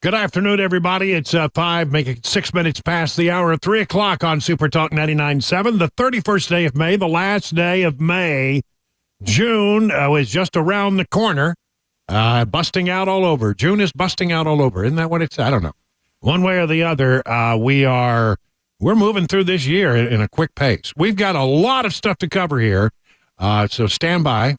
Good afternoon, everybody. It's 5, make it 6 minutes past the hour of 3 o'clock on Super Talk 99.7, the 31st day of May, the last day of May. June is just around the corner, busting out all over. June is busting out all over. Isn't that what it's? I don't know. One way or the other, we're moving through this year in a quick pace. We've got a lot of stuff to cover here, so stand by.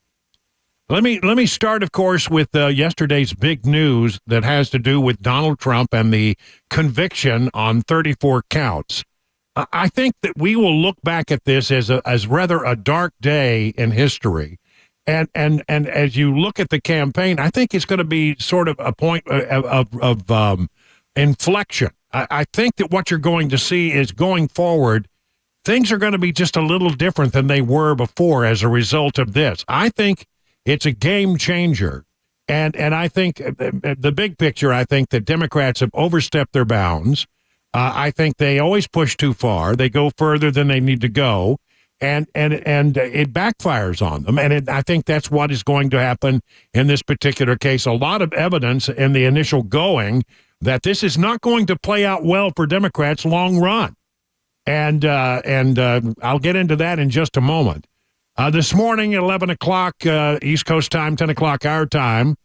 Let me start, of course, with yesterday's big news that has to do with Donald Trump and the conviction on 34 counts. I think that we will look back at this as rather a dark day in history, and as you look at the campaign, I think it's going to be sort of a point of inflection. I think that what you're going to see is going forward, things are going to be just a little different than they were before as a result of this. I think it's a game changer. And I think the big picture, I think that Democrats have overstepped their bounds. I think they always push too far. They go further than they need to go. And it backfires on them. And I think that's what is going to happen in this particular case. A lot of evidence in the initial going that this is not going to play out well for Democrats long run. And I'll get into that in just a moment. This morning, 11 o'clock East Coast time, 10 o'clock our time,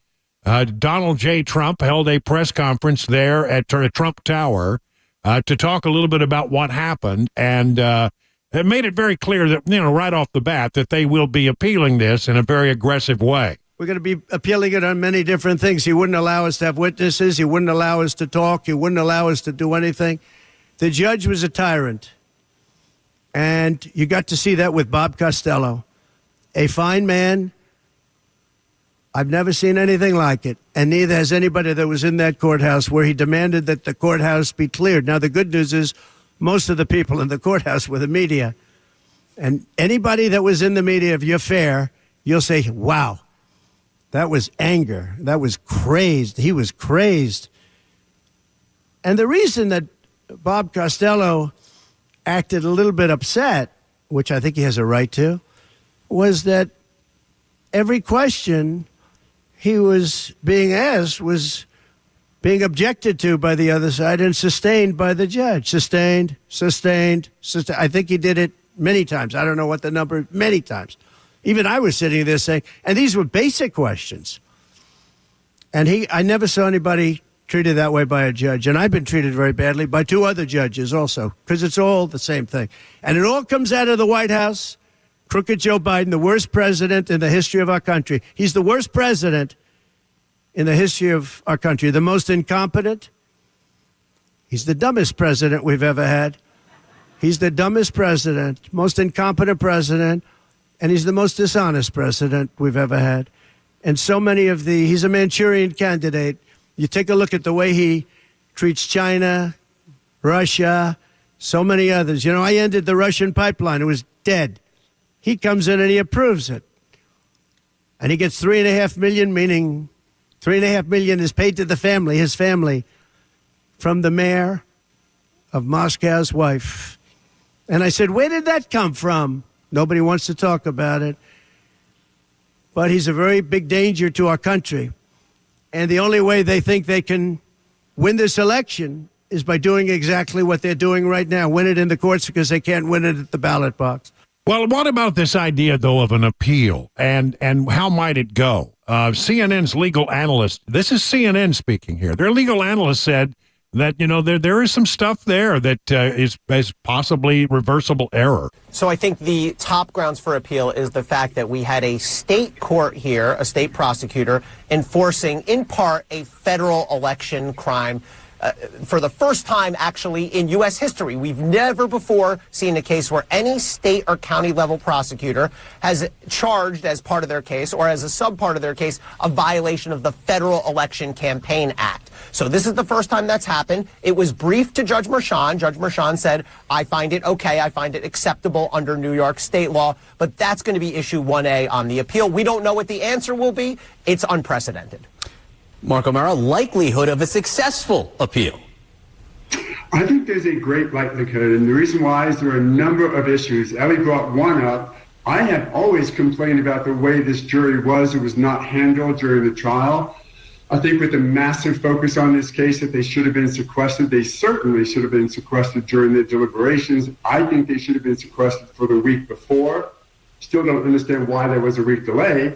Donald J. Trump held a press conference there at Trump Tower to talk a little bit about what happened, and it made it very clear that, right off the bat, that they will be appealing this in a very aggressive way. We're going to be appealing it on many different things. He wouldn't allow us to have witnesses. He wouldn't allow us to talk. He wouldn't allow us to do anything. The judge was a tyrant. And you got to see that with Bob Costello, a fine man. I've never seen anything like it, and neither has anybody that was in that courthouse where he demanded that the courthouse be cleared. Now, the good news is most of the people in the courthouse were the media, and anybody that was in the media, if you're fair, you'll say, wow, that was anger. That was crazed. He was crazed. And the reason that Bob Costello acted a little bit upset, which I think he has a right to, was that every question he was being asked was being objected to by the other side and sustained by the judge. Sustained. I think he did it many times. I don't know what the number, many times. Even I was sitting there saying, and these were basic questions. And I never saw anybody treated that way by a judge. And I've been treated very badly by two other judges also, because it's all the same thing. And it all comes out of the White House. Crooked Joe Biden, the worst president in the history of our country. He's the worst president in the history of our country. The most incompetent. He's the dumbest president we've ever had. He's the dumbest president, most incompetent president, and he's the most dishonest president we've ever had. And so many of he's a Manchurian candidate. You take a look at the way he treats China, Russia, so many others. I ended the Russian pipeline. It was dead. He comes in and he approves it. And he gets $3.5 million, meaning $3.5 million is paid to the family, his family, from the mayor of Moscow's wife. And I said, where did that come from? Nobody wants to talk about it. But he's a very big danger to our country. And the only way they think they can win this election is by doing exactly what they're doing right now, win it in the courts because they can't win it at the ballot box. Well, what about this idea, though, of an appeal, and how might it go? CNN's legal analyst, this is CNN speaking here, their legal analyst said that, there is some stuff there that is possibly reversible error. So I think the top grounds for appeal is the fact that we had a state court here, a state prosecutor, enforcing, in part, a federal election crime. For the first time, actually, in U.S. history. We've never before seen a case where any state or county level prosecutor has charged as part of their case or as a subpart of their case a violation of the Federal Election Campaign Act. So this is the first time that's happened. It was briefed to Judge Merchan. Judge Merchan said, I find it okay. I find it acceptable under New York state law. But that's going to be issue 1A on the appeal. We don't know what the answer will be. It's unprecedented. Mark O'Mara, likelihood of a successful appeal? I think there's a great likelihood, and the reason why is there are a number of issues. Ellie brought one up. I have always complained about the way this jury was. It was not handled during the trial. I think with the massive focus on this case that they should have been sequestered, they certainly should have been sequestered during the deliberations. I think they should have been sequestered for the week before. Still don't understand why there was a week delay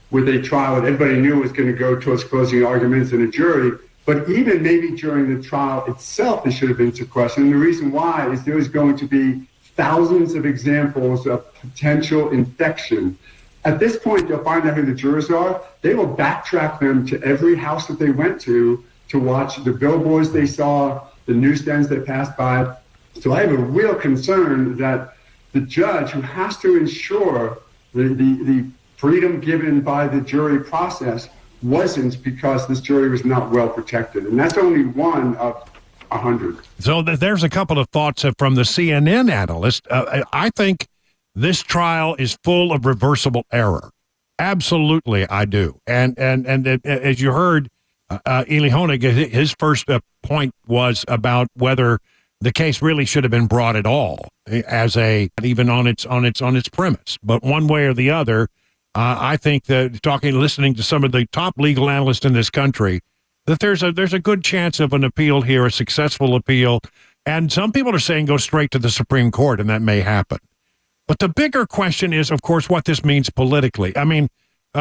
with a trial that everybody knew was going to go towards closing arguments and a jury. But even maybe during the trial itself, they should have been sequestered. And the reason why is there is going to be thousands of examples of potential infection. At this point, they'll find out who the jurors are. They will backtrack them to every house that they went to watch the billboards they saw, the newsstands they passed by. So I have a real concern that the judge, who has to ensure the freedom given by the jury process, wasn't, because this jury was not well protected. And that's only one of 100. So there's a couple of thoughts from the CNN analyst. I think this trial is full of reversible error. Absolutely, I do. And as you heard, Eli Honig, his first point was about whether the case really should have been brought at all, even on its premise. But one way or the other, I think that listening to some of the top legal analysts in this country, that there's a good chance of an appeal here, a successful appeal. And some people are saying go straight to the Supreme Court, and that may happen. But the bigger question is, of course, what this means politically. I mean,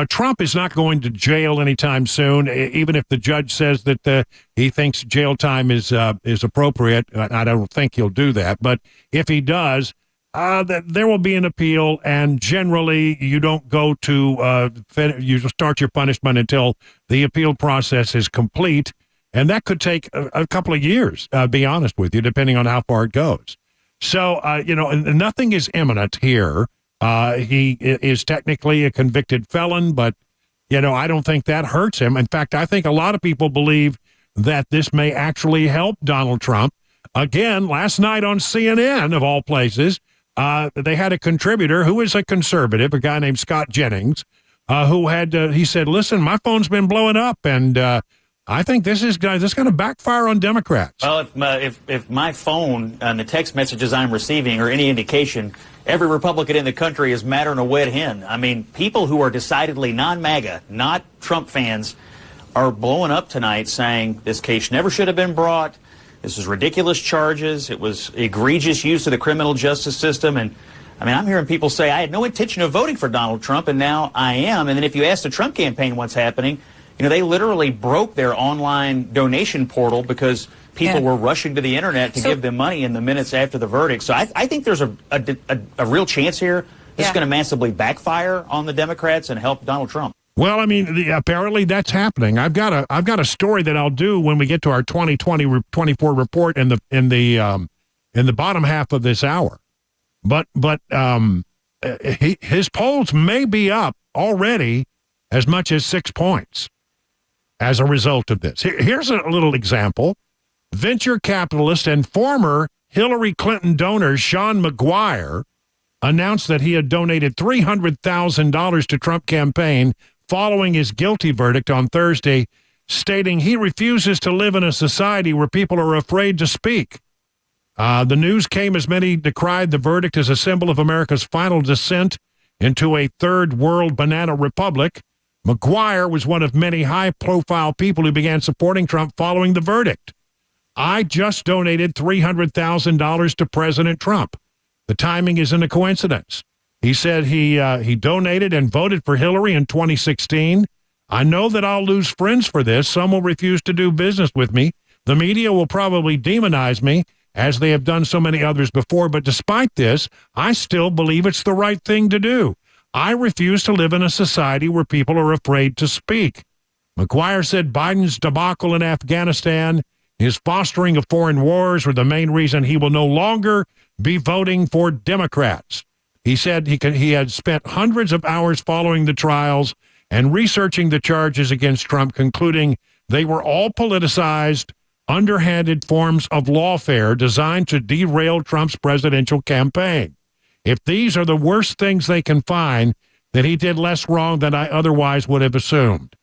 Trump is not going to jail anytime soon, even if the judge says that he thinks jail time is appropriate. I don't think he'll do that. But if he does, there will be an appeal, and generally you don't go to you start your punishment until the appeal process is complete, and that could take a couple of years, be honest with you, depending on how far it goes. So, nothing is imminent here. He is technically a convicted felon, but, I don't think that hurts him. In fact, I think a lot of people believe that this may actually help Donald Trump. Again, last night on CNN, of all places, they had a contributor who is a conservative, a guy named Scott Jennings, who had, he said, listen, my phone's been blowing up, and I think this is going to backfire on Democrats. Well, if my phone and the text messages I'm receiving are any indication, every Republican in the country is madder than a wet hen. I mean, people who are decidedly non-MAGA, not Trump fans, are blowing up tonight saying this case never should have been brought. This was ridiculous charges. It was egregious use of the criminal justice system. And I mean, I'm hearing people say, I had no intention of voting for Donald Trump, and now I am. And then if you ask the Trump campaign what's happening, they literally broke their online donation portal because people were rushing to the internet to give them money in the minutes after the verdict. So I think there's a real chance here. This is going to massively backfire on the Democrats and help Donald Trump. Well, I mean, apparently that's happening. I've got a story that I'll do when we get to our 2024 report in the bottom half of this hour. But his polls may be up already as much as 6 points as a result of this. Here's a little example. Venture capitalist and former Hillary Clinton donor Sean McGuire announced that he had donated $300,000 to Trump campaign following his guilty verdict on Thursday, stating he refuses to live in a society where people are afraid to speak. The news came as many decried the verdict as a symbol of America's final descent into a third world banana republic. McGuire was one of many high-profile people who began supporting Trump following the verdict. I just donated $300,000 to President Trump. The timing isn't a coincidence. He said he donated and voted for Hillary in 2016. I know that I'll lose friends for this. Some will refuse to do business with me. The media will probably demonize me, as they have done so many others before. But despite this, I still believe it's the right thing to do. I refuse to live in a society where people are afraid to speak. McGuire said Biden's debacle in Afghanistan, his fostering of foreign wars, were the main reason he will no longer be voting for Democrats. He said he had spent hundreds of hours following the trials and researching the charges against Trump, concluding they were all politicized, underhanded forms of lawfare designed to derail Trump's presidential campaign. If these are the worst things they can find, then he did less wrong than I otherwise would have assumed.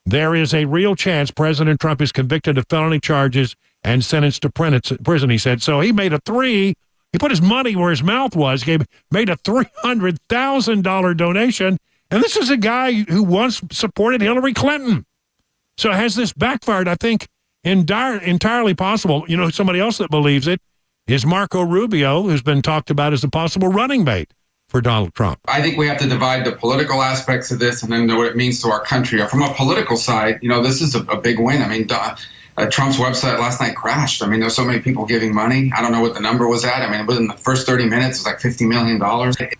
There is a real chance President Trump is convicted of felony charges and sentenced to prison, he said. So he made he put his money where his mouth was, made a $300,000 donation, and this is a guy who once supported Hillary Clinton. So has this backfired? I think entirely possible. You know, somebody else that believes it is Marco Rubio, who's been talked about as a possible running mate for Donald Trump. I think we have to divide the political aspects of this and then what it means to our country. From a political side, you know, this is a big win. I mean, Trump's website last night crashed. I mean, there's so many people giving money. I don't know what the number was at. I mean, within the first 30 minutes, it was like $50 million.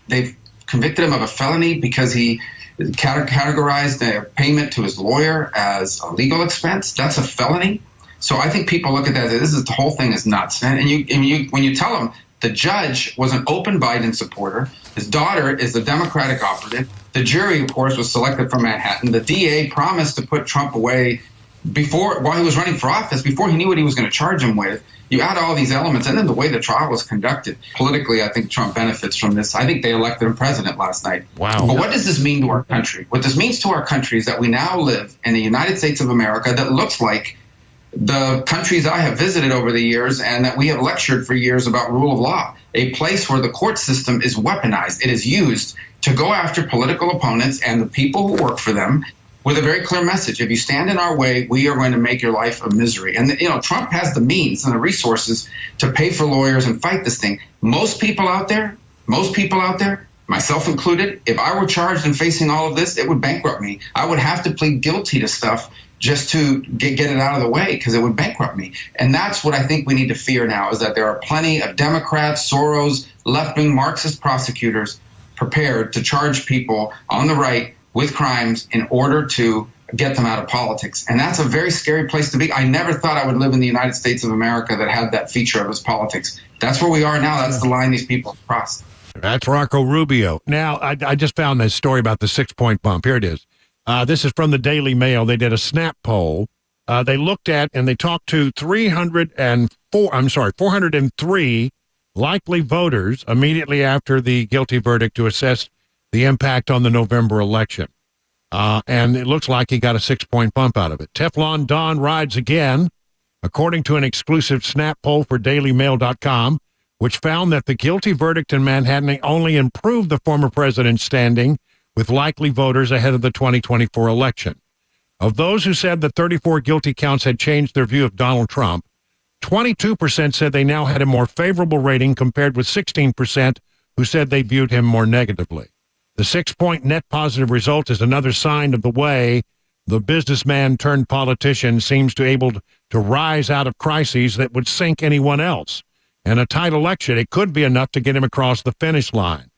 They've convicted him of a felony because he categorized a payment to his lawyer as a legal expense. That's a felony. So I think people look at that as the whole thing is nuts. And when you tell them the judge was an open Biden supporter, his daughter is the Democratic operative, the jury, of course, was selected from Manhattan, the DA promised to put Trump away while he was running for office, before he knew what he was going to charge him with. You add all these elements, and then the way the trial was conducted. Politically, I think Trump benefits from this. I think they elected him president last night. Wow. But what does this mean to our country? What this means to our country is that we now live in the United States of America that looks like the countries I have visited over the years and that we have lectured for years about rule of law, a place where the court system is weaponized. It is used to go after political opponents and the people who work for them with a very clear message. If you stand in our way, we are going to make your life a misery. And, you know, Trump has the means and the resources to pay for lawyers and fight this thing. Most people out there, myself included, if I were charged and facing all of this, it would bankrupt me. I would have to plead guilty to stuff just to get it out of the way, because it would bankrupt me. And that's what I think we need to fear now, is that there are plenty of Democrats, Soros, left-wing Marxist prosecutors prepared to charge people on the right with crimes in order to get them out of politics. And that's a very scary place to be. I never thought I would live in the United States of America that had that feature of its politics. That's where we are now. That's the line these people have crossed. That's Marco Rubio. Now, I just found this story about the 6-point bump. Here it is. This is from the Daily Mail. They did a snap poll. They looked at and they talked to 403 likely voters immediately after the guilty verdict to assess the impact on the November election. And it looks like he got a 6-point bump out of it. Teflon Don rides again, according to an exclusive snap poll for DailyMail.com, which found that the guilty verdict in Manhattan only improved the former president's standing with likely voters ahead of the 2024 election. Of those who said that 34 guilty counts had changed their view of Donald Trump, 22% said they now had a more favorable rating compared with 16% who said they viewed him more negatively. The 6-point net positive result is another sign of the way the businessman turned politician seems to able to rise out of crises that would sink anyone else. In a tight election, it could be enough to get him across the finish line.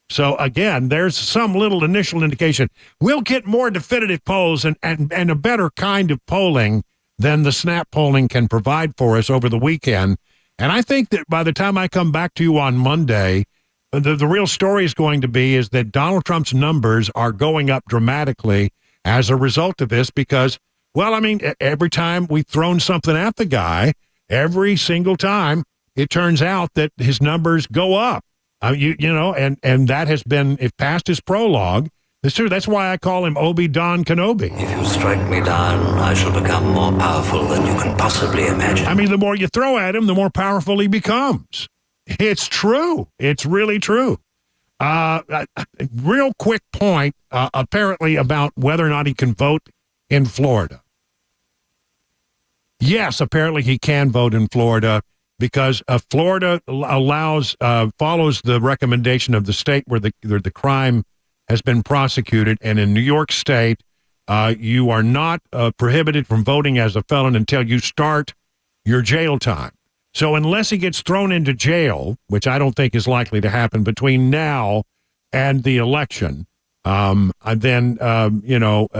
So, again, there's some little initial indication. We'll get more definitive polls and a better kind of polling than the snap polling can provide for us over the weekend. And I think that by the time I come back to you on Monday, the real story is going to be is that Donald Trump's numbers are going up dramatically as a result of this because, well, I mean, every time we've thrown something at the guy, every single time, it turns out that his numbers go up. You know, and that has been, if past his prologue, it's true. That's why I call him Obi-Don Kenobi. If you strike me down, I shall become more powerful than you can possibly imagine. I mean, the more you throw at him, the more powerful he becomes. It's true. It's really true. Real quick point, apparently, about whether or not he can vote in Florida. Yes, apparently he can vote in Florida, because Florida follows the recommendation of the state where the crime has been prosecuted. And in New York State, you are not prohibited from voting as a felon until you start your jail time. So unless he gets thrown into jail, which I don't think is likely to happen between now and the election, then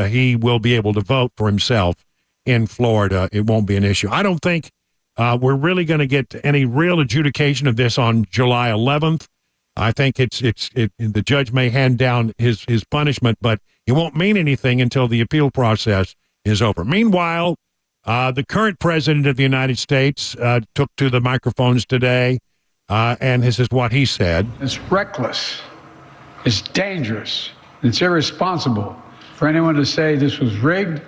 he will be able to vote for himself in Florida. It won't be an issue. I don't think we're really going to get any real adjudication of this on July 11th. I think the judge may hand down his punishment, but it won't mean anything until the appeal process is over. Meanwhile, the current president of the United States took to the microphones today, and this is what he said. It's reckless, it's dangerous, it's irresponsible for anyone to say this was rigged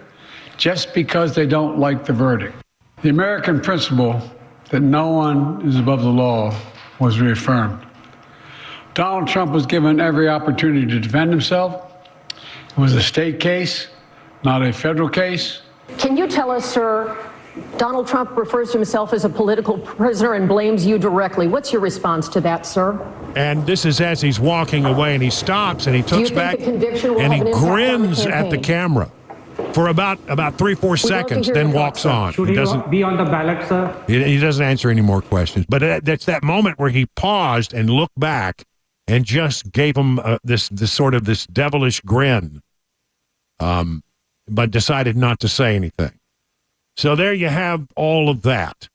just because they don't like the verdict. The American principle that no one is above the law was reaffirmed. Donald Trump was given every opportunity to defend himself. It was a state case, not a federal case. Can you tell us, sir, Donald Trump refers to himself as a political prisoner and blames you directly. What's your response to that, sir? And this is as he's walking away, and he stops, and he looks back, and he grins at the camera for about 3-4 seconds, then walks on. Should he be on the ballot, sir? He doesn't answer any more questions. But that's that moment where he paused and looked back and just gave him this devilish grin, but decided not to say anything. So there you have all of that.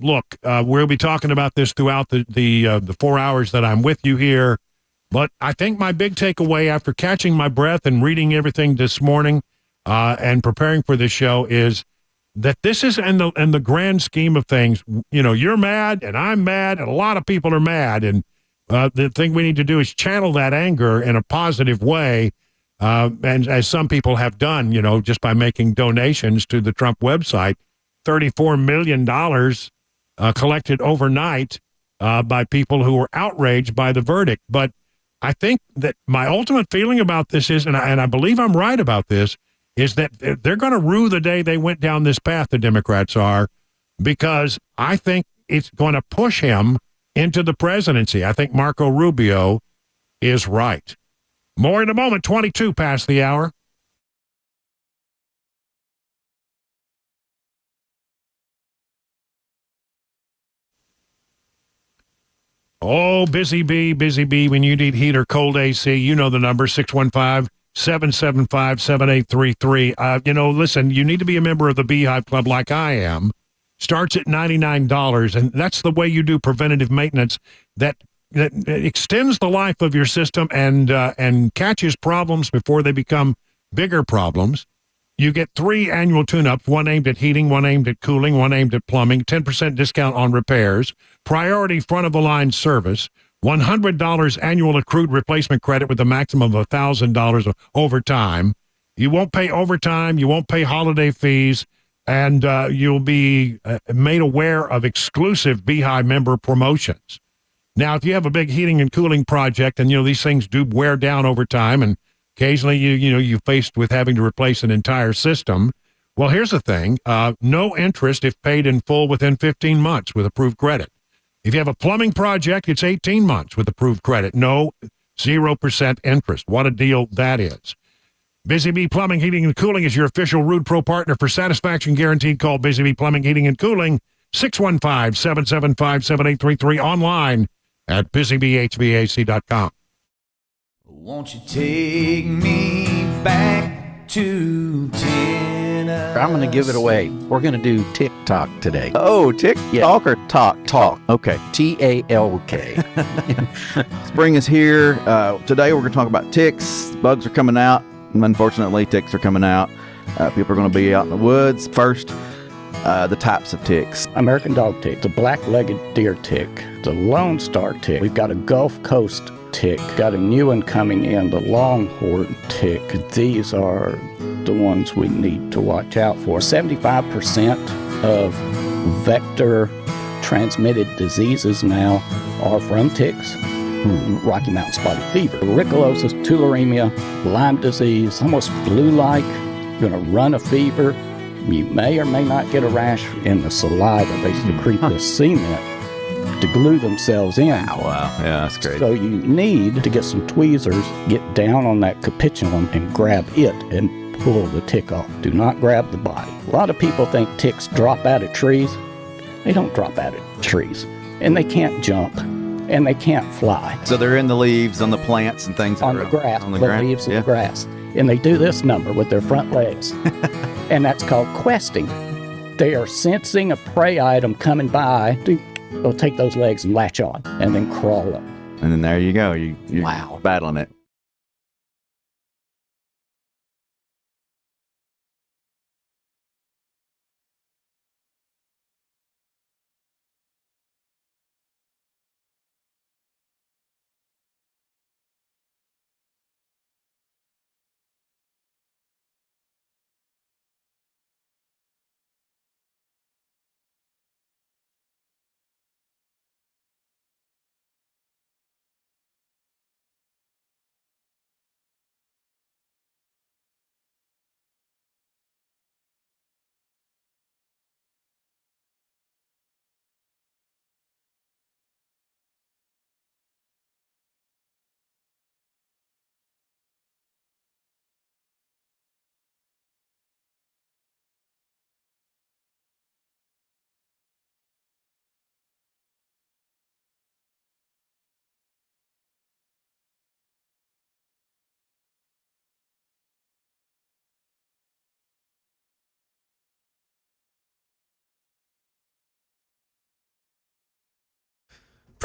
Look, we'll be talking about this throughout the 4 hours that I'm with you here. But I think my big takeaway after catching my breath and reading everything this morning and preparing for this show is that this is in the grand scheme of things. You know, you're mad and I'm mad and a lot of people are mad. And the thing we need to do is channel that anger in a positive way. And as some people have done, you know, just by making donations to the Trump website, $34 million collected overnight by people who were outraged by the verdict. But I think that my ultimate feeling about this is, and I believe I'm right about this, is that they're going to rue the day they went down this path, the Democrats are, because I think it's going to push him into the presidency. I think Marco Rubio is right. More in a moment, 22 past the hour. Oh, busy bee, when you need heat or cold AC, you know the number, 615-775-7833. You know, listen, you need to be a member of the Beehive Club like I am. Starts at $99, and that's the way you do preventative maintenance that extends the life of your system and catches problems before they become bigger problems. You get 3 annual tune-ups, one aimed at heating, one aimed at cooling, one aimed at plumbing, 10% discount on repairs, priority front-of-the-line service, $100 annual accrued replacement credit with a maximum of $1,000 of overtime. You won't pay overtime, you won't pay holiday fees, and you'll be made aware of exclusive Beehive member promotions. Now, if you have a big heating and cooling project, and, you know, these things do wear down over time, and occasionally you're faced with having to replace an entire system. Well, here's the thing. No interest if paid in full within 15 months with approved credit. If you have a plumbing project, it's 18 months with approved credit. No 0% interest. What a deal that is. Busy Bee Plumbing, Heating, and Cooling is your official Rude Pro partner for satisfaction guaranteed. Call Busy Bee Plumbing, Heating, and Cooling, 615-775-7833, online at busybehvac.com. Won't you take me back to Tennessee? I'm going to give it away. We're going to do TikTok today. Oh, TikTok or talk? Talk. Okay. TALK. Spring is here. Today we're going to talk about ticks. Bugs are coming out. Unfortunately, ticks are coming out. People are going to be out in the woods. First, the types of ticks. American dog tick, the black-legged deer tick, the Lone Star tick. We've got a Gulf Coast tick. Got a new one coming in, the longhorn tick. These are the ones we need to watch out for. 75% of vector transmitted diseases now are from ticks. Rocky Mountain spotted fever, rickelosis, tularemia, Lyme disease, almost flu-like. You're going to run a fever. You may or may not get a rash in the saliva. They secrete the cement to glue themselves in. Oh, wow. Yeah, that's great. So you need to get some tweezers, get down on that capitulum and grab it and pull the tick off. Do not grab the body. A lot of people think ticks drop out of trees. They don't drop out of trees. And they can't jump. And they can't fly. So they're in the leaves, on the plants and things. On the grass. On the leaves of the grass. And they do this number with their front legs. And that's called questing. They are sensing a prey item coming by. They'll take those legs and latch on and then crawl up. And then there you go. You're battling it.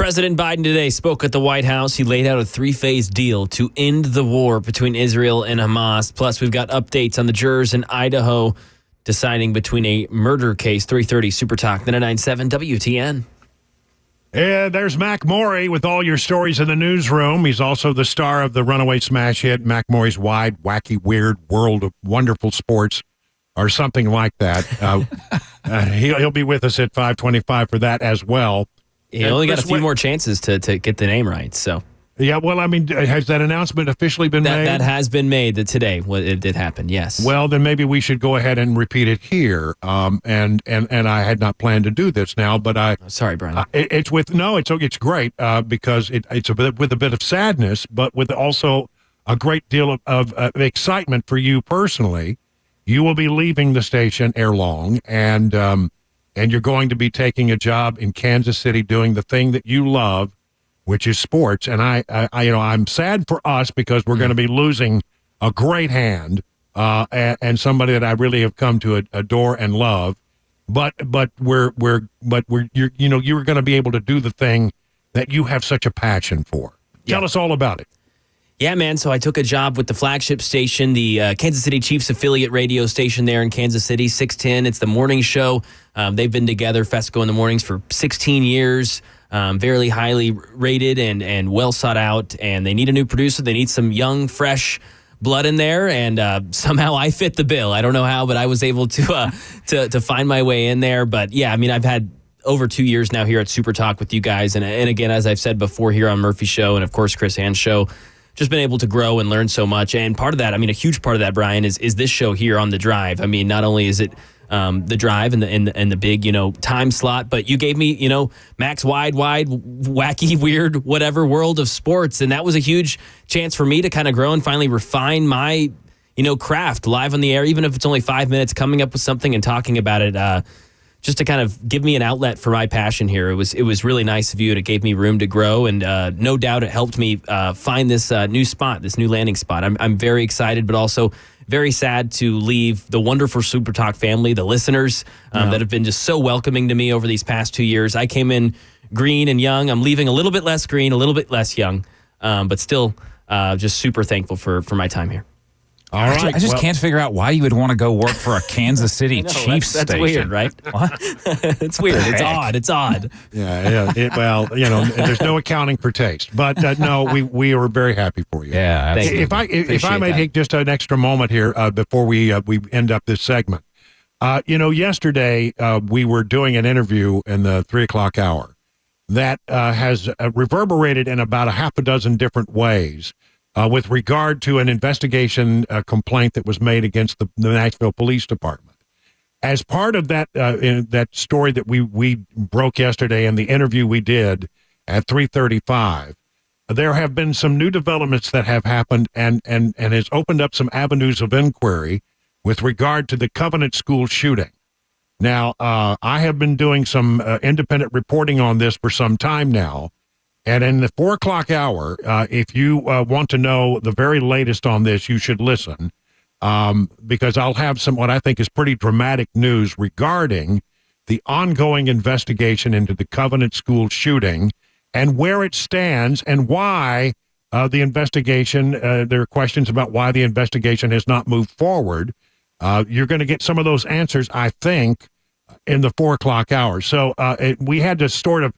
President Biden today spoke at the White House. He laid out a three-phase deal to end the war between Israel and Hamas. Plus, we've got updates on the jurors in Idaho deciding between a murder case. 3:30 Super Talk 99.7 WTN. Yeah, there's Mac Morey with all your stories in the newsroom. He's also the star of the runaway smash hit, Mac Morey's Wide, Wacky, Weird World of Wonderful Sports, or something like that. He'll be with us at 5:25 for that as well. He only got a few more chances to get the name right. So yeah, well, I mean, has that announcement officially been made? That has been made today. It did happen, yes. Well, then maybe we should go ahead and repeat it here. And I had not planned to do this now, but sorry, Brian. It's great because it's with a bit of sadness, but with also a great deal of excitement for you personally. You will be leaving the station ere long, and you're going to be taking a job in Kansas City doing the thing that you love, which is sports. And I'm sad for us because we're going to be losing a great hand and somebody that I really have come to adore and love. But you're going to be able to do the thing that you have such a passion for. Tell us all about it. Yeah, man. So I took a job with the flagship station, the Kansas City Chiefs affiliate radio station there in Kansas City, 610. It's the morning show. They've been together, Fesco in the mornings, for 16 years. Very highly rated and well sought out. And they need a new producer. They need some young, fresh blood in there. And somehow I fit the bill. I don't know how, but I was able to find my way in there. But yeah, I mean, I've had over 2 years now here at Super Talk with you guys. And again, as I've said before here on Murphy's show and, of course, Chris Ann's show, just been able to grow and learn so much. And part of that, I mean, a huge part of that, Brian, is this show here on The Drive. I mean, not only is it The Drive and the big, time slot, but you gave me, Mac's wide, wacky, weird, whatever world of sports. And that was a huge chance for me to kind of grow and finally refine my, craft live on the air, even if it's only 5 minutes, coming up with something and talking about it, just to kind of give me an outlet for my passion here. It was really nice of you, and it gave me room to grow, and no doubt it helped me find this new spot, this new landing spot. I'm very excited, but also very sad to leave the wonderful Super Talk family, the listeners that have been just so welcoming to me over these past 2 years. I came in green and young. I'm leaving a little bit less green, a little bit less young, but still just super thankful for my time here. All right. I just can't figure out why you would want to go work for a Kansas City Chiefs that's station. Weird, right? What? It's weird. It's odd. It's odd. Yeah. There's no accounting for taste. But no, we are very happy for you. Yeah, absolutely. If I may take just an extra moment here before we end up this segment. Yesterday we were doing an interview in the 3 o'clock hour that has reverberated in about a half a dozen different ways. With regard to an investigation complaint that was made against the Nashville Police Department. As part of that that story that we broke yesterday and the interview we did at 3:35, there have been some new developments that have happened and has opened up some avenues of inquiry with regard to the Covenant School shooting. Now, I have been doing some independent reporting on this for some time now. And in the 4 o'clock hour, if you want to know the very latest on this, you should listen because I'll have some what I think is pretty dramatic news regarding the ongoing investigation into the Covenant School shooting and where it stands and why the investigation, there are questions about why the investigation has not moved forward. You're going to get some of those answers, I think, in the 4 o'clock hour. So we had to sort of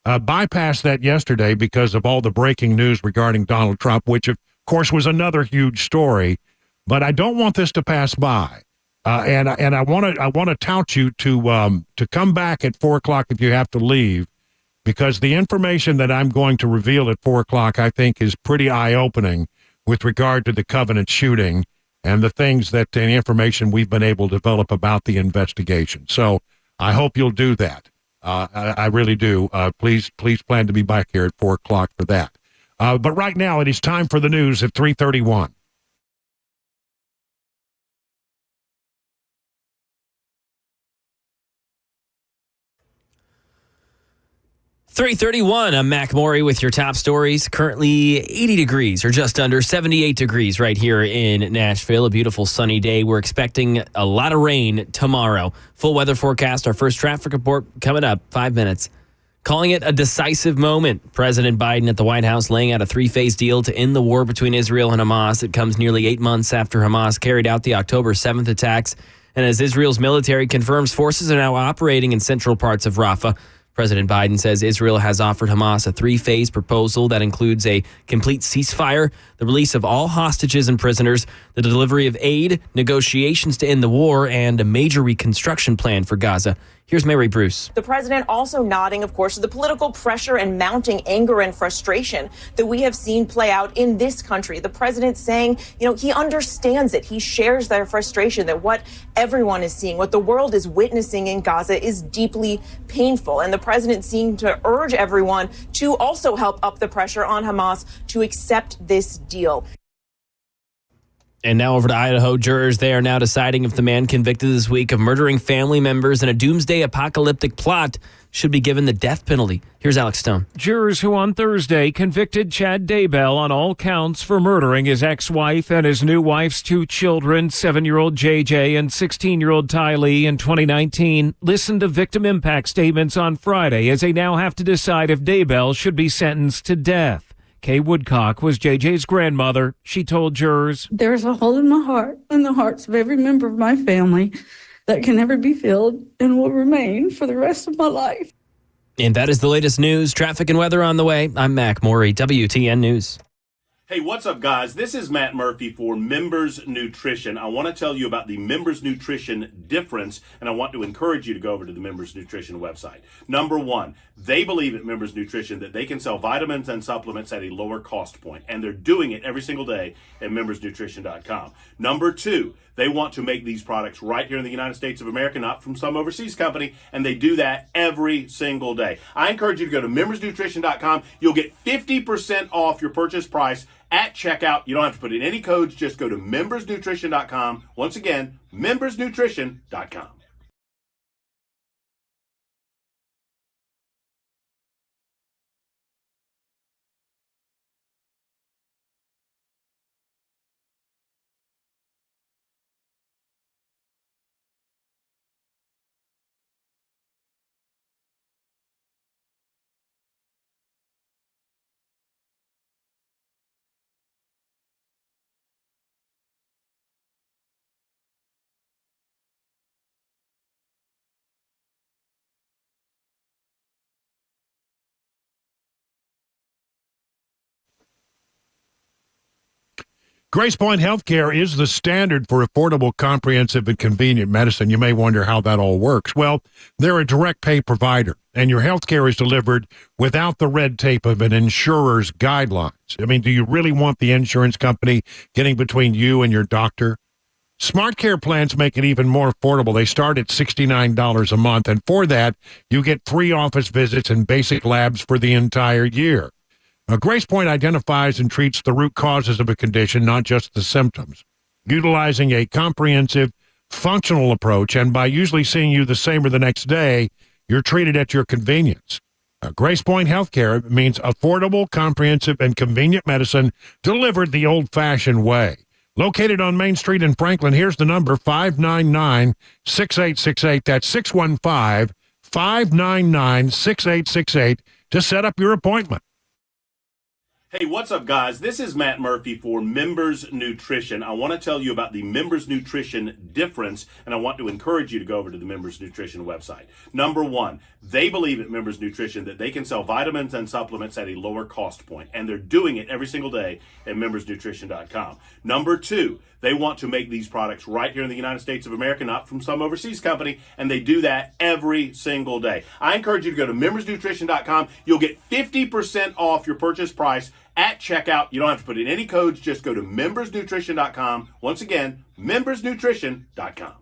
bypassed that yesterday because of all the breaking news regarding Donald Trump, which of course was another huge story. But I don't want this to pass by, and I want to tout you to come back at 4 o'clock if you have to leave, because the information that I'm going to reveal at 4 o'clock I think is pretty eye-opening with regard to the Covenant shooting and the things that the information we've been able to develop about the investigation. So I hope you'll do that. I really do. Please plan to be back here at 4 o'clock for that. But right now it is time for the news at 3:31. .331, I'm Mac Morey with your top stories. Currently 80 degrees or just under 78 degrees right here in Nashville. A beautiful sunny day. We're expecting a lot of rain tomorrow. Full weather forecast. Our first traffic report coming up 5 minutes. calling it a decisive moment. President Biden at the White House laying out a three-phase deal to end the war between Israel and Hamas. It comes nearly 8 months after Hamas carried out the October 7th attacks. And as Israel's military confirms forces are now operating in central parts of Rafah, President Biden says Israel has offered Hamas a three-phase proposal that includes a complete ceasefire, the release of all hostages and prisoners, the delivery of aid, negotiations to end the war, and a major reconstruction plan for Gaza. Here's Mary Bruce. The president also nodding, of course, to the political pressure and mounting anger and frustration that we have seen play out in this country. The president saying, he understands it. He shares their frustration that what everyone is seeing, what the world is witnessing in Gaza is deeply painful. And the president seemed to urge everyone to also help up the pressure on Hamas to accept this deal. And now over to Idaho. Jurors, they are now deciding if the man convicted this week of murdering family members in a doomsday apocalyptic plot should be given the death penalty. Here's Alex Stone. Jurors who on Thursday convicted Chad Daybell on all counts for murdering his ex-wife and his new wife's two children, 7-year-old JJ and 16-year-old Ty Lee, in 2019, listened to victim impact statements on Friday as they now have to decide if Daybell should be sentenced to death. Kay Woodcock was JJ's grandmother. She told jurors, "There's a hole in my heart and the hearts of every member of my family that can never be filled and will remain for the rest of my life." And that is the latest news, traffic, and weather on the way. I'm Mac Morey, WTN News. Hey, what's up, guys? This is Matt Murphy for Members Nutrition. I want to tell you about the Members Nutrition difference, and I want to encourage you to go over to the Members Nutrition website. Number one, they believe at Members Nutrition that they can sell vitamins and supplements at a lower cost point, and they're doing it every single day at membersnutrition.com. Number two, they want to make these products right here in the United States of America, not from some overseas company, and they do that every single day. I encourage you to go to membersnutrition.com. You'll get 50% off your purchase price at checkout. You don't have to put in any codes. Just go to membersnutrition.com. Once again, membersnutrition.com. Grace Point Healthcare is the standard for affordable, comprehensive, and convenient medicine. You may wonder how that all works. Well, they're a direct pay provider, and your healthcare is delivered without the red tape of an insurer's guidelines. I mean, do you really want the insurance company getting between you and your doctor? Smart Care plans make it even more affordable. They start at $69 a month, and for that, you get free office visits and basic labs for the entire year. Grace Point identifies and treats the root causes of a condition, not just the symptoms, utilizing a comprehensive, functional approach, and by usually seeing you the same or the next day, you're treated at your convenience. Grace Point Healthcare means affordable, comprehensive, and convenient medicine delivered the old-fashioned way. Located on Main Street in Franklin, here's the number, 599-6868. That's 615-599-6868 to set up your appointment. Hey, what's up, guys? This is Matt Murphy for Members Nutrition. I want to tell you about the Members Nutrition difference, and I want to encourage you to go over to the Members Nutrition website. Number one, they believe at Members Nutrition that they can sell vitamins and supplements at a lower cost point, and they're doing it every single day at membersnutrition.com. Number two, they want to make these products right here in the United States of America, not from some overseas company, and they do that every single day. I encourage you to go to membersnutrition.com. You'll get 50% off your purchase price at checkout. You don't have to put in any codes. Just go to membersnutrition.com. Once again, membersnutrition.com.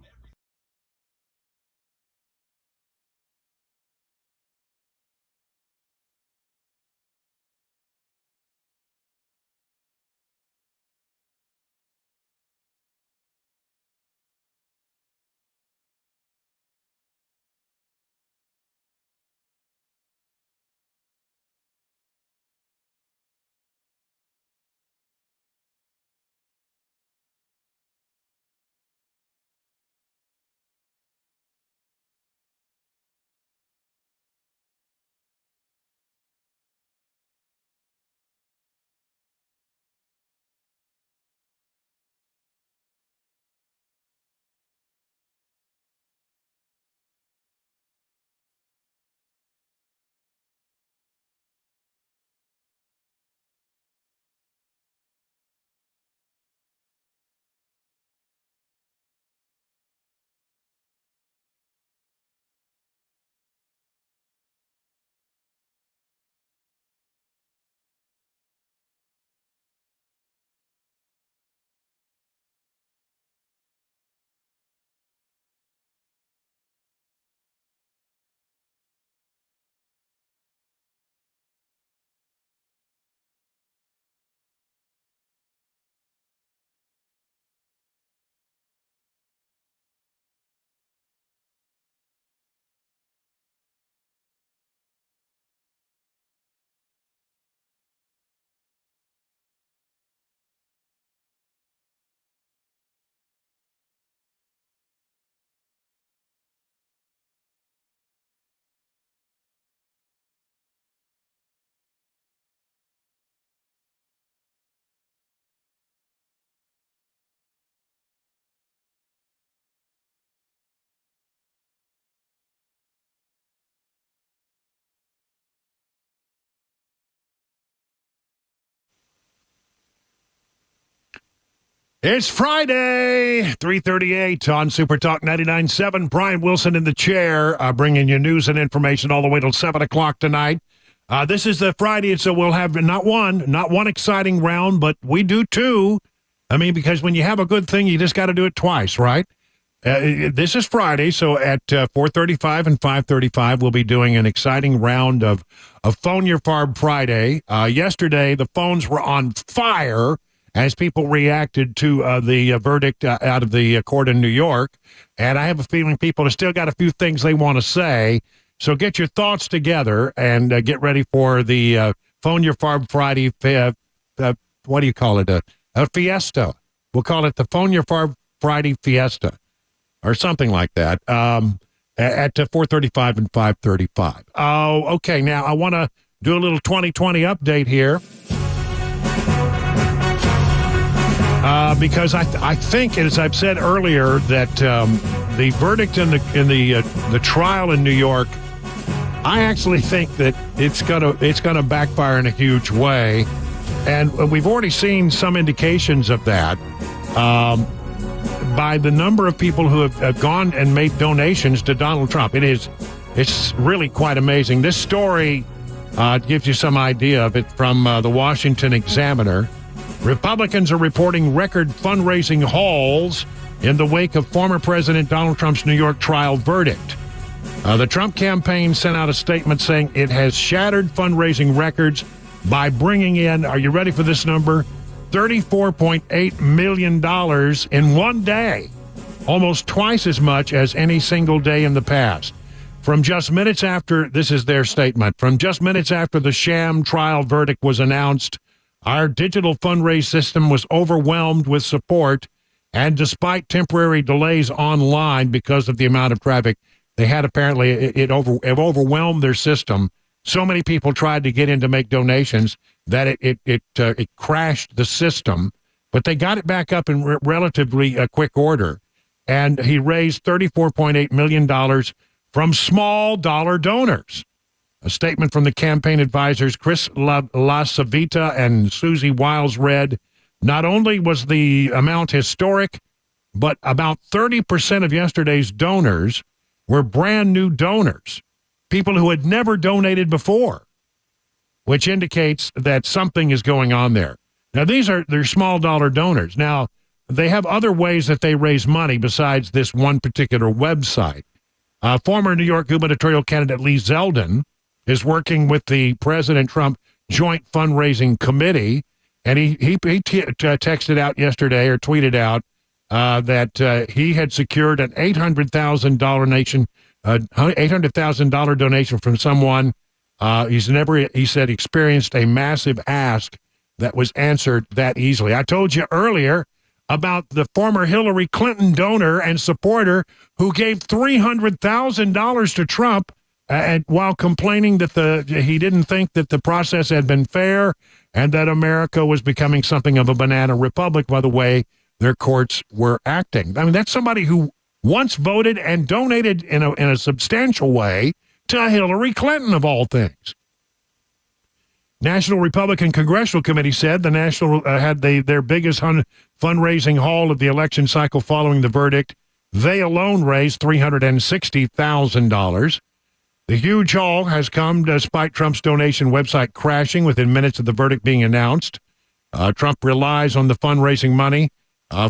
It's Friday, 3:38 on Super Talk 99.7. Brian Wilson in the chair, bringing you news and information all the way till 7 o'clock tonight. This is the Friday, and so we'll have not one exciting round, but we do two. I mean, because when you have a good thing, you just got to do it twice, right? This is Friday, so at 4:35 and 5:35, we'll be doing an exciting round of Phone Your Farb Friday. Yesterday, the phones were on fire as people reacted to the verdict out of the court in New York. And I have a feeling people have still got a few things they want to say. So get your thoughts together and get ready for the Phone Your Farb Friday, what do you call it, a fiesta. We'll call it the Phone Your Farb Friday Fiesta or something like that at 4:35 and 5:35. Oh, okay, now I want to do a little 2020 update here. Because I think, as I've said earlier, that the verdict in the trial in New York, I actually think that it's gonna backfire in a huge way, and we've already seen some indications of that by the number of people who have gone and made donations to Donald Trump. It's really quite amazing. This story gives you some idea of it from the Washington Examiner. Republicans are reporting record fundraising hauls in the wake of former President Donald Trump's New York trial verdict. The Trump campaign sent out a statement saying it has shattered fundraising records by bringing in, are you ready for this number, $34.8 million in one day, almost twice as much as any single day in the past. From just minutes after, this is their statement, from just minutes after the sham trial verdict was announced, our digital fundraise system was overwhelmed with support, and despite temporary delays online because of the amount of traffic, they had apparently it overwhelmed their system. So many people tried to get in to make donations that it crashed the system, but they got it back up in relatively quick order. And he raised $34.8 million from small dollar donors. A statement from the campaign advisors Chris LaCivita and Susie Wiles read, not only was the amount historic, but about 30% of yesterday's donors were brand new donors, people who had never donated before, which indicates that something is going on there. Now, they're small dollar donors. Now, they have other ways that they raise money besides this one particular website. Former New York gubernatorial candidate Lee Zeldin is working with the President Trump Joint Fundraising Committee, and he texted out yesterday or tweeted out that he had secured an $800,000 donation from someone he's never, he said, experienced a massive ask that was answered that easily. I told you earlier about the former Hillary Clinton donor and supporter who gave $300,000 to Trump and while complaining that he didn't think that the process had been fair and that America was becoming something of a banana republic by the way their courts were acting. I mean, that's somebody who once voted and donated in a substantial way to Hillary Clinton, of all things. National Republican Congressional Committee said the National had their biggest fundraising haul of the election cycle following the verdict. They alone raised $360,000. The huge haul has come despite Trump's donation website crashing within minutes of the verdict being announced. Trump relies on the fundraising money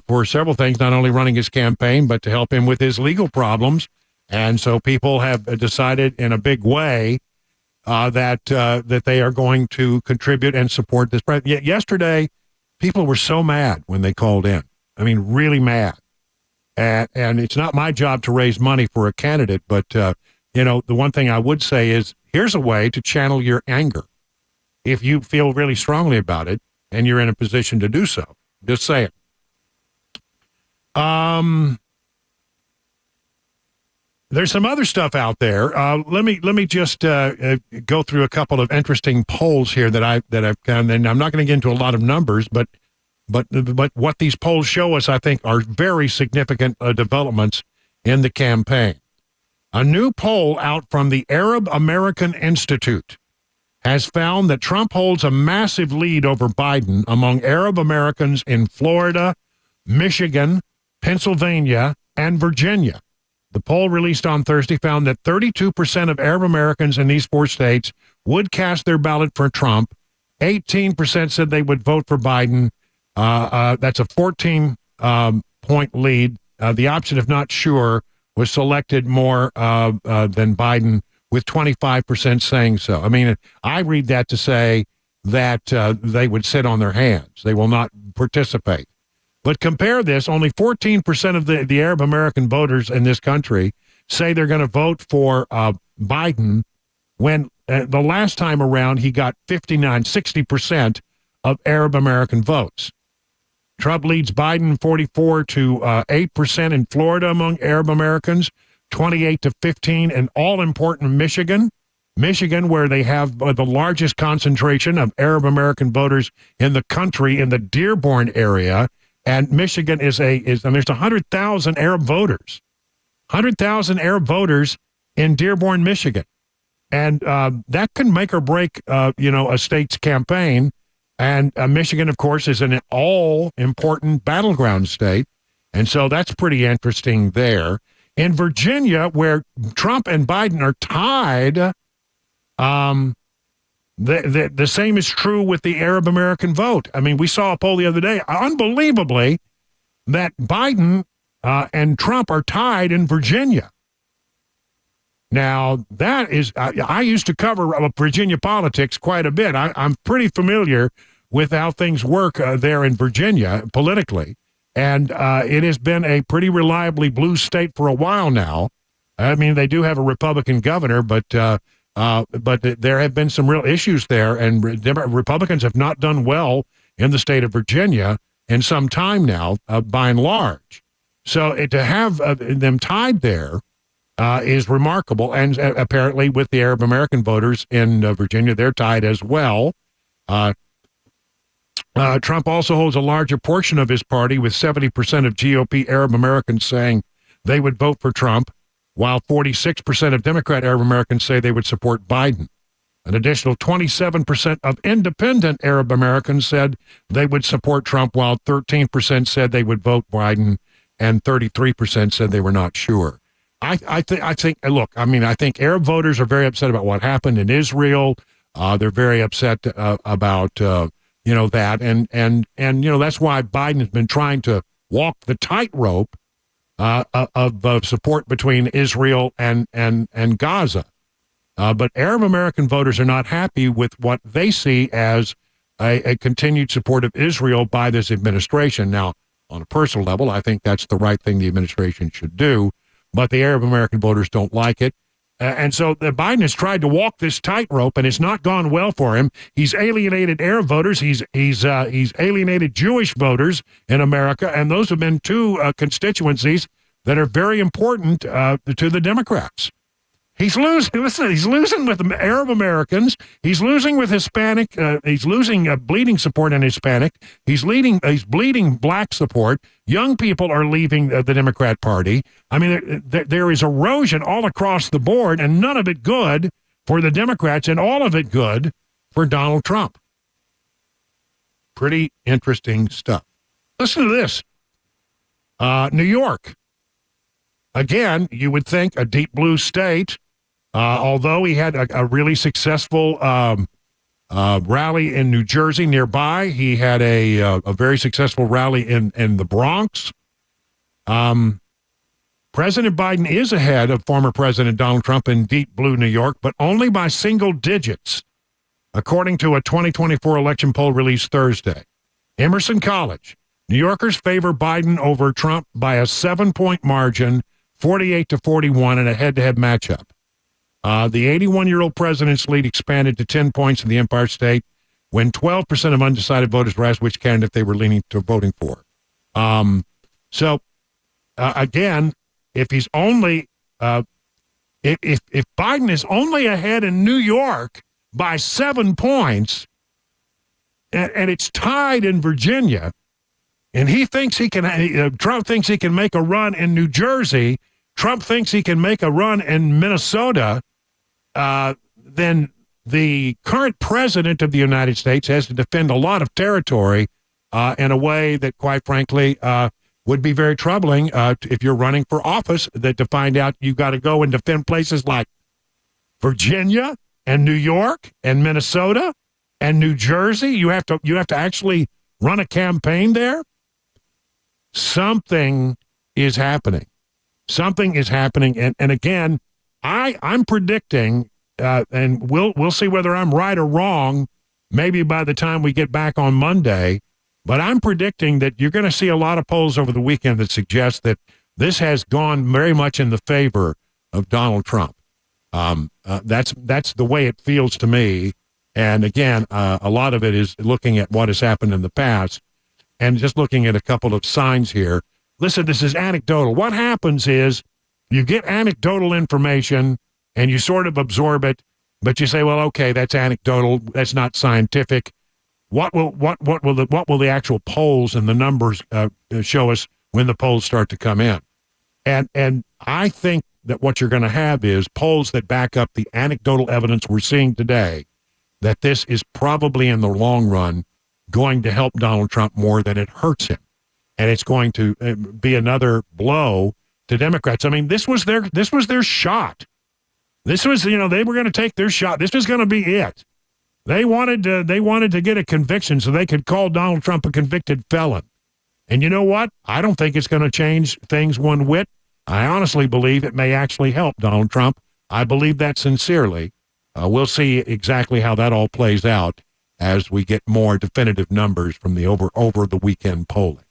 for several things, not only running his campaign, but to help him with his legal problems. And so people have decided in a big way that they are going to contribute and support this. Yesterday, people were so mad when they called in. I mean, really mad. And it's not my job to raise money for a candidate, but the one thing I would say is here's a way to channel your anger if you feel really strongly about it and you're in a position to do so. Just say it. There's some other stuff out there. Let me just go through a couple of interesting polls here that I've found, and I'm not going to get into a lot of numbers, but what these polls show us, I think, are very significant developments in the campaign. A new poll out from the Arab American Institute has found that Trump holds a massive lead over Biden among Arab Americans in Florida, Michigan, Pennsylvania, and Virginia. The poll released on Thursday found that 32% of Arab Americans in these 4 states would cast their ballot for Trump. 18% said they would vote for Biden. That's a 14-point lead. The option of not sure was selected more than Biden, with 25% saying so. I mean, I read that to say that they would sit on their hands. They will not participate. But compare this, only 14% of the Arab American voters in this country say they're going to vote for Biden, when the last time around he got 60% of Arab American votes. Trump leads Biden 44 to 8% in Florida among Arab Americans, 28 to 15 in all-important Michigan, where they have the largest concentration of Arab American voters in the country in the Dearborn area. And Michigan there's 100,000 Arab voters, 100,000 Arab voters in Dearborn, Michigan. And that can make or break, a state's campaign. And Michigan, of course, is an all-important battleground state. And so that's pretty interesting there. In Virginia, where Trump and Biden are tied, the same is true with the Arab American vote. I mean, we saw a poll the other day, unbelievably, that Biden and Trump are tied in Virginia. Now, that is, I used to cover Virginia politics quite a bit. I'm pretty familiar with how things work there in Virginia politically. And it has been a pretty reliably blue state for a while now. I mean, they do have a Republican governor, but there have been some real issues there, and Republicans have not done well in the state of Virginia in some time now, by and large. So to have them tied there is remarkable, and apparently with the Arab American voters in Virginia, they're tied as well. Trump also holds a larger portion of his party, with 70% of GOP Arab Americans saying they would vote for Trump, while 46% of Democrat Arab Americans say they would support Biden. An additional 27% of independent Arab Americans said they would support Trump, while 13% said they would vote Biden, and 33% said they were not sure. I think Arab voters are very upset about what happened in Israel. They're very upset about that, and that's why Biden has been trying to walk the tightrope of support between Israel and Gaza. But Arab American voters are not happy with what they see as a continued support of Israel by this administration. Now, on a personal level, I think that's the right thing the administration should do, but the Arab American voters don't like it. And so Biden has tried to walk this tightrope, and it's not gone well for him. He's alienated Arab voters. He's alienated Jewish voters in America, and those have been two constituencies that are very important to the Democrats. He's losing. Listen, he's losing with Arab Americans. He's losing with Hispanic. He's losing bleeding support in Hispanic. He's bleeding black support. Young people are leaving the Democrat Party. I mean, there is erosion all across the board, and none of it good for the Democrats, and all of it good for Donald Trump. Pretty interesting stuff. Listen to this. New York. Again, you would think a deep blue state, although he had a really successful rally in New Jersey nearby. He had a very successful rally in the Bronx. President Biden is ahead of former President Donald Trump in deep blue New York, but only by single digits, according to a 2024 election poll released Thursday. Emerson College. New Yorkers favor Biden over Trump by a 7-point margin, 48-41 in a head-to-head matchup. The 81-year-old president's lead expanded to 10 points in the Empire State when 12% of undecided voters were asked which candidate they were leaning to voting for. Again, if he's only if Biden is only ahead in New York by 7 points, and it's tied in Virginia, and he thinks he can, Trump thinks he can make a run in New Jersey, Trump thinks he can make a run in Minnesota, then the current president of the United States has to defend a lot of territory in a way that, quite frankly, would be very troubling if you're running for office, that to find out you've got to go and defend places like Virginia and New York and Minnesota and New Jersey. You have to actually run a campaign there. Something is happening. Something is happening. And again, I'm predicting, and we'll see whether I'm right or wrong, maybe by the time we get back on Monday, but I'm predicting that you're going to see a lot of polls over the weekend that suggest that this has gone very much in the favor of Donald Trump. That's the way it feels to me. And again, a lot of it is looking at what has happened in the past and just looking at a couple of signs here. Listen, this is anecdotal. What happens is you get anecdotal information and you sort of absorb it, but you say, well, okay, that's anecdotal. That's not scientific. What will the actual polls and the numbers show us when the polls start to come in? And I think that what you're going to have is polls that back up the anecdotal evidence we're seeing today, that this is probably in the long run going to help Donald Trump more than it hurts him. And it's going to be another blow to Democrats. I mean, this was their shot. This was, they were going to take their shot. This was going to be it. They wanted to get a conviction so they could call Donald Trump a convicted felon. And you know what? I don't think it's going to change things one whit. I honestly believe it may actually help Donald Trump. I believe that sincerely. We'll see exactly how that all plays out as we get more definitive numbers from the over the weekend polling.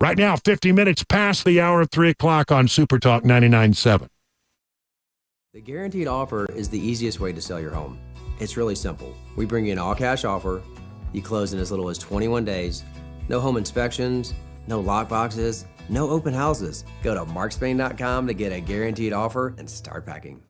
Right now, 50 minutes past the hour of 3 o'clock on Super Talk 99.7. The Guaranteed Offer is the easiest way to sell your home. It's really simple. We bring you an all-cash offer. You close in as little as 21 days. No home inspections, no lockboxes, no open houses. Go to markspain.com to get a guaranteed offer and start packing.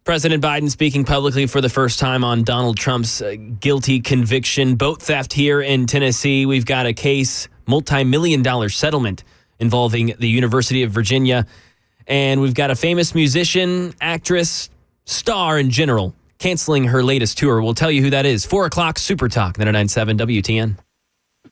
President Biden speaking publicly for the first time on Donald Trump's guilty conviction. Boat theft here in Tennessee. We've got a case, multi-million-dollar settlement involving the University of Virginia. And we've got a famous musician, actress, star in general, canceling her latest tour. We'll tell you who that is. 4 o'clock, Super Talk, 99.7 WTN.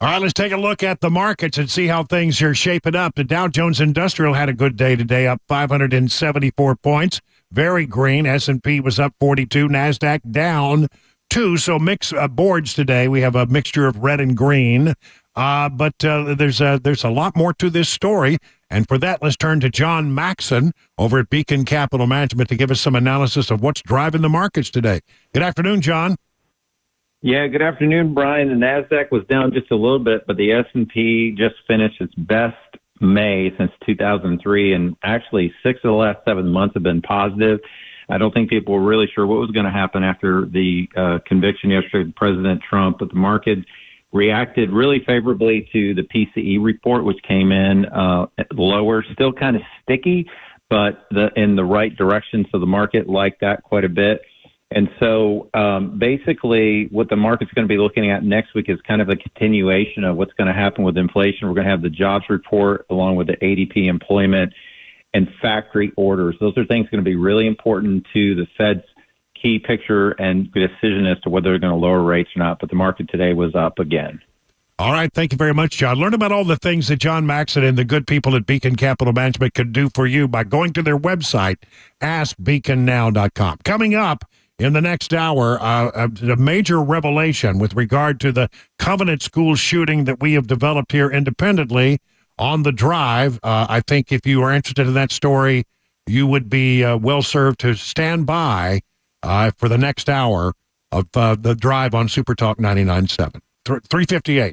All right, let's take a look at the markets and see how things are shaping up. The Dow Jones Industrial had a good day today, up 574 points. Very green. S&P was up 42. NASDAQ down 2. So mix boards today. We have a mixture of red and green. But there's a lot more to this story. And for that, let's turn to John Maxon over at Beacon Capital Management to give us some analysis of what's driving the markets today. Good afternoon, John. Yeah, good afternoon, Brian. The NASDAQ was down just a little bit, but the S&P just finished its best May since 2003, and actually 6 of the last 7 months have been positive. I don't think people were really sure what was going to happen after the conviction yesterday of President Trump, but the market reacted really favorably to the PCE report, which came in lower, still kind of sticky, but in the right direction. So the market liked that quite a bit. And so basically what the market's going to be looking at next week is kind of a continuation of what's going to happen with inflation. We're going to have the jobs report along with the ADP employment and factory orders. Those are things going to be really important to the Fed's key picture and decision as to whether they're going to lower rates or not. But the market today was up again. All right. Thank you very much, John. Learn about all the things that John Maxon and the good people at Beacon Capital Management can do for you by going to their website, askbeaconnow.com. Coming up in the next hour, a major revelation with regard to the Covenant School shooting that we have developed here independently on the drive. I think if you are interested in that story, you would be well served to stand by for the next hour of the drive on Super Talk 99.7. 3:58.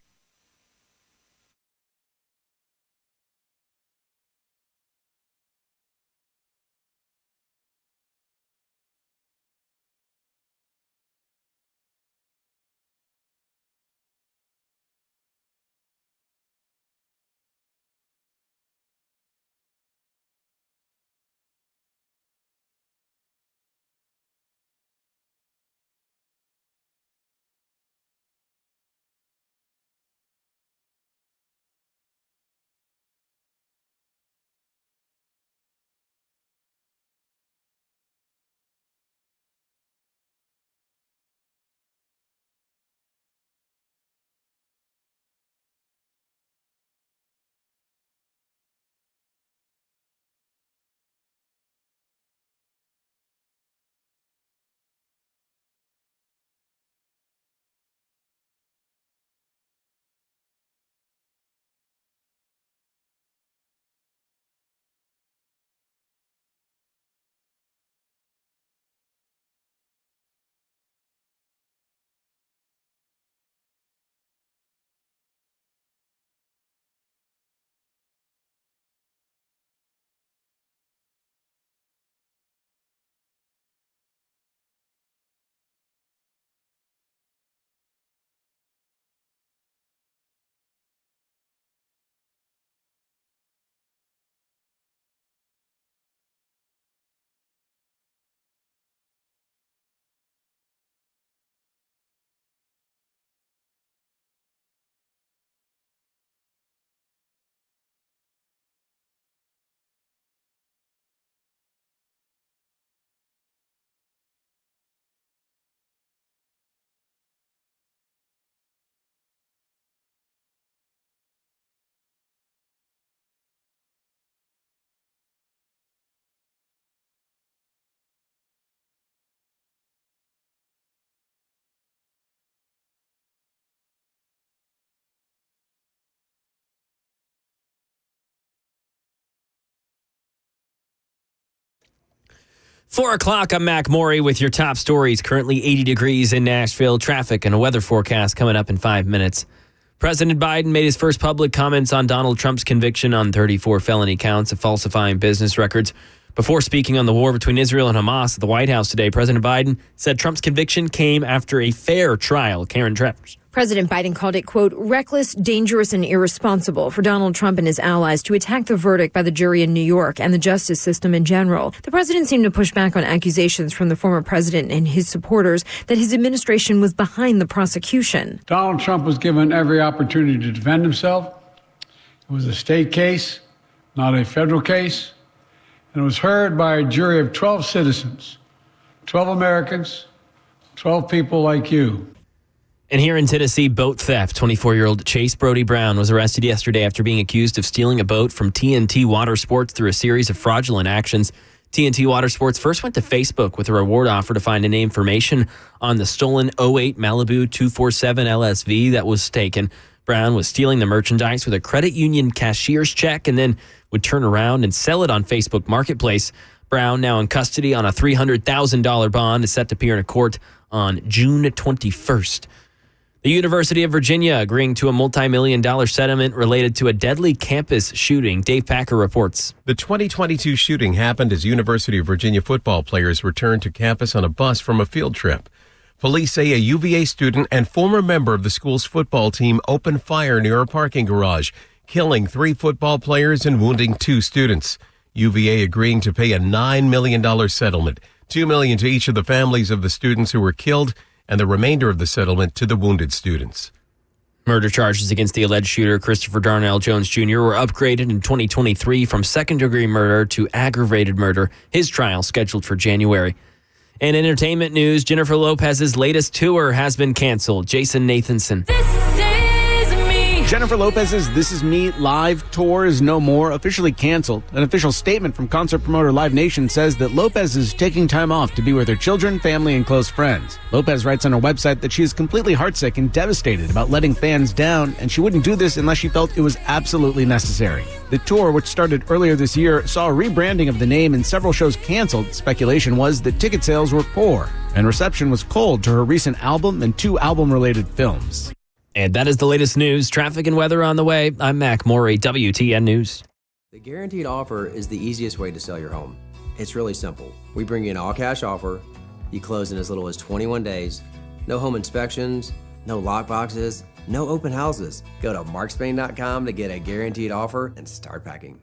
Four o'clock, I'm Mac Morey with your top stories. Currently 80 degrees in Nashville. Traffic and a weather forecast coming up in 5 minutes. President Biden made his first public comments on Donald Trump's conviction on 34 felony counts of falsifying business records. Before speaking on the war between Israel and Hamas at the White House today, President Biden said Trump's conviction came after a fair trial. Karen Travers. President Biden called it, quote, reckless, dangerous, and irresponsible for Donald Trump and his allies to attack the verdict by the jury in New York and the justice system in general. The president seemed to push back on accusations from the former president and his supporters that his administration was behind the prosecution. Donald Trump was given every opportunity to defend himself. It was a state case, not a federal case, and it was heard by a jury of 12 citizens, 12 Americans, 12 people like you. And here in Tennessee, boat theft. 24-year-old Chase Brody Brown was arrested yesterday after being accused of stealing a boat from TNT Water Sports through a series of fraudulent actions. TNT Water Sports first went to Facebook with a reward offer to find any information on the stolen 08 Malibu 247 LSV that was taken. Brown was stealing the merchandise with a credit union cashier's check and then would turn around and sell it on Facebook Marketplace. Brown, now in custody on a $300,000 bond, is set to appear in a court on June 21st. The University of Virginia agreeing to a multi-million-dollar settlement related to a deadly campus shooting. Dave Packer reports. The 2022 shooting happened as University of Virginia football players returned to campus on a bus from a field trip. Police say a UVA student and former member of the school's football team opened fire near a parking garage, killing 3 football players and wounding 2 students. UVA agreeing to pay a $9 million settlement, $2 million to each of the families of the students who were killed, and the remainder of the settlement to the wounded students. Murder charges against the alleged shooter, Christopher Darnell Jones Jr., were upgraded in 2023 from second-degree murder to aggravated murder. His trial scheduled for January. In entertainment news, Jennifer Lopez's latest tour has been canceled. Jason Nathanson. Jennifer Lopez's This Is Me live tour is no more, officially canceled. An official statement from concert promoter Live Nation says that Lopez is taking time off to be with her children, family, and close friends. Lopez writes on her website that she is completely heartsick and devastated about letting fans down, and she wouldn't do this unless she felt it was absolutely necessary. The tour, which started earlier this year, saw a rebranding of the name and several shows canceled. Speculation was that ticket sales were poor, and reception was cold to her recent album and 2 album-related films. And that is the latest news. Traffic and weather on the way. I'm Mac Morey, WTN News. The guaranteed offer is the easiest way to sell your home. It's really simple. We bring you an all-cash offer. You close in as little as 21 days. No home inspections, no lock boxes, no open houses. Go to markspain.com to get a guaranteed offer and start packing.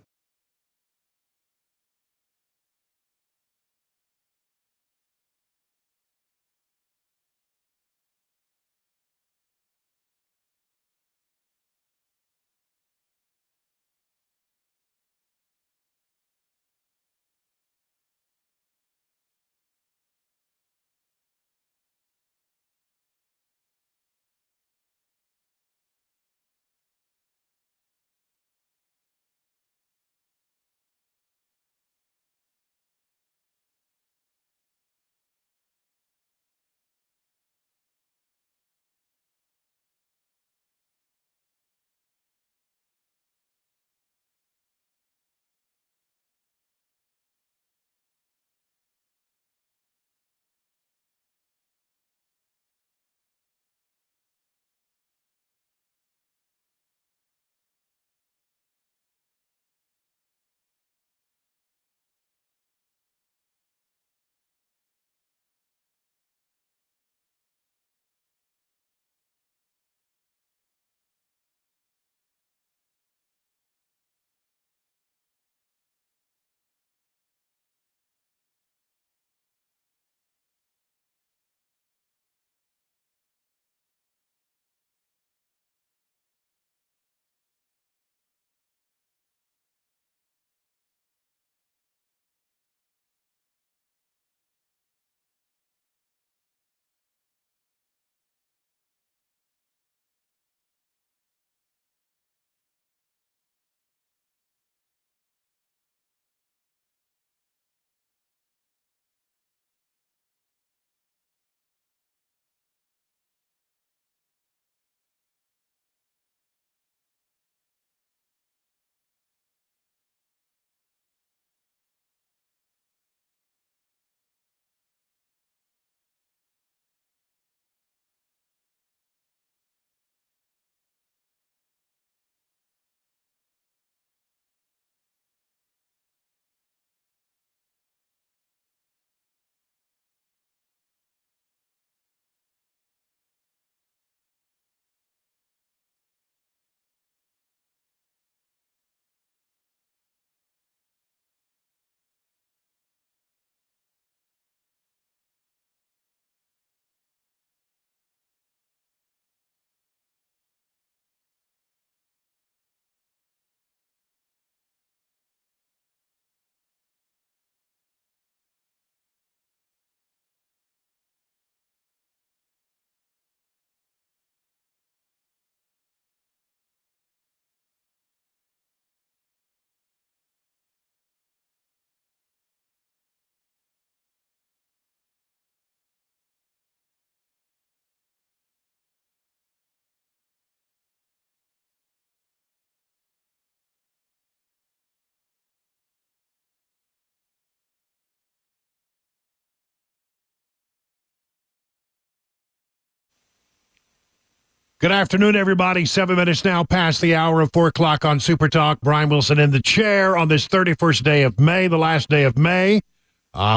Good afternoon, everybody. 7 minutes now past the hour of 4 o'clock on Super Talk. Brian Wilson in the chair on this 31st day of May, the last day of May.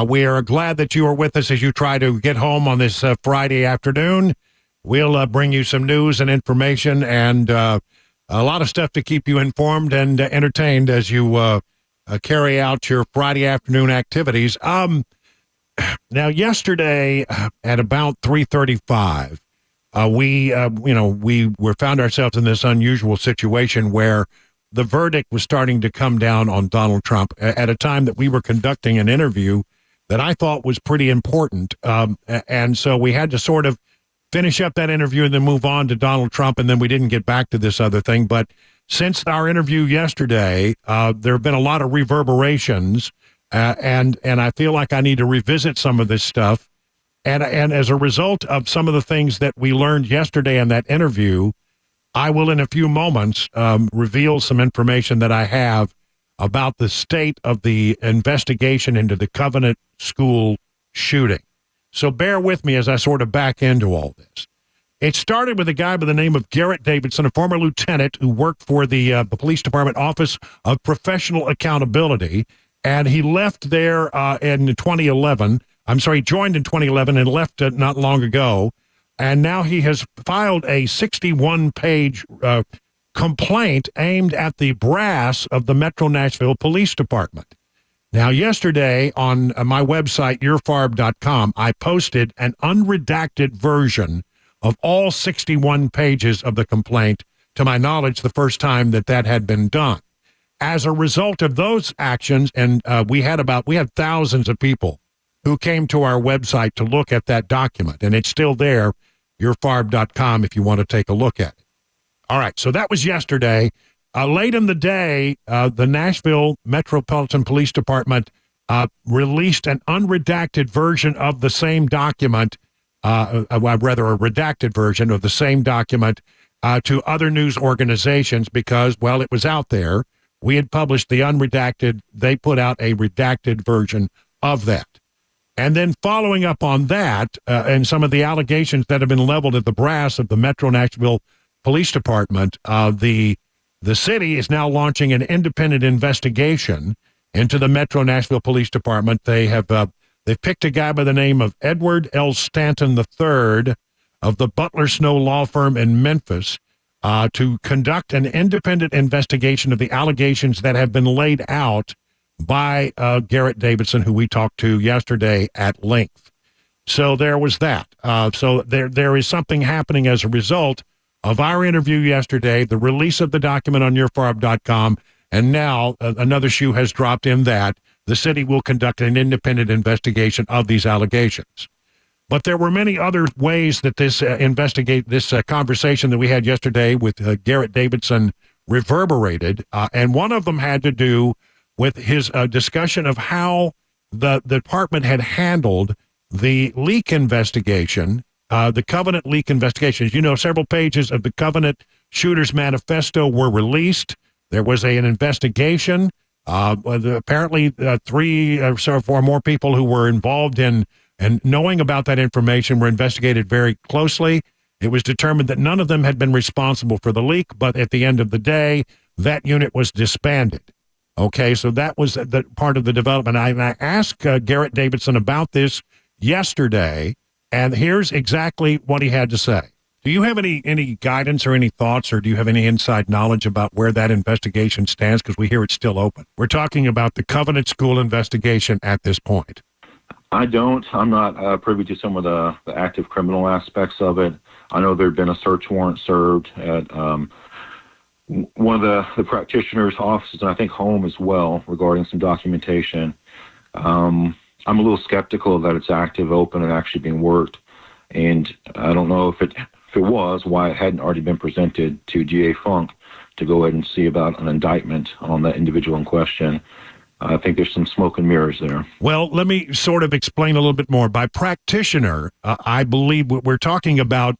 We are glad that you are with us as you try to get home on this Friday afternoon. We'll bring you some news and information and a lot of stuff to keep you informed and entertained as you carry out your Friday afternoon activities. Now, yesterday at about 3:35, we found ourselves in this unusual situation where the verdict was starting to come down on Donald Trump at a time that we were conducting an interview that I thought was pretty important. And so we had to sort of finish up that interview and then move on to Donald Trump, and then we didn't get back to this other thing. But since our interview yesterday, there have been a lot of reverberations, and I feel like I need to revisit some of this stuff. And as a result of some of the things that we learned yesterday in that interview, I will in a few moments reveal some information that I have about the state of the investigation into the Covenant School shooting. So bear with me as I sort of back into all this. It started with a guy by the name of Garrett Davidson, a former lieutenant who worked for the Police Department Office of Professional Accountability, and he left there in 2011. He joined in 2011 and left not long ago, and now he has filed a 61-page complaint aimed at the brass of the Metro Nashville Police Department. Now, yesterday on my website, UrFarb.com, I posted an unredacted version of all 61 pages of the complaint, to my knowledge, the first time that had been done. As a result of those actions, and we had thousands of people who came to our website to look at that document, and it's still there, yourfarb.com, if you want to take a look at it. All right, so that was yesterday. Late in the day, the Nashville Metropolitan Police Department released an unredacted version of the same document, rather a redacted version of the same document to other news organizations because, well, it was out there. We had published the unredacted. They put out a redacted version of that. And then following up on that and some of the allegations that have been leveled at the brass of the Metro Nashville Police Department, the city is now launching an independent investigation into the Metro Nashville Police Department. They've picked a guy by the name of Edward L. Stanton III of the Butler Snow Law Firm in Memphis to conduct an independent investigation of the allegations that have been laid out by Garrett Davidson, who we talked to yesterday at length. So there was that. So there is something happening as a result of our interview yesterday, the release of the document on yourfarb.com, and now another shoe has dropped in that the city will conduct an independent investigation of these allegations. But there were many other ways that this conversation that we had yesterday with Garrett Davidson reverberated, and one of them had to do with his discussion of how the department had handled the leak investigation, the Covenant leak investigation. As you know, several pages of the Covenant Shooters Manifesto were released. There was an investigation. Apparently, 3 or 4 more people who were involved in and knowing about that information were investigated very closely. It was determined that none of them had been responsible for the leak, but at the end of the day, that unit was disbanded. Okay, so that was the part of the development. I asked Garrett Davidson about this yesterday, and here's exactly what he had to say. Do you have any guidance or any thoughts, or do you have any inside knowledge about where that investigation stands? Because we hear it's still open. We're talking about the Covenant School investigation at this point. I don't. I'm not privy to some of the active criminal aspects of it. I know there had been a search warrant served at one of the practitioner's offices, and I think home as well, regarding some documentation. I'm a little skeptical that it's active, open, and actually being worked. And I don't know if it was, why it hadn't already been presented to DA Funk to go ahead and see about an indictment on that individual in question. I think there's some smoke and mirrors there. Well, let me sort of explain a little bit more. By practitioner, I believe we're talking about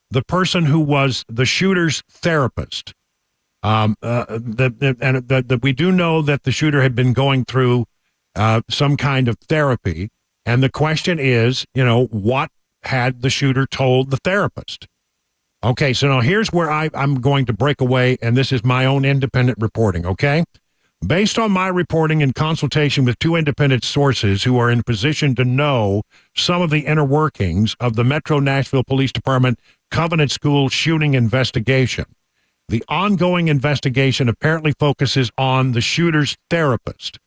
the person who was the shooter's therapist. And we do know that the shooter had been going through some kind of therapy. And the question is, what had the shooter told the therapist? Okay, so now here's where I'm going to break away, and this is my own independent reporting, okay? Based on my reporting in consultation with two independent sources who are in position to know some of the inner workings of the Metro Nashville Police Department Covenant School shooting investigation, the ongoing investigation apparently focuses on the shooter's therapist.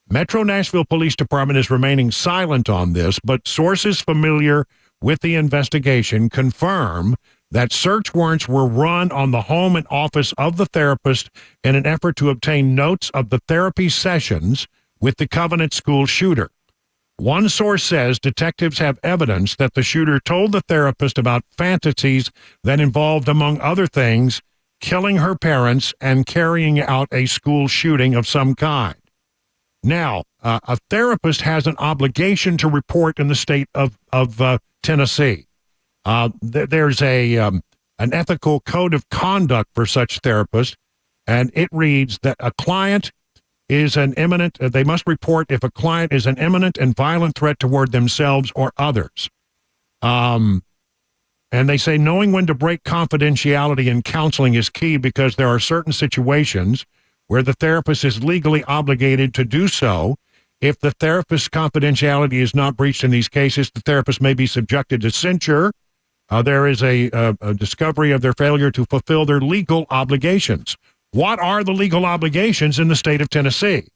Metro Nashville Police Department is remaining silent on this, but sources familiar with the investigation confirm that search warrants were run on the home and office of the therapist in an effort to obtain notes of the therapy sessions with the Covenant School shooter. One source says detectives have evidence that the shooter told the therapist about fantasies that involved, among other things, killing her parents and carrying out a school shooting of some kind. Now, a therapist has an obligation to report in the state of Tennessee. There's an ethical code of conduct for such therapists, and it reads that a client is an imminent, they must report if a client is an imminent and violent threat toward themselves or others. And they say knowing when to break confidentiality in counseling is key because there are certain situations where the therapist is legally obligated to do so. If the therapist's confidentiality is not breached in these cases, the therapist may be subjected to censure. There is a discovery of their failure to fulfill their legal obligations. What are the legal obligations in the state of Tennessee?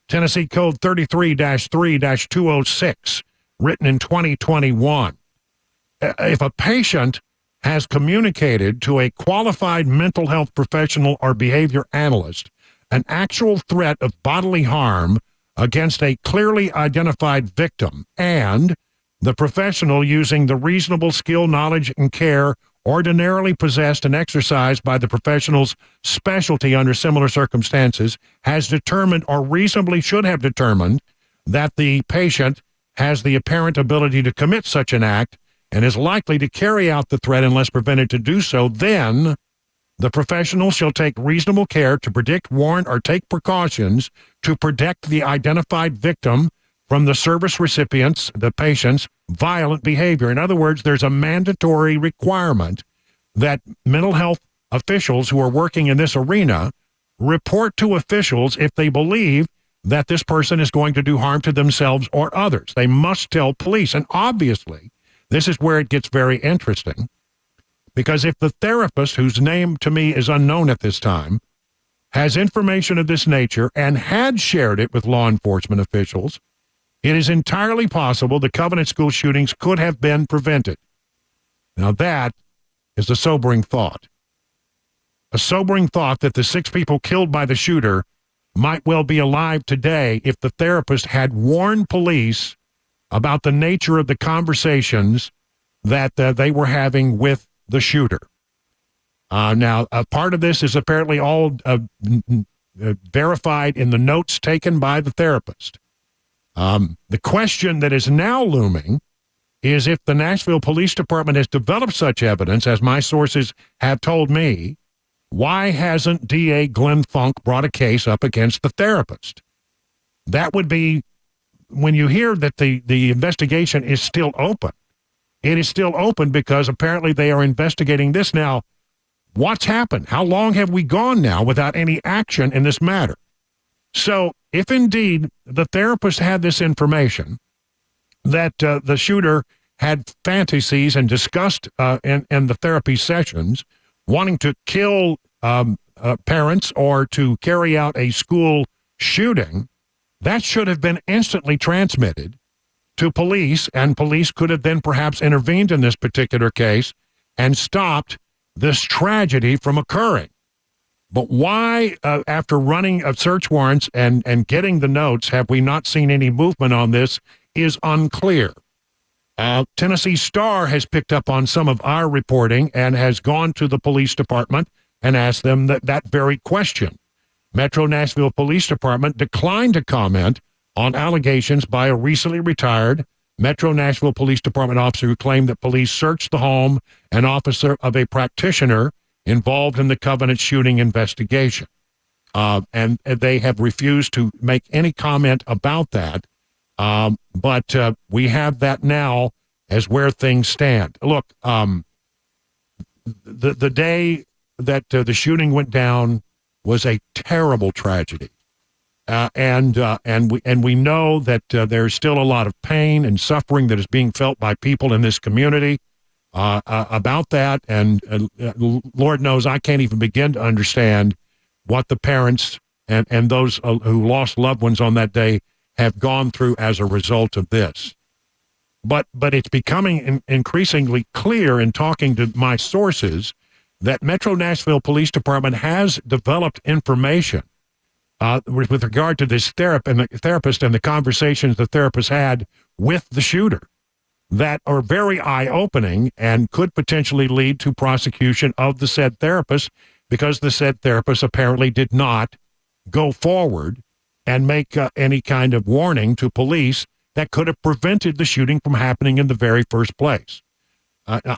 Tennessee Code 33-3-206, written in 2021. If a patient has communicated to a qualified mental health professional or behavior analyst an actual threat of bodily harm against a clearly identified victim, and the professional, using the reasonable skill, knowledge, and care ordinarily possessed and exercised by the professional's specialty under similar circumstances, has determined or reasonably should have determined that the patient has the apparent ability to commit such an act and is likely to carry out the threat unless prevented to do so, then the professional shall take reasonable care to predict, warn, or take precautions to protect the identified victim from the service recipient's, the patient's, violent behavior. In other words, there's a mandatory requirement that mental health officials who are working in this arena report to officials if they believe that this person is going to do harm to themselves or others. They must tell police. And obviously, this is where it gets very interesting, because if the therapist, whose name to me is unknown at this time, has information of this nature and had shared it with law enforcement officials, it is entirely possible the Covenant School shootings could have been prevented. Now that is a sobering thought. A sobering thought that the 6 people killed by the shooter might well be alive today if the therapist had warned police about the nature of the conversations that they were having with the shooter. Now, a part of this is apparently all verified in the notes taken by the therapist. The question that is now looming is if the Nashville Police Department has developed such evidence, as my sources have told me, why hasn't DA Glenn Funk brought a case up against the therapist? That would be, when you hear that the investigation is still open, it is still open because apparently they are investigating this now. What's happened? How long have we gone now without any action in this matter? So if indeed the therapist had this information that the shooter had fantasies and discussed in the therapy sessions, wanting to kill parents or to carry out a school shooting, that should have been instantly transmitted to police, and police could have then perhaps intervened in this particular case and stopped this tragedy from occurring. But why, after running of search warrants and getting the notes, have we not seen any movement on this is unclear. Tennessee Star has picked up on some of our reporting and has gone to the police department and asked them that very question. Metro Nashville Police Department declined to comment on allegations by a recently retired Metro Nashville Police Department officer who claimed that police searched the home and office of a practitioner involved in the Covenant shooting investigation. And they have refused to make any comment about that. But we have that now as where things stand. Look, the day that the shooting went down was a terrible tragedy. And we know that there's still a lot of pain and suffering that is being felt by people in this community about that. And Lord knows I can't even begin to understand what the parents and those who lost loved ones on that day have gone through as a result of this. But it's becoming increasingly clear in talking to my sources that Metro Nashville Police Department has developed information with regard to this therapist and the conversations the therapist had with the shooter that are very eye-opening and could potentially lead to prosecution of the said therapist, because the said therapist apparently did not go forward and make any kind of warning to police that could have prevented the shooting from happening in the very first place.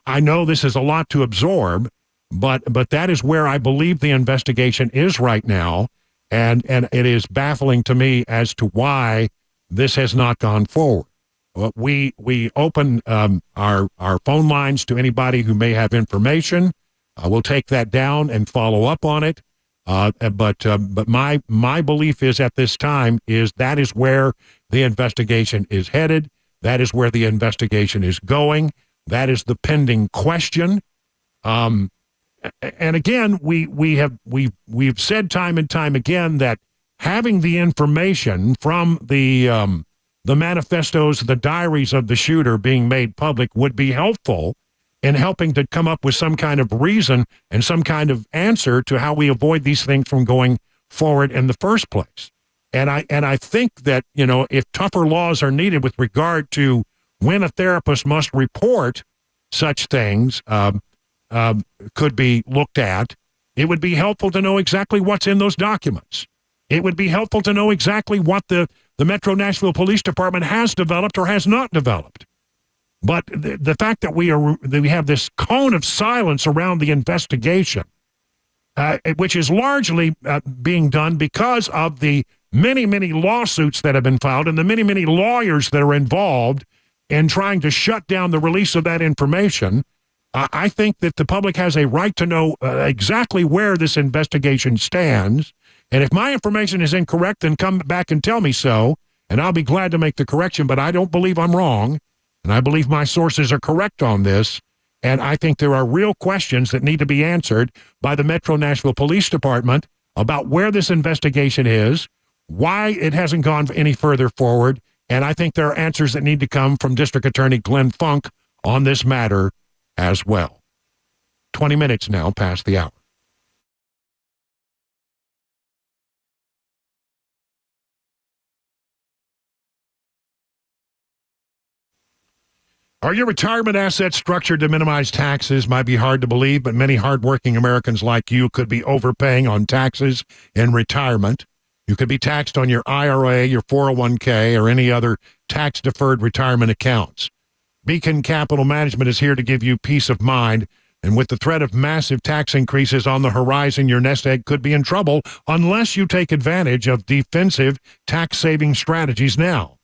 I know this is a lot to absorb, but that is where I believe the investigation is right now, and it is baffling to me as to why this has not gone forward. We open our phone lines to anybody who may have information. We'll take that down and follow up on it. But my belief is at this time is that is where the investigation is headed. That is where the investigation is going. That is the pending question. And again, we've said time and time again that having the information from the manifestos, the diaries of the shooter being made public would be helpful in helping to come up with some kind of reason and some kind of answer to how we avoid these things from going forward in the first place. And I think that, if tougher laws are needed with regard to when a therapist must report such things could be looked at, it would be helpful to know exactly what's in those documents. It would be helpful to know exactly what the Metro Nashville Police Department has developed or has not developed. But the fact that we have this cone of silence around the investigation, which is largely being done because of the many, many lawsuits that have been filed and the many, many lawyers that are involved in trying to shut down the release of that information, I think that the public has a right to know exactly where this investigation stands. And if my information is incorrect, then come back and tell me so, and I'll be glad to make the correction. But I don't believe I'm wrong, and I believe my sources are correct on this. And I think there are real questions that need to be answered by the Metro Nashville Police Department about where this investigation is, why it hasn't gone any further forward, and I think there are answers that need to come from District Attorney Glenn Funk on this matter as well. 20 minutes now past the hour. Are your retirement assets structured to minimize taxes? Might be hard to believe, but many hardworking Americans like you could be overpaying on taxes in retirement. You could be taxed on your IRA, your 401k, or any other tax-deferred retirement accounts. Beacon Capital Management is here to give you peace of mind, and with the threat of massive tax increases on the horizon, your nest egg could be in trouble unless you take advantage of defensive tax-saving strategies now.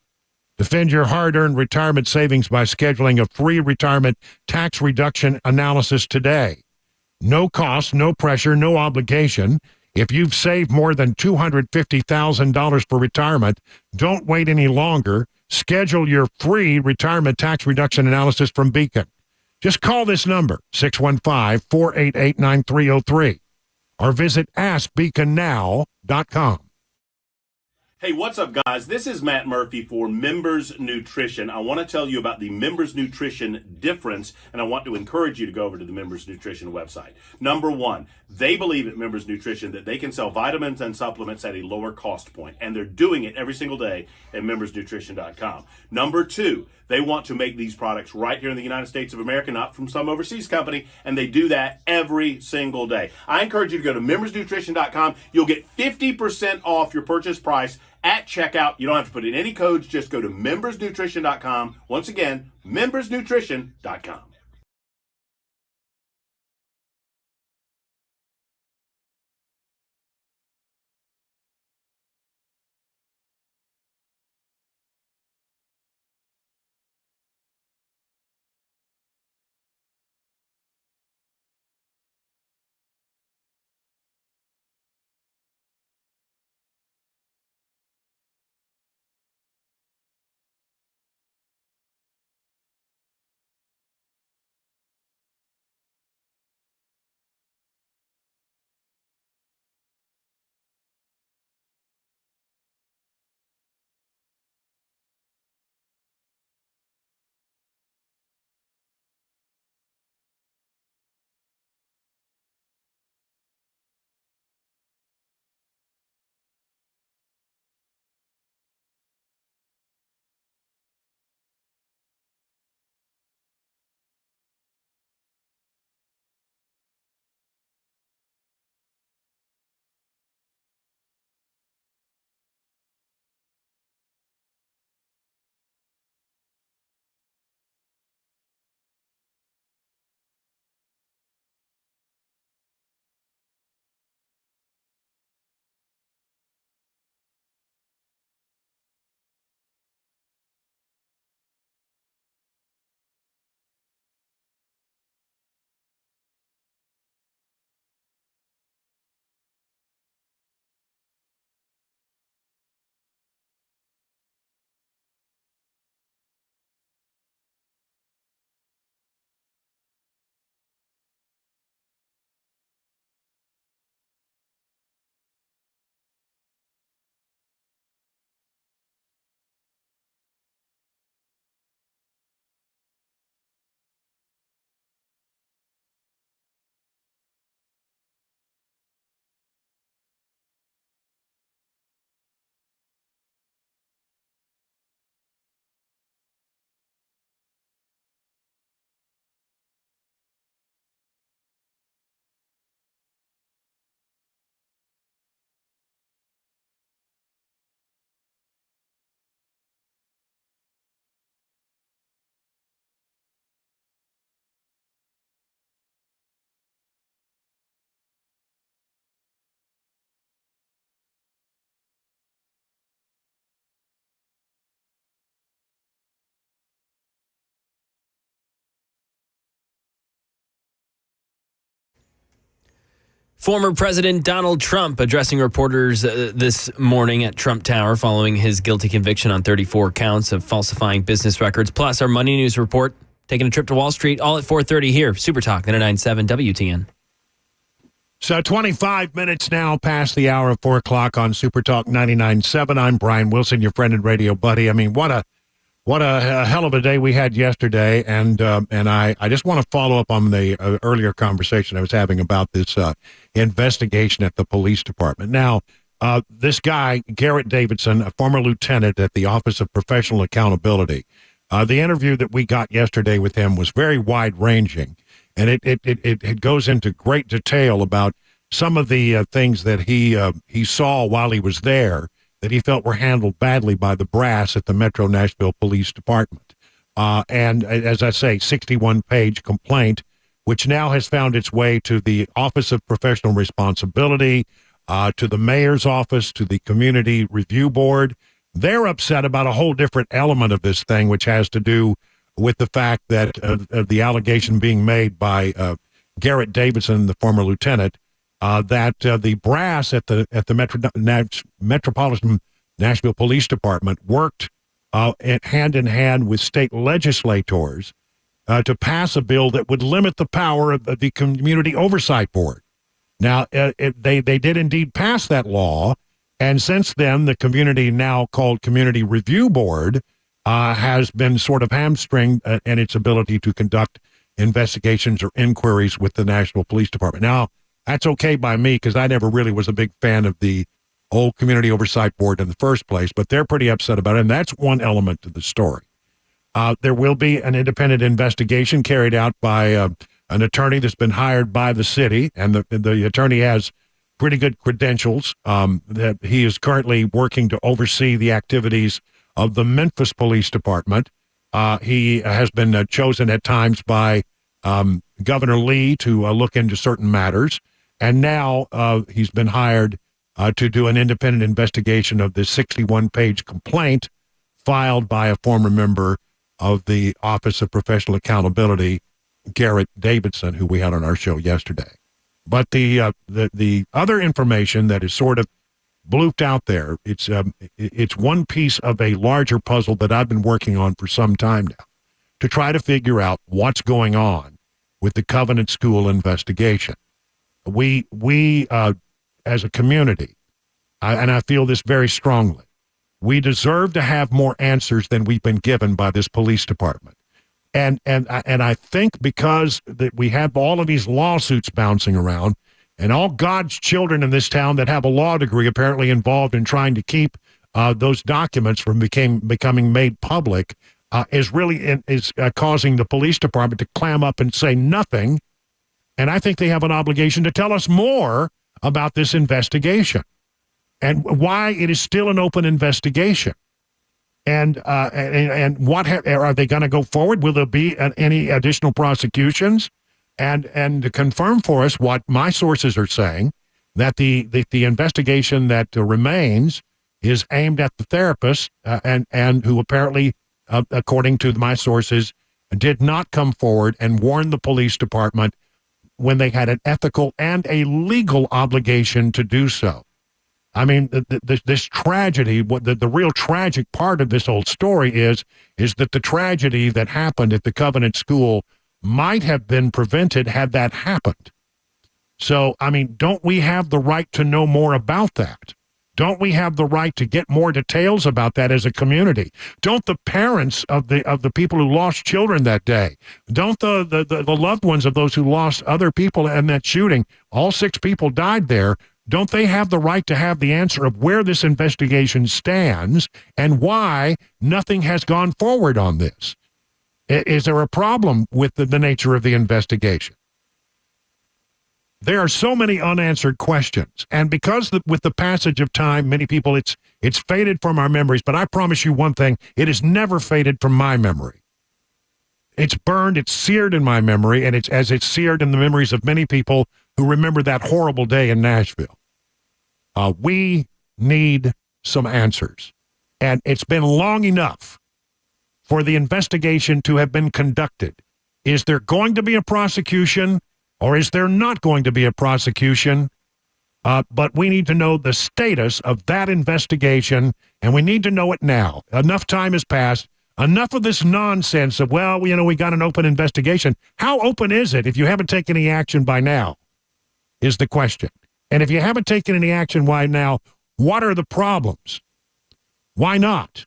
Defend your hard-earned retirement savings by scheduling a free retirement tax reduction analysis today. No cost, no pressure, no obligation. If you've saved more than $250,000 for retirement, don't wait any longer. Schedule your free retirement tax reduction analysis from Beacon. Just call this number, 615-488-9303, or visit AskBeaconNow.com. Hey, what's up, guys? This is Matt Murphy for Members Nutrition. I want to tell you about the Members Nutrition difference, and I want to encourage you to go over to the Members Nutrition website. Number one, they believe at Members Nutrition that they can sell vitamins and supplements at a lower cost point, and they're doing it every single day at membersnutrition.com. Number two, they want to make these products right here in the United States of America, not from some overseas company, and they do that every single day. I encourage you to go to membersnutrition.com. You'll get 50% off your purchase price at checkout. You don't have to put in any codes. Just go to membersnutrition.com. Once again, membersnutrition.com. Former President Donald Trump addressing reporters this morning at Trump Tower following his guilty conviction on 34 counts of falsifying business records. Plus, our Money News report, taking a trip to Wall Street, all at 4:30 here. Super Talk 99.7 WTN. So 25 minutes now past the hour of 4 o'clock on Super Talk 99.7. I'm Brian Wilson, your friend and radio buddy. I mean, what a hell of a day we had yesterday, and I just want to follow up on the earlier conversation I was having about this investigation at the police department. Now, this guy, Garrett Davidson, a former lieutenant at the Office of Professional Accountability, the interview that we got yesterday with him was very wide-ranging, and it goes into great detail about some of the things that he saw while he was there that he felt were handled badly by the brass at the Metro Nashville Police Department. And as I say, 61-page complaint, which now has found its way to the Office of Professional Responsibility, to the mayor's office, to the Community Review Board. They're upset about a whole different element of this thing, which has to do with the fact that the allegation being made by Garrett Davidson, the former lieutenant, that the brass at the Metropolitan Nashville Police Department worked hand in hand with state legislators to pass a bill that would limit the power of the Community Oversight Board. Now, they did indeed pass that law, and since then, the community, now called Community Review Board, has been sort of hamstringed in its ability to conduct investigations or inquiries with the National Police Department. Now, that's okay by me because I never really was a big fan of the old Community Oversight Board in the first place, but they're pretty upset about it, and that's one element to the story. There will be an independent investigation carried out by an attorney that's been hired by the city, and the attorney has pretty good credentials. That he is currently working to oversee the activities of the Memphis Police Department. He has been chosen at times by Governor Lee to look into certain matters. And now he's been hired to do an independent investigation of this 61-page complaint filed by a former member of the Office of Professional Accountability, Garrett Davidson, who we had on our show yesterday. But the other information that is sort of blooped out there, it's one piece of a larger puzzle that I've been working on for some time now to try to figure out what's going on with the Covenant School investigation. We as a community, and I feel this very strongly, we deserve to have more answers than we've been given by this police department. And I think because that we have all of these lawsuits bouncing around, and all God's children in this town that have a law degree apparently involved in trying to keep those documents from becoming made public, is causing the police department to clam up and say nothing. And I think they have an obligation to tell us more about this investigation and why it is still an open investigation. And what are they going to go forward? Will there be any additional prosecutions? And to confirm for us what my sources are saying, that the investigation that remains is aimed at the therapist and who apparently, according to my sources, did not come forward and warn the police department when they had an ethical and a legal obligation to do so. I mean, this tragedy, the real tragic part of this whole story is that the tragedy that happened at the Covenant School might have been prevented had that happened. So, I mean, don't we have the right to know more about that? Don't we have the right to get more details about that as a community? Don't the parents of the people who lost children that day, don't the loved ones of those who lost other people in that shooting, all 6 people died there, don't they have the right to have the answer of where this investigation stands and why nothing has gone forward on this? Is there a problem with the nature of the investigation? There are so many unanswered questions, and because with the passage of time, many people, it's faded from our memories, but I promise you one thing, it is never faded from my memory. It's burned, it's seared in my memory, and it's seared in the memories of many people who remember that horrible day in Nashville. We need some answers, and it's been long enough for the investigation to have been conducted. Is there going to be a prosecution, Or is there not going to be a prosecution? But we need to know the status of that investigation, and we need to know it now. Enough time has passed. Enough of this nonsense of, well, we got an open investigation. How open is it if you haven't taken any action by now, is the question. And if you haven't taken any action by now, what are the problems? Why not?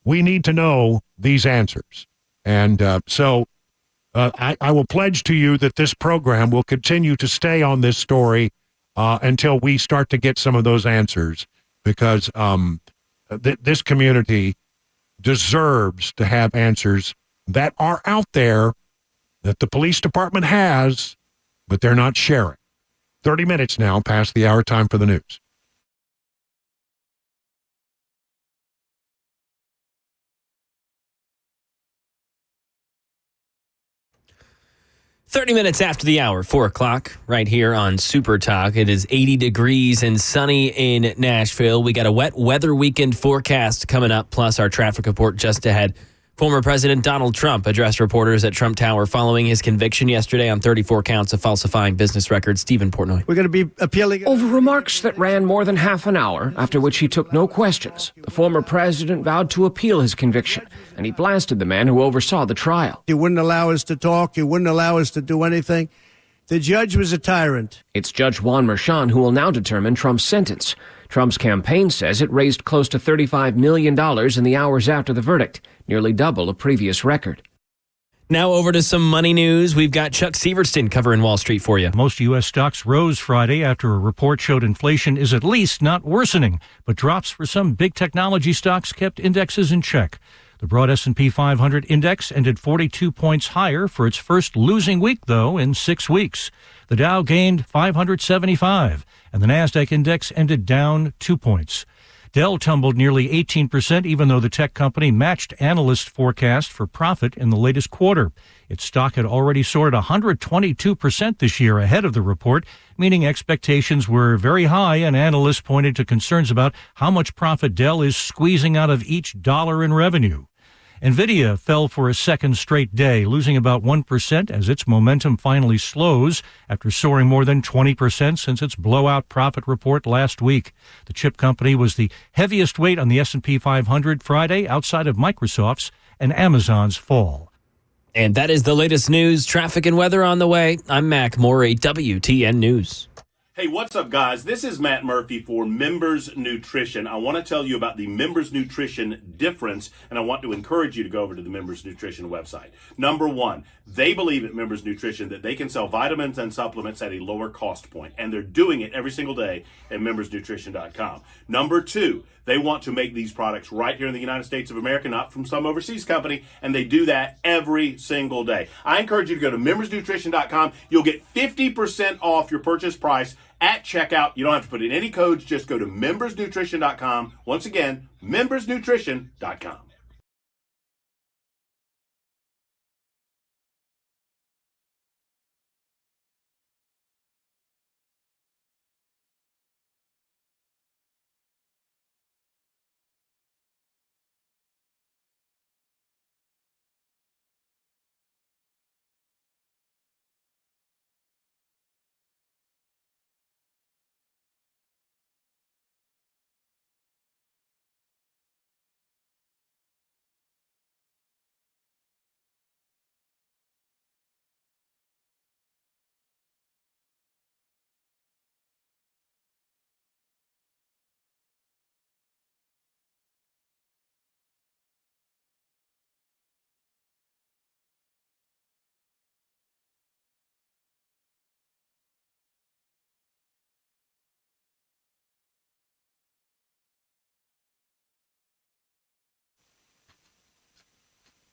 We need to know these answers. And so I will pledge to you that this program will continue to stay on this story until we start to get some of those answers, because this community deserves to have answers that are out there that the police department has, but they're not sharing. 30 minutes now past the hour. Time for the news. 30 minutes after the hour, 4 o'clock, right here on Super Talk. It is 80 degrees and sunny in Nashville. We got a wet weather weekend forecast coming up, plus our traffic report just ahead. Former President Donald Trump addressed reporters at Trump Tower following his conviction yesterday on 34 counts of falsifying business records. Stephen Portnoy. We're going to be appealing over remarks that ran more than half an hour, after which he took no questions. The former president vowed to appeal his conviction, and he blasted the man who oversaw the trial. He wouldn't allow us to talk. He wouldn't allow us to do anything. The judge was a tyrant. It's Judge Juan Merchan who will now determine Trump's sentence. Trump's campaign says it raised close to $35 million in the hours after the verdict, nearly double a previous record. Now over to some money news. We've got Chuck Severston covering Wall Street for you. Most U.S. stocks rose Friday after a report showed inflation is at least not worsening, but drops for some big technology stocks kept indexes in check. The broad S&P 500 index ended 42 points higher for its first losing week, though, in 6 weeks. The Dow gained 575, and the Nasdaq index ended down 2 points. Dell tumbled nearly 18%, even though the tech company matched analyst forecast for profit in the latest quarter. Its stock had already soared 122% this year ahead of the report, meaning expectations were very high, and analysts pointed to concerns about how much profit Dell is squeezing out of each dollar in revenue. NVIDIA fell for a second straight day, losing about 1% as its momentum finally slows after soaring more than 20% since its blowout profit report last week. The chip company was the heaviest weight on the S&P 500 Friday, outside of Microsoft's and Amazon's fall. And that is the latest news, traffic, and weather on the way. I'm Mac Morey, WTN News. Hey, what's up, guys? This is Matt Murphy for Members Nutrition. I want to tell you about the Members Nutrition difference, and I want to encourage you to go over to the Members Nutrition website. Number one, they believe at Members Nutrition that they can sell vitamins and supplements at a lower cost point, and they're doing it every single day at membersnutrition.com. Number two, they want to make these products right here in the United States of America, not from some overseas company, and they do that every single day. I encourage you to go to membersnutrition.com. You'll get 50% off your purchase price at checkout. You don't have to put in any codes. Just go to membersnutrition.com. Once again, membersnutrition.com.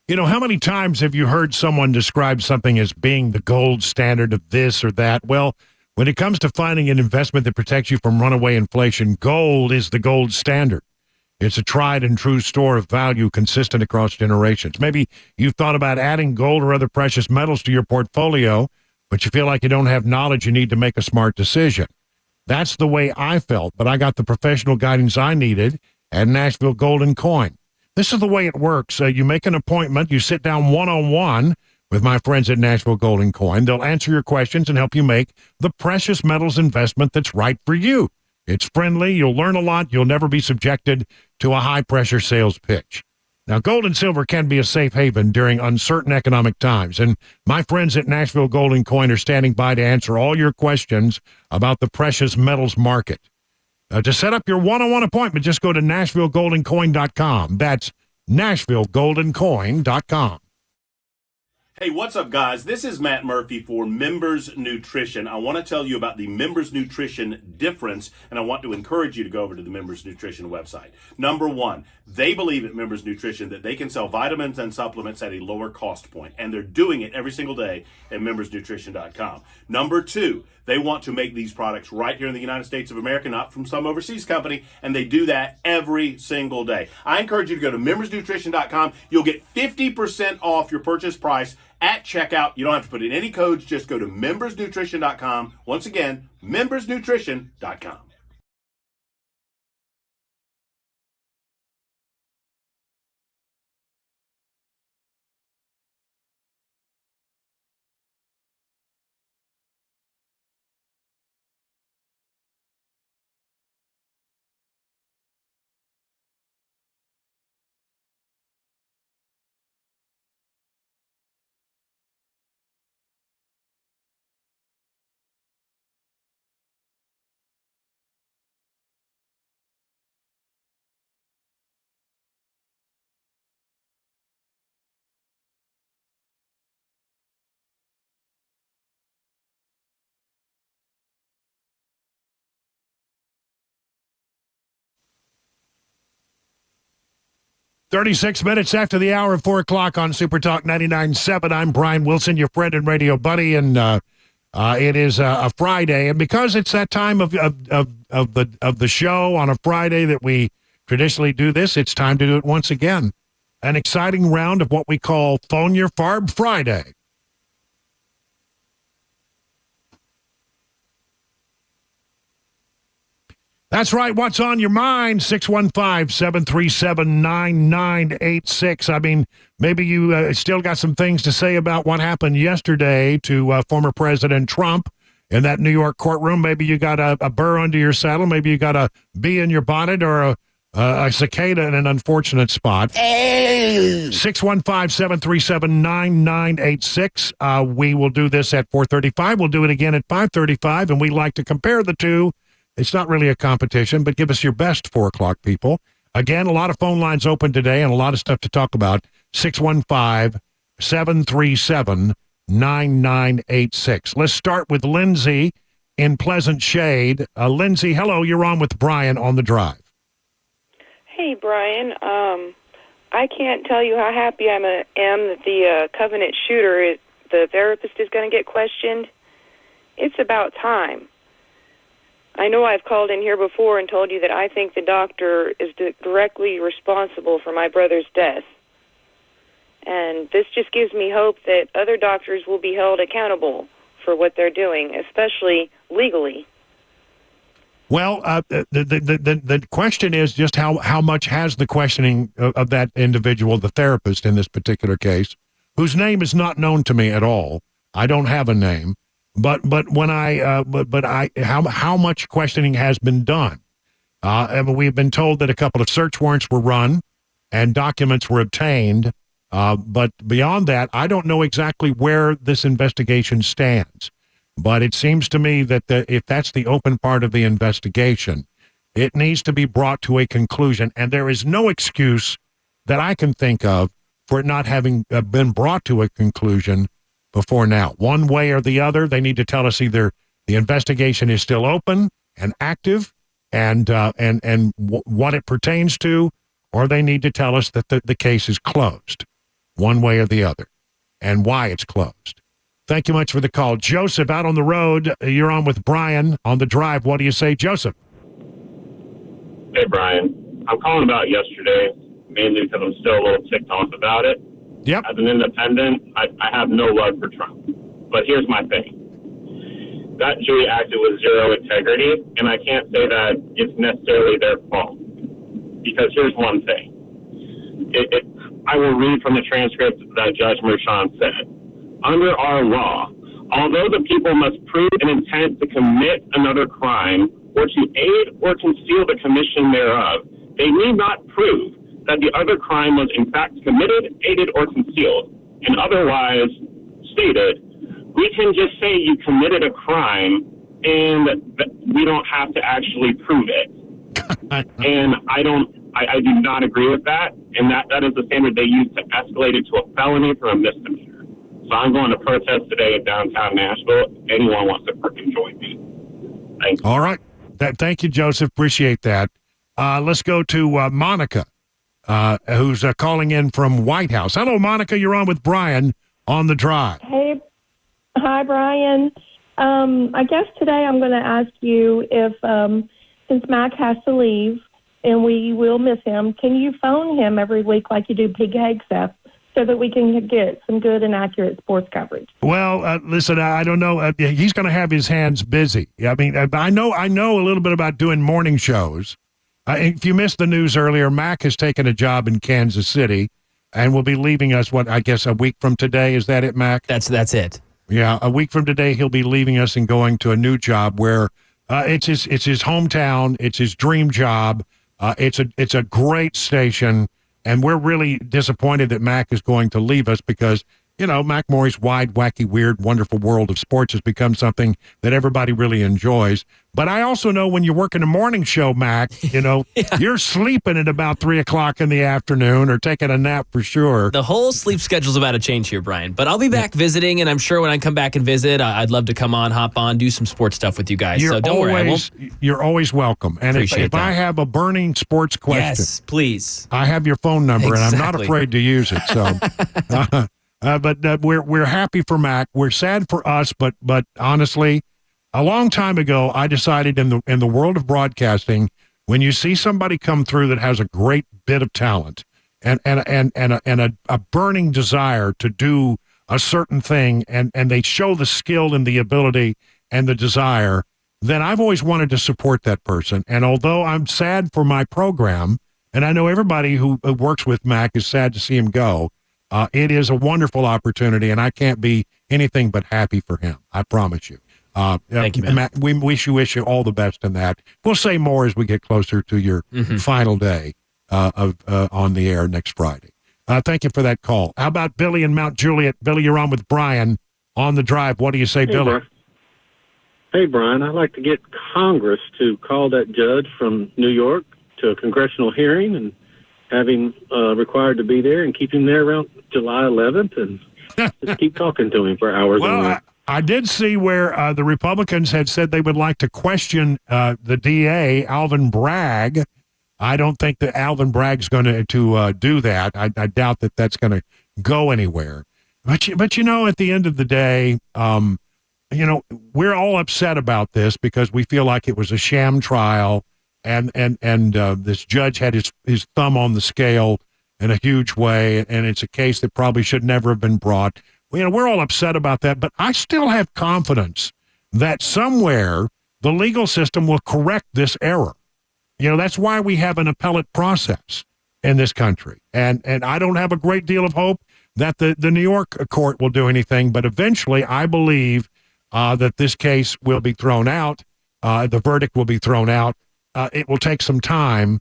You know, how many times have you heard someone describe something as being the gold standard of this or that? Well, when it comes to finding an investment that protects you from runaway inflation, gold is the gold standard. It's a tried and true store of value consistent across generations. Maybe you've thought about adding gold or other precious metals to your portfolio, but you feel like you don't have knowledge you need to make a smart decision. That's the way I felt, but I got the professional guidance I needed at Nashville Gold and Coin. This is the way it works. You make an appointment, you sit down one-on-one with my friends at Nashville Gold and Coin. They'll answer your questions and help you make the precious metals investment that's right for you. It's friendly. You'll learn a lot. You'll never be subjected to a high-pressure sales pitch. Now, gold and silver can be a safe haven during uncertain economic times, and my friends at Nashville Gold and Coin are standing by to answer all your questions about the precious metals market. To set up your one-on-one appointment, just go to NashvilleGoldandCoin.com. That's NashvilleGoldandCoin.com. Hey, what's up, guys? This is Matt Murphy for Members Nutrition. I want to tell you about the Members Nutrition difference, and I want to encourage you to go over to the Members Nutrition website. Number one, they believe at Members Nutrition that they can sell vitamins and supplements at a lower cost point, and they're doing it every single day at membersnutrition.com. Number two, they want to make these products right here in the United States of America, not from some overseas company, and they do that every single day. I encourage you to go to membersnutrition.com. You'll get 50% off your purchase price at checkout. You don't have to put in any codes. Just go to membersnutrition.com. Once again, membersnutrition.com. "36 minutes after the hour of 4 o'clock on Super Talk 99.7. I'm Brian Wilson, your friend and radio buddy, and it is a Friday. And because it's that time of the show on a Friday that we traditionally do this, it's time to do it once again. An exciting round of what we call Phone Your FARB Friday. That's right. What's on your mind? 615-737-9986. I mean, maybe you still got some things to say about what happened yesterday to former President Trump in that New York courtroom. Maybe you got a burr under your saddle. Maybe you got a bee in your bonnet or a cicada in an unfortunate spot. 615-737-9986. We will do this at 4:35. We'll do it again at 5:35, and we like to compare the two. It's not really a competition, but give us your best 4 o'clock people. Again, a lot of phone lines open today and a lot of stuff to talk about. 615-737-9986. Let's start with Lindsay in Pleasant Shade. Lindsay, hello. You're on with Brian on the Drive. Hey, Brian. I can't tell you how happy I am that the Covenant shooter, the therapist, is going to get questioned. It's about time. I know I've called in here before and told you that I think the doctor is directly responsible for my brother's death. And this just gives me hope that other doctors will be held accountable for what they're doing, especially legally. Well, the question is just how much has the questioning of that individual, the therapist in this particular case, whose name is not known to me at all. I don't have a name. But how much questioning has been done? We've been told that a couple of search warrants were run and documents were obtained. But beyond that, I don't know exactly where this investigation stands. But it seems to me that if that's the open part of the investigation, it needs to be brought to a conclusion. And there is no excuse that I can think of for it not having been brought to a conclusion before now. One way or the other, they need to tell us either the investigation is still open and active and what it pertains to, or they need to tell us that the case is closed. One way or the other, and why it's closed. Thank you much for the call. Joseph, out on the road, you're on with Brian on the Drive. What do you say, Joseph? Hey, Brian. I'm calling about yesterday, mainly because I'm still a little ticked off about it. Yep. As an independent, I have no love for Trump. But here's my thing. That jury acted with zero integrity, and I can't say that it's necessarily their fault. Because here's one thing. I will read from the transcript that Judge Merchan said. under our law, although the people must prove an intent to commit another crime or to aid or conceal the commission thereof, they need not prove that the other crime was in fact committed, aided, or concealed. And otherwise stated, we can just say you committed a crime and we don't have to actually prove it. And I do not agree with that. And that is the standard they use to escalate it to a felony from a misdemeanor. So I'm going to protest today in downtown Nashville. Anyone wants to freaking join me. Thank you. All right. Thank you, Joseph. Appreciate that. Let's go to Monica, who's calling in from White House. Hello, Monica. You're on with Brian on the drive. Hey. Hi, Brian. I guess today I'm going to ask you if, since Mac has to leave and we will miss him, can you phone him every week like you do Pig Hegseth so that we can get some good and accurate sports coverage? Well, listen, I don't know. He's going to have his hands busy. I mean, I know a little bit about doing morning shows. If you missed the news earlier, Mac has taken a job in Kansas City and will be leaving us, I guess a week from today. Is that it, Mac? That's it. Yeah, a week from today, he'll be leaving us and going to a new job where it's his hometown. It's his dream job. It's a great station, and we're really disappointed that Mac is going to leave us because, you know, Mac Morey's wide, wacky, weird, wonderful world of sports has become something that everybody really enjoys. But I also know when you work in a morning show, Mac, you know, you're sleeping at about 3 o'clock in the afternoon or taking a nap for sure. The whole sleep schedule's about to change here, Brian. But I'll be back visiting, and I'm sure when I come back and visit, I'd love to come on, hop on, do some sports stuff with you guys. So don't worry. You're always welcome. And if I have a burning sports question, yes, please. I have your phone number, and I'm not afraid to use it. So, but we're happy for Mac. We're sad for us, but honestly, a long time ago, I decided in the world of broadcasting, when you see somebody come through that has a great bit of talent and a burning desire to do a certain thing, and they show the skill and the ability and the desire, then I've always wanted to support that person. And although I'm sad for my program, and I know everybody who works with Mac is sad to see him go, it is a wonderful opportunity, and I can't be anything but happy for him. I promise you. Thank you, man. Matt, we wish you all the best in that. We'll say more as we get closer to your final day on the air next Friday. Thank you for that call. How about Billy in Mount Juliet? Billy, you're on with Brian on the drive. What do you say, Billy? Hey, Brian, I'd like to get Congress to call that judge from New York to a congressional hearing and have him required to be there and keep him there around July 11th and just keep talking to him for hours. Well, I did see where the Republicans had said they would like to question the DA, Alvin Bragg. I don't think that Alvin Bragg's going to do that. I doubt that that's going to go anywhere. But you know, at the end of the day, you know, we're all upset about this because we feel like it was a sham trial, and this judge had his thumb on the scale in a huge way, and it's a case that probably should never have been brought. You know, we're all upset about that, but I still have confidence that somewhere the legal system will correct this error. You know, that's why we have an appellate process in this country. And I don't have a great deal of hope that the New York court will do anything, but eventually I believe that this case will be thrown out. The verdict will be thrown out. It will take some time,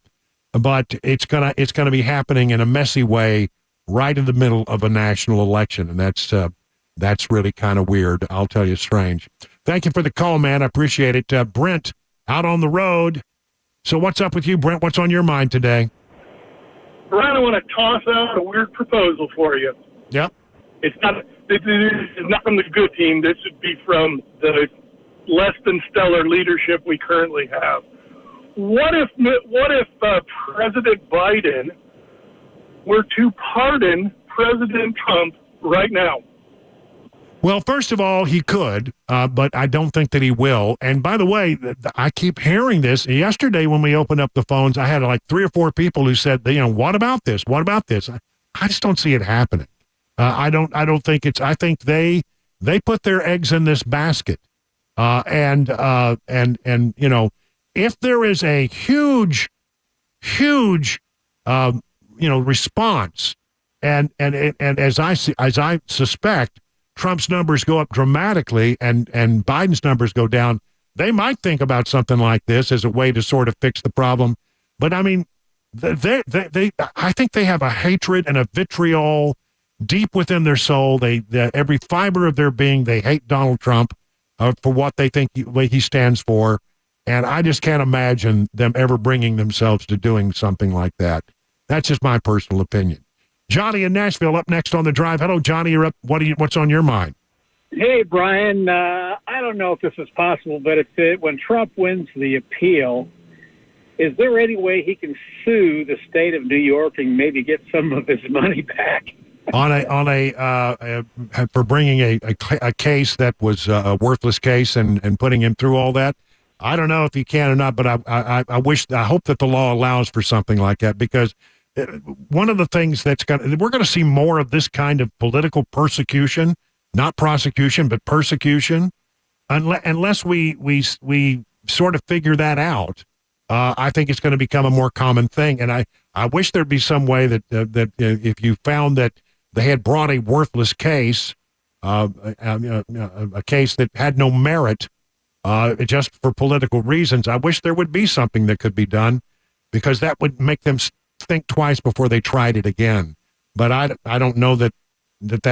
but it's gonna be happening in a messy way right in the middle of a national election, and that's really kind of weird. I'll tell you, strange. Thank you for the call, man. I appreciate it. Brent, out on the road. So what's up with you, Brent? What's on your mind today? Brian, I want to toss out a weird proposal for you. Yep. This is not from the good team. This would be from the less than stellar leadership we currently have. What if President Biden were to pardon President Trump right now? Well, first of all, he could, but I don't think that he will. And by the way, I keep hearing this. Yesterday when we opened up the phones, I had like 3 or 4 people who said, you know, what about this? What about this? I just don't see it happening. I don't think it's, I think they put their eggs in this basket. And you know, if there is a huge, you know, response, and as I suspect, Trump's numbers go up dramatically and Biden's numbers go down, they might think about something like this as a way to sort of fix the problem. But I mean, I think they have a hatred and a vitriol deep within their soul. Every fiber of their being, they hate Donald Trump for what they think he stands for. And I just can't imagine them ever bringing themselves to doing something like that. That's just my personal opinion. Johnny in Nashville up next on the drive. Hello, Johnny. You're up. What's on your mind? Hey, Brian. I don't know if this is possible, but when Trump wins the appeal, is there any way he can sue the state of New York and maybe get some of his money back? For bringing a case that was a worthless case and putting him through all that? I don't know if he can or not, but I hope that the law allows for something like that, because one of the things we're going to see more of this kind of political persecution, not prosecution, but persecution, unless we sort of figure that out. I think it's going to become a more common thing, and I wish there'd be some way that if you found that they had brought a worthless case, a case that had no merit, just for political reasons, I wish there would be something that could be done, because that would make them think twice before they tried it again. But I don't know that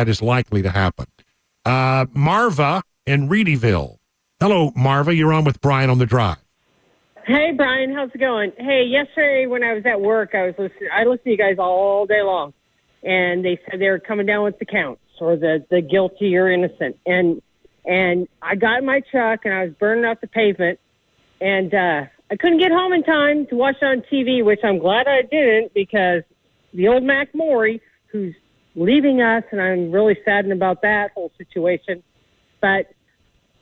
is likely to happen. Marva in Reedyville. Hello, Marva. You're on with Brian on the drive. Hey, Brian. How's it going? Hey, yesterday when I was at work, I listened to you guys all day long, and they said they were coming down with the counts, or the guilty or innocent. And I got in my truck, and I was burning out the pavement, and I couldn't get home in time to watch it on TV, which I'm glad I didn't, because the old Mac Maury, who's leaving us, and I'm really saddened about that whole situation. But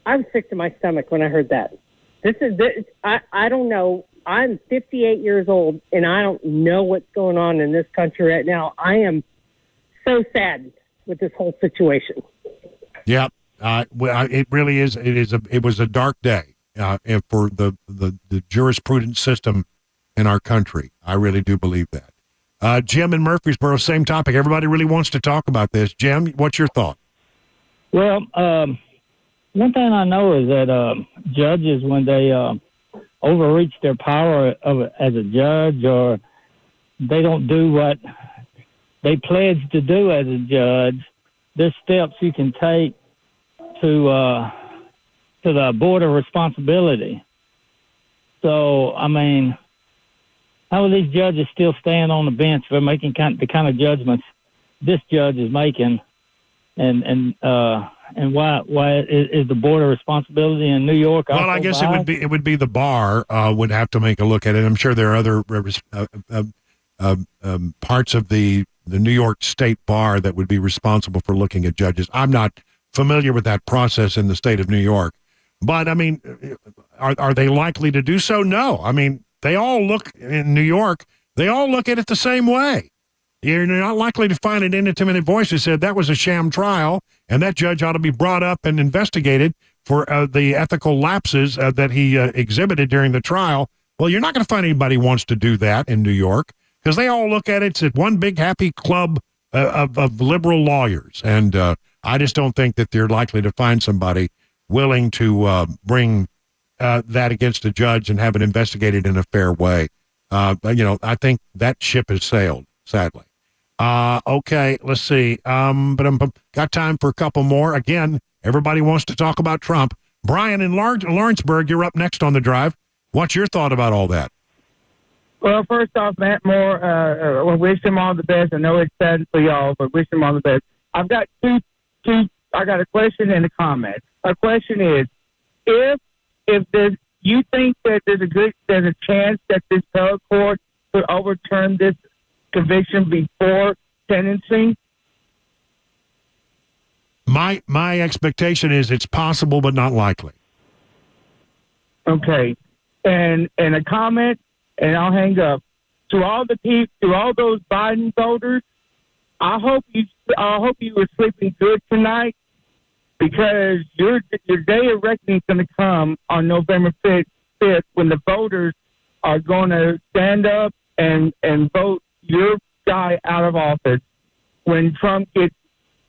I was sick to my stomach when I heard that. I don't know. I'm 58 years old, and I don't know what's going on in this country right now. I am so saddened with this whole situation. Yeah. It really is. It was a dark day for the jurisprudence system in our country. I really do believe that. Jim in Murfreesboro, same topic. Everybody really wants to talk about this. Jim, what's your thought? Well, one thing I know is that judges, when they overreach their power as a judge, or they don't do what they pledge to do as a judge, there's steps you can take to the border responsibility. So, I mean, how are these judges still staying on the bench for making the kind of judgments this judge is making? And why is the border responsibility in New York? Well, I guess it would be the bar would have to make a look at it. I'm sure there are other parts of the New York State Bar that would be responsible for looking at judges. I'm not familiar with that process in the state of New York, but I mean, are they likely to do so? No. I mean, they all look in New York. They all look at it the same way. You're not likely to find an independent voice who said that was a sham trial, and that judge ought to be brought up and investigated for the ethical lapses that he exhibited during the trial. Well, you're not going to find anybody who wants to do that in New York, because they all look at it as one big happy club of liberal lawyers. And I just don't think that they're likely to find somebody willing to bring that against a judge and have it investigated in a fair way. I think that ship has sailed, sadly. Okay, let's see. But got time for a couple more. Again, everybody wants to talk about Trump. Brian in Lawrenceburg, you're up next on the drive. What's your thought about all that? Well, first off, Matt Moore, we wish him all the best. I know it's sad for y'all, but wish him all the best. I've got I got a question and a comment. My question is, if you think that there's a chance that this appellate court could overturn this conviction before sentencing? My expectation is it's possible, but not likely. Okay, and a comment, and I'll hang up. To all those Biden voters, I hope you were sleeping good tonight, because your day of reckoning is going to come on November 5th when the voters are going to stand up and vote your guy out of office when Trump gets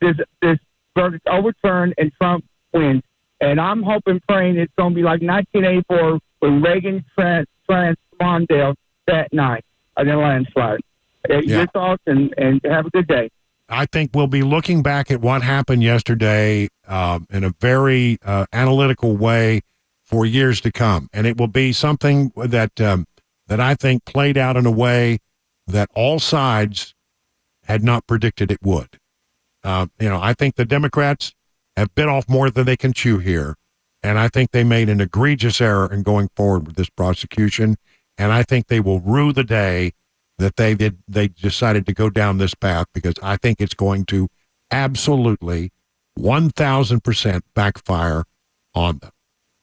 this verdict's overturned and Trump wins. And I'm hoping, praying it's going to be like 1984 when Reagan transformed Mondale that night in a landslide. Your thoughts, and have a good day. I think we'll be looking back at what happened yesterday in a very analytical way for years to come, and it will be something that that I think played out in a way that all sides had not predicted it would. I think the Democrats have bit off more than they can chew here, and I think they made an egregious error in going forward with this prosecution, and I think they will rue the day that they decided to go down this path, because I think it's going to absolutely 1,000% backfire on them.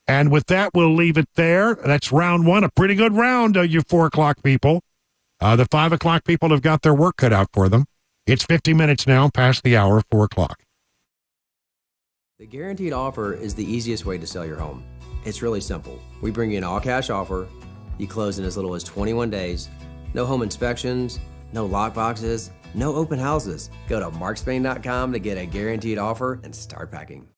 And with that, we'll leave it there. That's round one, a pretty good round, you 4 o'clock people. The 5 o'clock people have got their work cut out for them. It's 50 minutes now past the hour of 4 o'clock. The guaranteed offer is the easiest way to sell your home. It's really simple. We bring you an all-cash offer. You close in as little as 21 days. No home inspections, no lockboxes, no open houses. Go to markspain.com to get a guaranteed offer and start packing.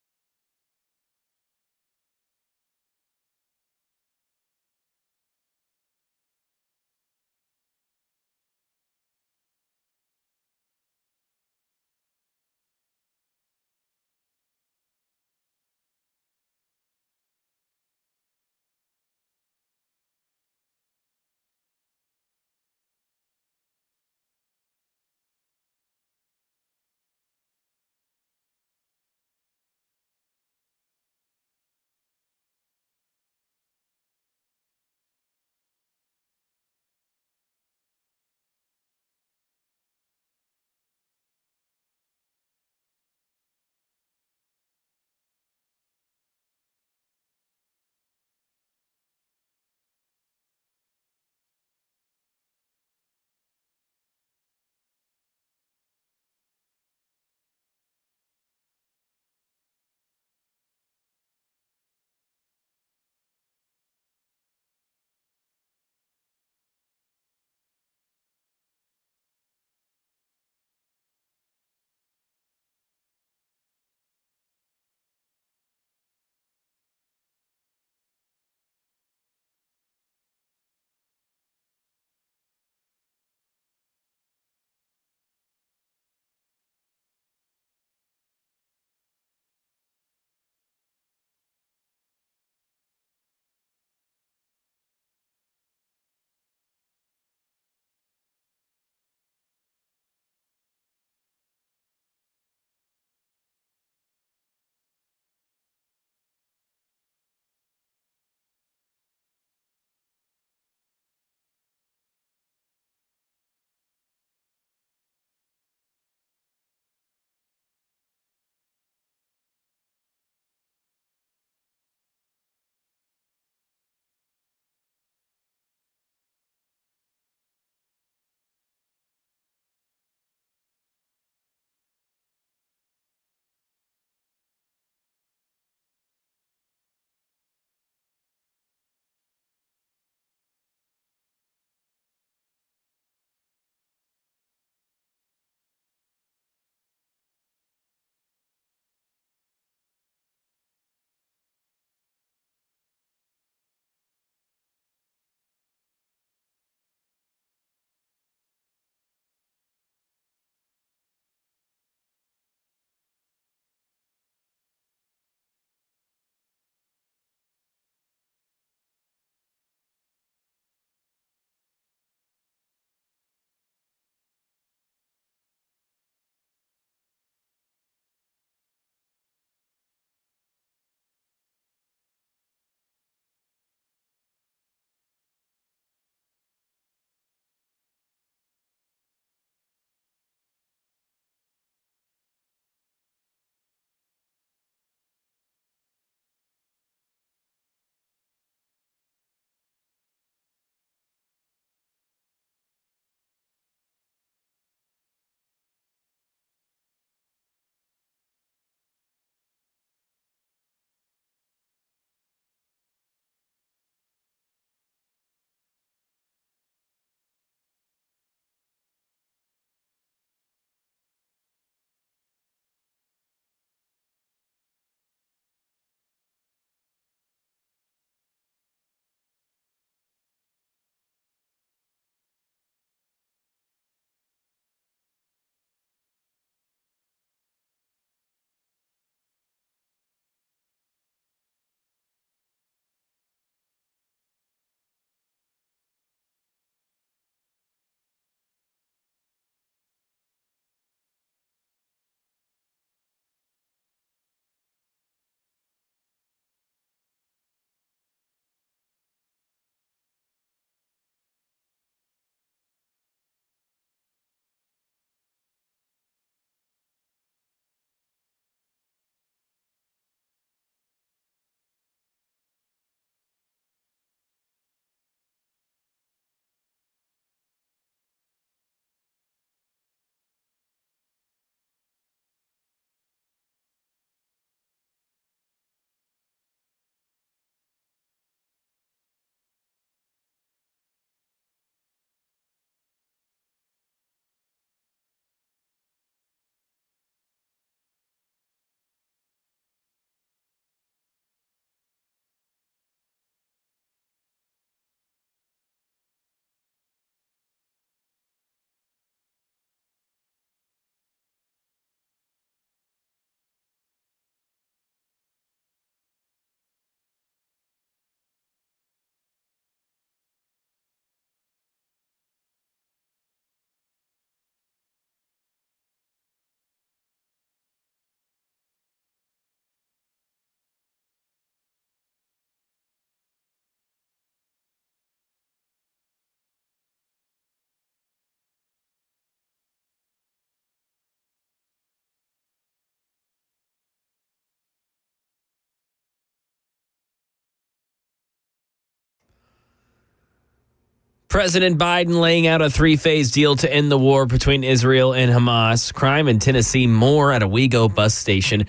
President Biden laying out a three-phase deal to end the war between Israel and Hamas. Crime in Tennessee, more at a WeGo bus station.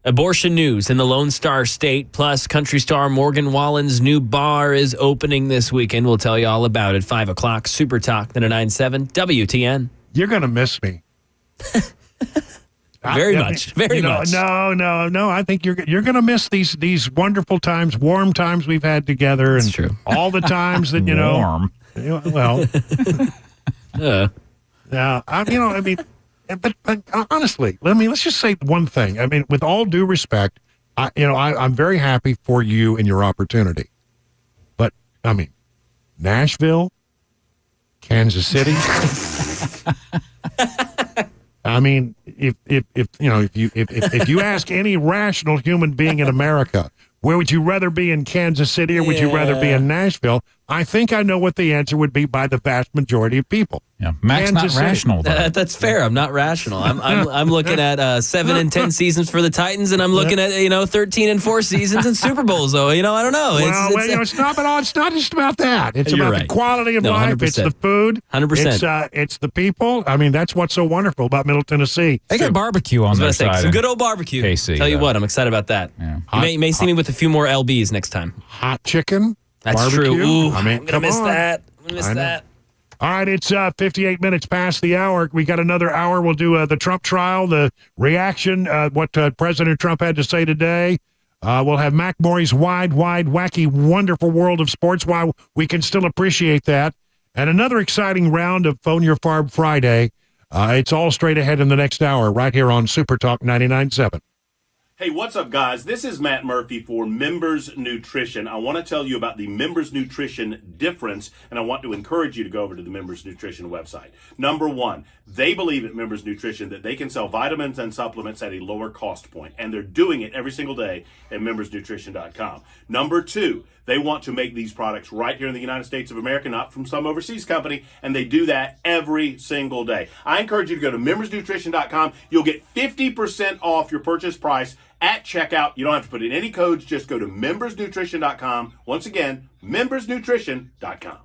Abortion news in the Lone Star State. Plus, country star Morgan Wallen's new bar is opening this weekend. We'll tell you all about it. 5 o'clock, Super Talk 99.7 WTN. You're going to miss me. Very much. No. I think you're going to miss these wonderful times, warm times we've had together. That's and true. All the times that, Warm. Well, but honestly, let's just say one thing. I mean, with all due respect, I'm very happy for you and your opportunity. But I mean, Nashville, Kansas City. I mean, if you ask any rational human being in America, where would you rather be, in Kansas City or would you rather be in Nashville? I think I know what the answer would be by the vast majority of people. Yeah, Mac's Kansas not rational, though. That's fair. I'm not rational. I'm looking at 7 and 10 seasons for the Titans, and I'm looking at 13 and 4 seasons and Super Bowls. Though I don't know. It's not just about that. It's about the quality of life. 100%. It's the food. 100%. It's the people. I mean, that's what's so wonderful about Middle Tennessee. They got barbecue on their side. Some good old barbecue. KC, Tell you what, I'm excited about that. Yeah. You may see me with a few more LBs next time. Hot chicken. That's barbecue. true. Ooh, I mean, I'm gonna miss that. All right, it's 58 minutes past the hour. We got another hour. We'll do the Trump trial, the reaction, what President Trump had to say today. We'll have Mac Morey's wide, wacky, wonderful world of sports, why we can still appreciate that. And another exciting round of Phone Your Farb Friday. It's all straight ahead in the next hour right here on Super Talk 99.7. Hey, what's up, guys? This is Matt Murphy for Members Nutrition. I want to tell you about the Members Nutrition difference, and I want to encourage you to go over to the Members Nutrition website. Number one, they believe at Members Nutrition that they can sell vitamins and supplements at a lower cost point, and they're doing it every single day at membersnutrition.com. Number two, they want to make these products right here in the United States of America, not from some overseas company, and they do that every single day. I encourage you to go to membersnutrition.com. You'll get 50% off your purchase price at checkout. You don't have to put in any codes. Just go to membersnutrition.com. Once again, membersnutrition.com.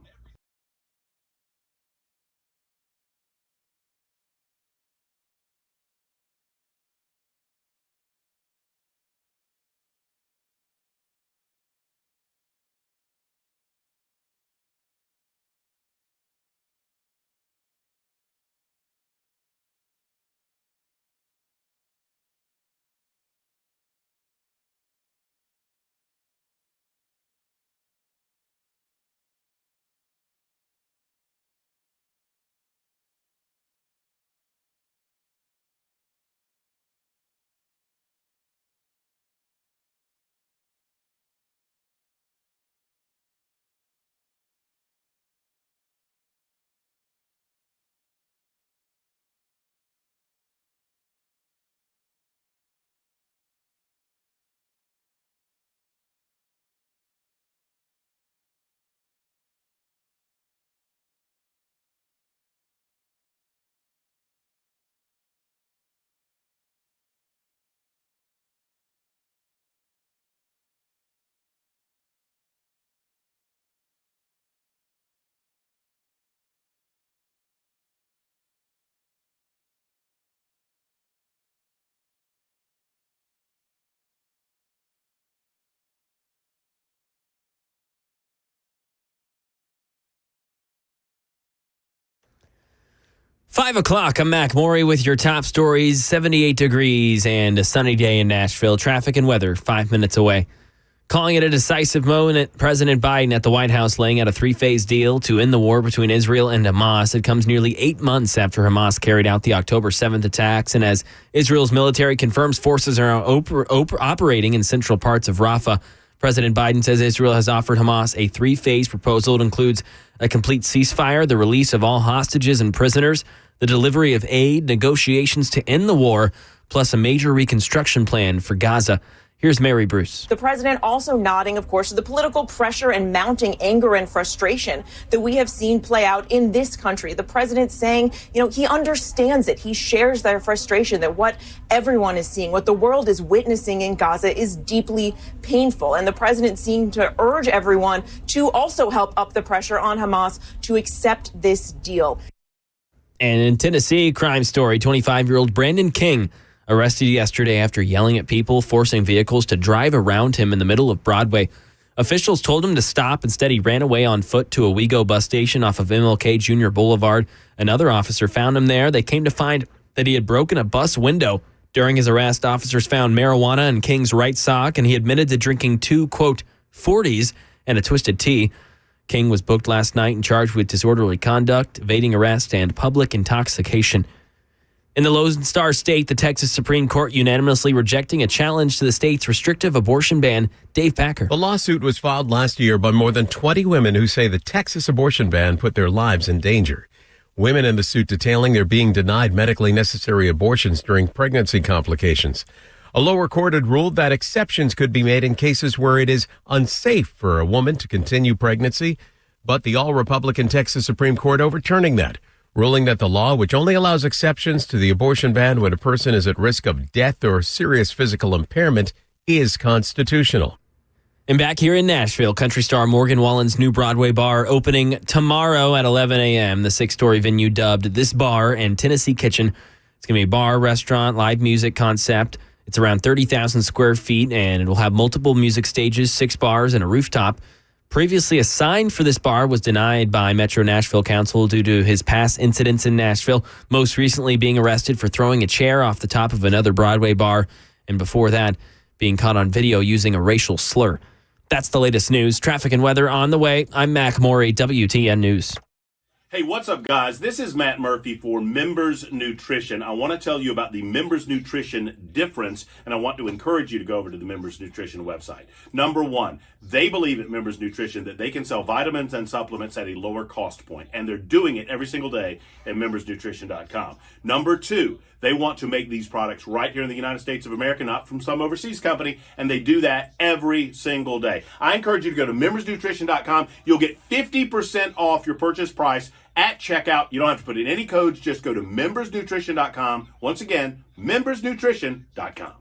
Five o'clock, I'm Mac Morey with your top stories. 78 degrees and a sunny day in Nashville. Traffic and weather 5 minutes away. Calling it a decisive moment, President Biden at the White House laying out a three-phase deal to end the war between Israel and Hamas. It comes nearly 8 months after Hamas carried out the October 7th attacks, and as Israel's military confirms forces are operating in central parts of Rafah, President Biden says Israel has offered Hamas a three-phase proposal. It includes a complete ceasefire, the release of all hostages and prisoners, the delivery of aid, negotiations to end the war, plus a major reconstruction plan for Gaza. Here's Mary Bruce. The president also nodding, of course, to the political pressure and mounting anger and frustration that we have seen play out in this country. The president saying, he understands it. He shares their frustration that what everyone is seeing, what the world is witnessing in Gaza is deeply painful. And the president seemed to urge everyone to also help up the pressure on Hamas to accept this deal. And in Tennessee, crime story, 25-year-old Brandon King arrested yesterday after yelling at people, forcing vehicles to drive around him in the middle of Broadway. Officials told him to stop. Instead, he ran away on foot to a WeGo bus station off of MLK Jr. Boulevard. Another officer found him there. They came to find that he had broken a bus window. During his arrest, officers found marijuana in King's right sock, and he admitted to drinking two, quote, 40s and a twisted tea. King was booked last night and charged with disorderly conduct, evading arrest, and public intoxication. In the Lone Star State, the Texas Supreme Court unanimously rejecting a challenge to the state's restrictive abortion ban. Dave Packer. The lawsuit was filed last year by more than 20 women who say the Texas abortion ban put their lives in danger. Women in the suit detailing they're being denied medically necessary abortions during pregnancy complications. A lower court had ruled that exceptions could be made in cases where it is unsafe for a woman to continue pregnancy, but the all-Republican Texas Supreme Court overturning that, ruling that the law, which only allows exceptions to the abortion ban when a person is at risk of death or serious physical impairment, is constitutional. And back here in Nashville, country star Morgan Wallen's new Broadway bar opening tomorrow at 11 a.m. The 6-story venue dubbed This Bar and Tennessee Kitchen. It's going to be a bar, restaurant, live music concept. It's around 30,000 square feet, and it will have multiple music stages, 6 bars, and a rooftop. Previously, a sign for this bar was denied by Metro Nashville Council due to his past incidents in Nashville, most recently being arrested for throwing a chair off the top of another Broadway bar, and before that, being caught on video using a racial slur. That's the latest news. Traffic and weather on the way. I'm Mac Morey, WTN News. Hey, what's up, guys? This is Matt Murphy for Members Nutrition. I want to tell you about the Members Nutrition difference, and I want to encourage you to go over to the Members Nutrition website. Number one, they believe at Members Nutrition that they can sell vitamins and supplements at a lower cost point, and they're doing it every single day at membersnutrition.com. Number two, they want to make these products right here in the United States of America, not from some overseas company, and they do that every single day. I encourage you to go to membersnutrition.com. You'll get 50% off your purchase price at checkout. You don't have to put in any codes. Just go to membersnutrition.com. Once again, membersnutrition.com.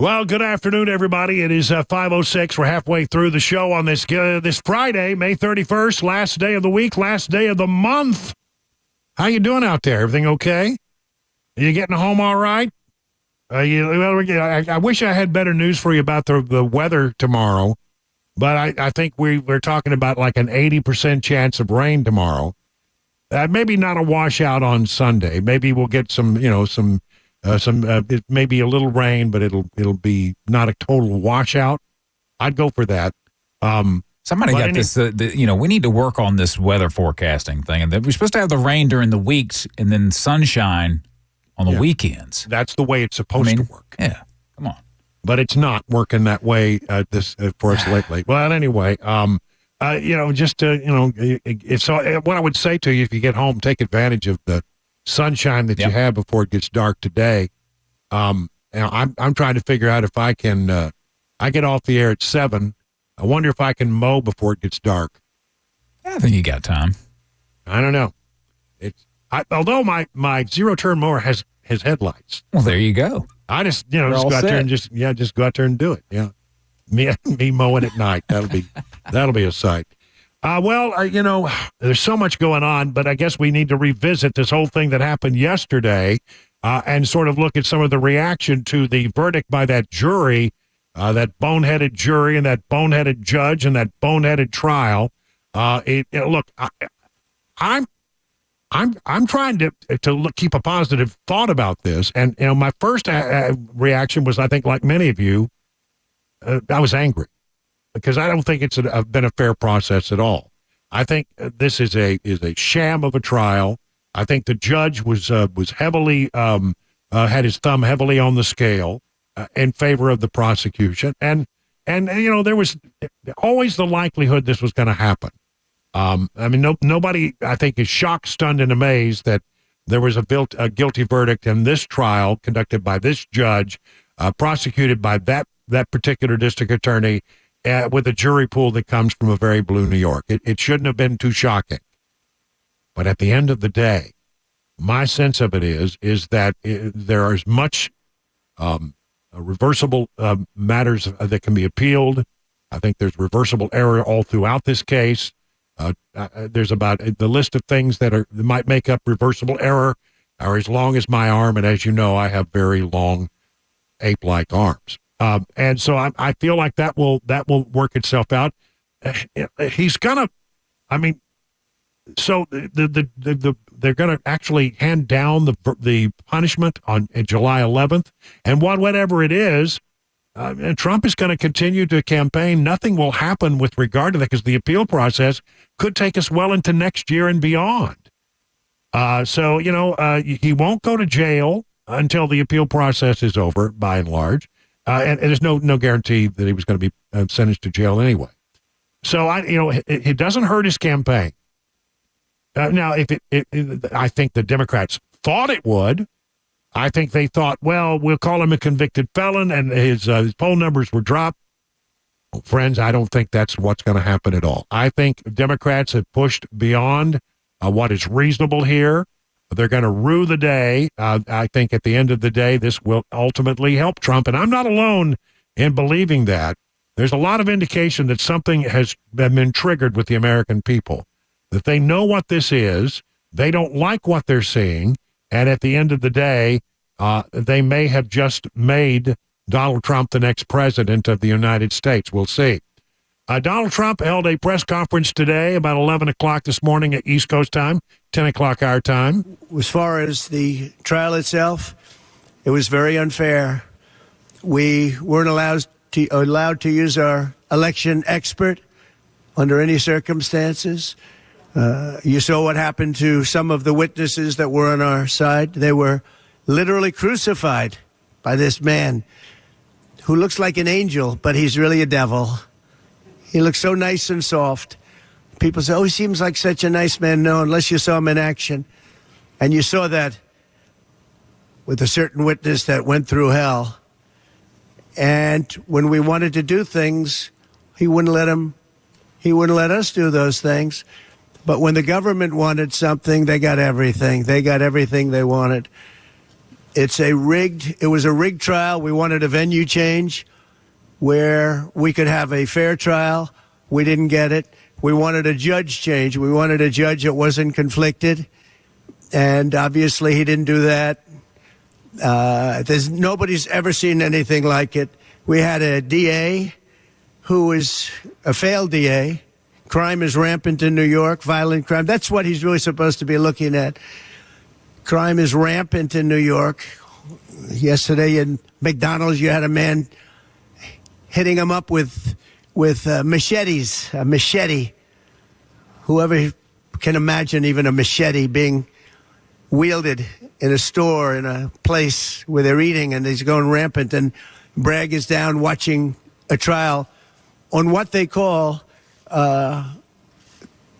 Well, good afternoon, everybody. It is 5:06. We're halfway through the show on this Friday, May 31st, last day of the week, last day of the month. How you doing out there? Everything okay? Are you getting home all right? I wish I had better news for you about the weather tomorrow, but I think we're talking about like an 80% chance of rain tomorrow. Maybe not a washout on Sunday. Maybe we'll get some it may be a little rain, but it'll be not a total washout. I'd go for that. Somebody got this. We need to work on this weather forecasting thing, and we're supposed to have the rain during the weeks and then sunshine on the weekends. That's the way it's supposed to work. Yeah, come on. But it's not working that way for us lately. Well, anyway, what I would say to you, if you get home, take advantage of the sunshine that you have before it gets dark today. I'm trying to figure out if I can. I get off the air at 7. I wonder if I can mow before it gets dark. I think you got time. I don't know. Although my zero-turn mower has headlights. Well, there you go. I just go out there and just go out there and do it. Yeah, me mowing at night. That'll be a sight. There's so much going on, but I guess we need to revisit this whole thing that happened yesterday and sort of look at some of the reaction to the verdict by that jury, that boneheaded jury and that boneheaded judge and that boneheaded trial. Look, I'm trying to keep a positive thought about this, and my first reaction was, I think, like many of you, I was angry. Because I don't think it's been a fair process at all. I think this is a sham of a trial. I think the judge was heavily had his thumb heavily on the scale in favor of the prosecution, and there was always the likelihood this was going to happen. Nobody I think is shocked, stunned, and amazed that there was a guilty verdict in this trial conducted by this judge, prosecuted by that particular district attorney. With a jury pool that comes from a very blue New York. It shouldn't have been too shocking. But at the end of the day, my sense of it is that there are as much reversible matters that can be appealed. I think there's reversible error all throughout this case. There's about the list of things that might make up reversible error are as long as my arm, and as you know, I have very long ape-like arms. And so I feel like that will work itself out. He's gonna, so they're gonna actually hand down the punishment on July 11th, and whatever it is, Trump is going to continue to campaign. Nothing will happen with regard to that because the appeal process could take us well into next year and beyond. So he won't go to jail until the appeal process is over, by and large. And there's no guarantee that he was going to be sentenced to jail anyway. So it doesn't hurt his campaign. Now, I think the Democrats thought it would. I think they thought, well, we'll call him a convicted felon, and his poll numbers were dropped. Well, friends, I don't think that's what's going to happen at all. I think Democrats have pushed beyond what is reasonable here. They're going to rue the day. I think at the end of the day, this will ultimately help Trump. And I'm not alone in believing that. There's a lot of indication that something has been triggered with the American people, that they know what this is. They don't like what they're seeing. And at the end of the day, they may have just made Donald Trump the next president of the United States. We'll see. Donald Trump held a press conference today about 11 o'clock this morning at East Coast time, 10 o'clock our time. As far as the trial itself, it was very unfair. We weren't allowed to use our election expert under any circumstances. You saw what happened to some of the witnesses that were on our side. They were literally crucified by this man who looks like an angel, but he's really a devil. He looks so nice and soft. People say, oh, he seems like such a nice man. No, unless you saw him in action. And you saw that with a certain witness that went through hell. And when we wanted to do things, he wouldn't let us do those things. But when the government wanted something, they got everything. They got everything they wanted. It was a rigged trial. We wanted a venue change where we could have a fair trial. We didn't get it. We wanted a judge change. We wanted a judge that wasn't conflicted. And obviously he didn't do that. Nobody's ever seen anything like it. We had a DA who was a failed DA. Crime is rampant in New York, violent crime. That's what he's really supposed to be looking at. Crime is rampant in New York. Yesterday in McDonald's, you had a man hitting him up with machetes, a machete. Whoever can imagine even a machete being wielded in a store, in a place where they're eating, and he's going rampant. And Bragg is down watching a trial on what they call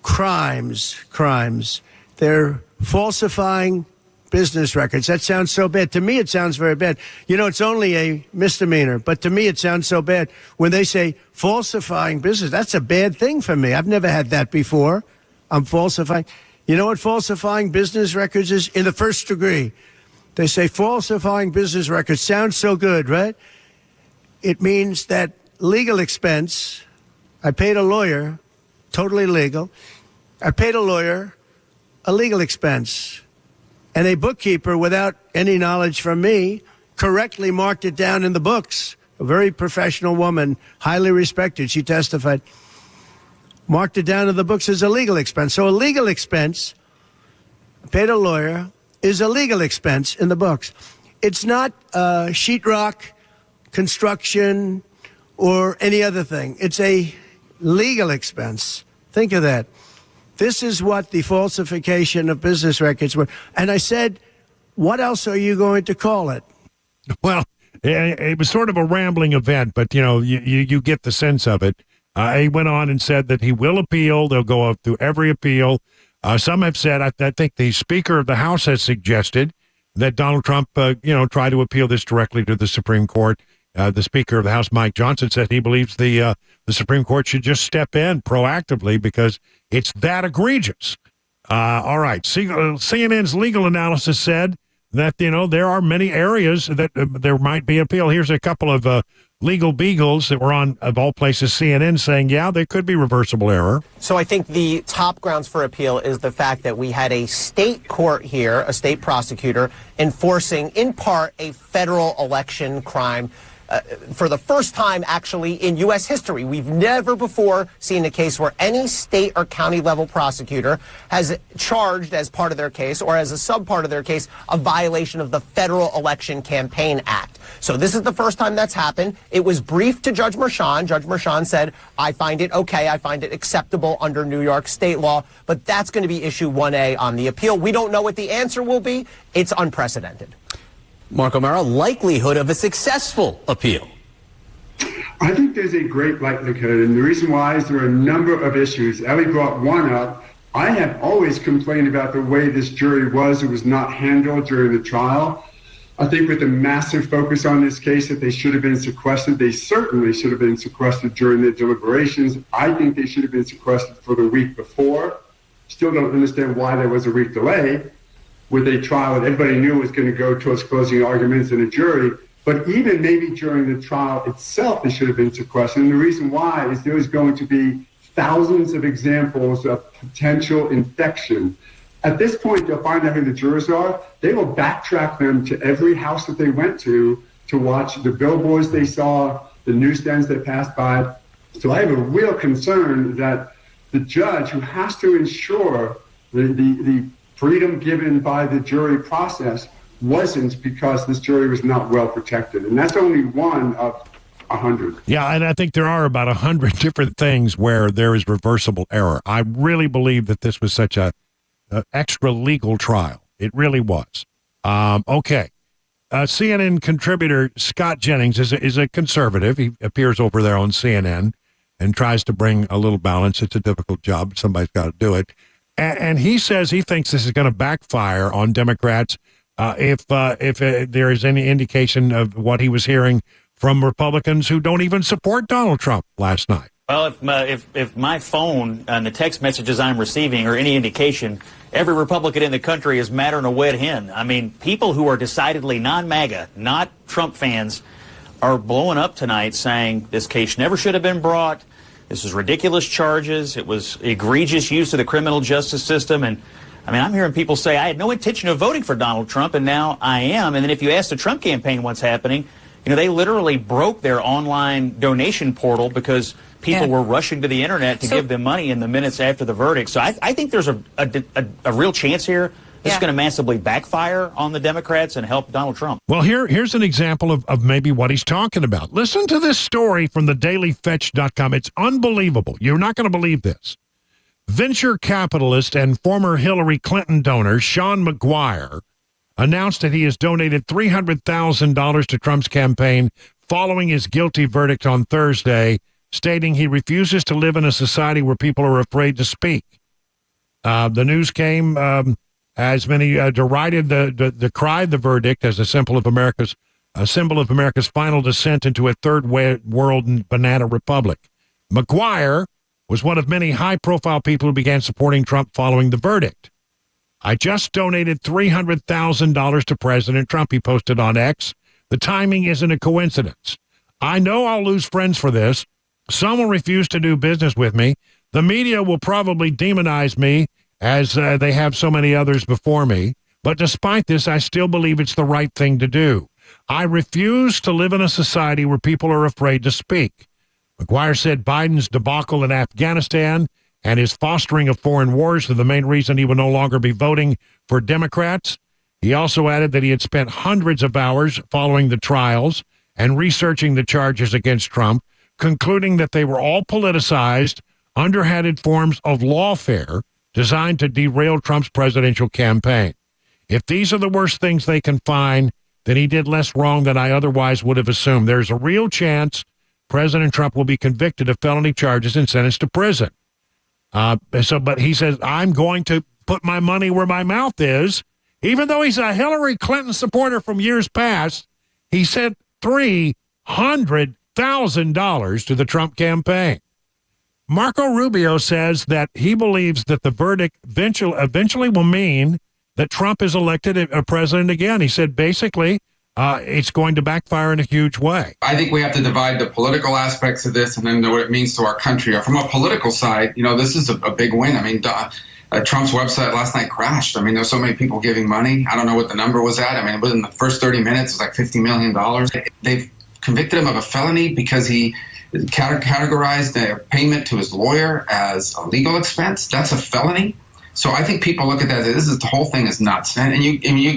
crimes. They're falsifying business records. That sounds so bad. To me, it sounds very bad. You know, it's only a misdemeanor, but to me, it sounds so bad. When they say falsifying business, that's a bad thing for me. I've never had that before. I'm falsifying. You know what falsifying business records is? In the first degree. They say falsifying business records. Sounds so good, right? It means that legal expense. I paid a lawyer, totally legal. I paid a lawyer a legal expense. And a bookkeeper, without any knowledge from me, correctly marked it down in the books. A very professional woman, highly respected. She testified. Marked it down in the books as a legal expense. So a legal expense, paid a lawyer, is a legal expense in the books. It's not sheetrock, construction, or any other thing. It's a legal expense. Think of that. This is what the falsification of business records were. And I said, what else are you going to call it? Well, it was sort of a rambling event, but, you know, you get the sense of it. He went on and said that he will appeal. They'll go through every appeal. Some have said, I think the Speaker of the House has suggested that Donald Trump, try to appeal this directly to the Supreme Court. The Speaker of the House, Mike Johnson, said he believes the Supreme Court should just step in proactively because it's that egregious. All right. CNN's legal analysis said that, there are many areas that there might be appeal. Here's a couple of legal beagles that were on, of all places, CNN, saying, yeah, there could be reversible error. So I think the top grounds for appeal is the fact that we had a state court here, a state prosecutor, enforcing, in part, a federal election crime for the first time, actually, in U.S. history. We've never before seen a case where any state or county level prosecutor has charged as part of their case or as a subpart of their case a violation of the Federal Election Campaign Act. So this is the first time that's happened. It was briefed to Judge Merchan. Judge Merchan said, I find it okay. I find it acceptable under New York state law. But that's going to be issue 1A on the appeal. We don't know what the answer will be. It's unprecedented. Mark O'Mara, likelihood of a successful appeal? I think there's a great likelihood, and the reason why is there are a number of issues. Ellie brought one up. I have always complained about the way this jury was. It was not handled during the trial. I think with the massive focus on this case that they should have been sequestered, they certainly should have been sequestered during the deliberations. I think they should have been sequestered for the week before. Still don't understand why there was a week delay with a trial that everybody knew was going to go towards closing arguments in a jury. But even maybe during the trial itself, it should have been sequestered. And the reason why is there is going to be thousands of examples of potential infection. At this point, they'll find out who the jurors are. They will backtrack them to every house that they went to watch the billboards they saw, the newsstands they passed by. So I have a real concern that the judge, who has to ensure the freedom given by the jury process, wasn't, because this jury was not well protected. And that's only one of 100. Yeah, and I think there are about 100 different things where there is reversible error. I really believe that this was such a extra legal trial. It really was. Okay. CNN contributor Scott Jennings is a conservative. He appears over there on CNN and tries to bring a little balance. It's a difficult job. Somebody's got to do it. And he says he thinks this is going to backfire on Democrats if there is any indication of what he was hearing from Republicans who don't even support Donald Trump last night. Well, if my phone and the text messages I'm receiving are any indication, every Republican in the country is madder than a wet hen. I mean, people who are decidedly non-MAGA, not Trump fans, are blowing up tonight saying this case never should have been brought. This is ridiculous charges. It was egregious use of the criminal justice system. And I mean, I'm hearing people say, I had no intention of voting for Donald Trump, and now I am. And then if you ask the Trump campaign what's happening, you know, they literally broke their online donation portal because people were rushing to the internet to give them money in the minutes after the verdict. So I think there's a real chance here. This is going to massively backfire on the Democrats and help Donald Trump. Well, here's an example of maybe what he's talking about. Listen to this story from the dailyfetch.com. It's unbelievable. You're not going to believe this. Venture capitalist and former Hillary Clinton donor Sean McGuire announced that he has donated $300,000 to Trump's campaign following his guilty verdict on Thursday, stating he refuses to live in a society where people are afraid to speak. The news came as many decried the verdict as a symbol of America's final descent into a third world banana republic. McGuire was one of many high-profile people who began supporting Trump following the verdict. I just donated $300,000 to President Trump, he posted on X. The timing isn't a coincidence. I know I'll lose friends for this. Some will refuse to do business with me. The media will probably demonize me as they have so many others before me. But despite this, I still believe it's the right thing to do. I refuse to live in a society where people are afraid to speak. McGuire said Biden's debacle in Afghanistan and his fostering of foreign wars are the main reason he will no longer be voting for Democrats. He also added that he had spent hundreds of hours following the trials and researching the charges against Trump, concluding that they were all politicized, underhanded forms of lawfare designed to derail Trump's presidential campaign. If these are the worst things they can find, then he did less wrong than I otherwise would have assumed. There's a real chance President Trump will be convicted of felony charges and sentenced to prison. But he says, I'm going to put my money where my mouth is. Even though he's a Hillary Clinton supporter from years past, he sent $300,000 to the Trump campaign. Marco Rubio says that he believes that the verdict eventually will mean that Trump is elected a president again. He said basically it's going to backfire in a huge way. I think we have to divide the political aspects of this and then what it means to our country. From a political side, you know, this is a big win. I mean, Trump's website last night crashed. I mean, there's so many people giving money. I don't know what the number was at. I mean, within the first 30 minutes, it was like $50 million. They've convicted him of a felony because he categorized a payment to his lawyer as a legal expense. That's a felony. So I think people look at that as the whole thing is nuts. And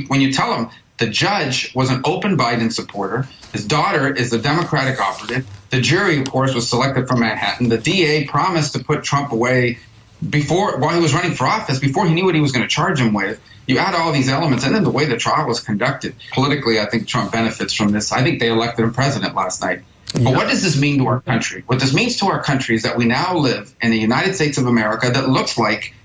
when you tell them the judge was an open Biden supporter, his daughter is a Democratic operative, the jury, of course, was selected from Manhattan, the DA promised to put Trump away while he was running for office, before he knew what he was going to charge him with. You add all these elements, and then the way the trial was conducted. Politically, I think Trump benefits from this. I think they elected him president last night. But what does this mean to our country? What this means to our country is that we now live in the United States of America that looks like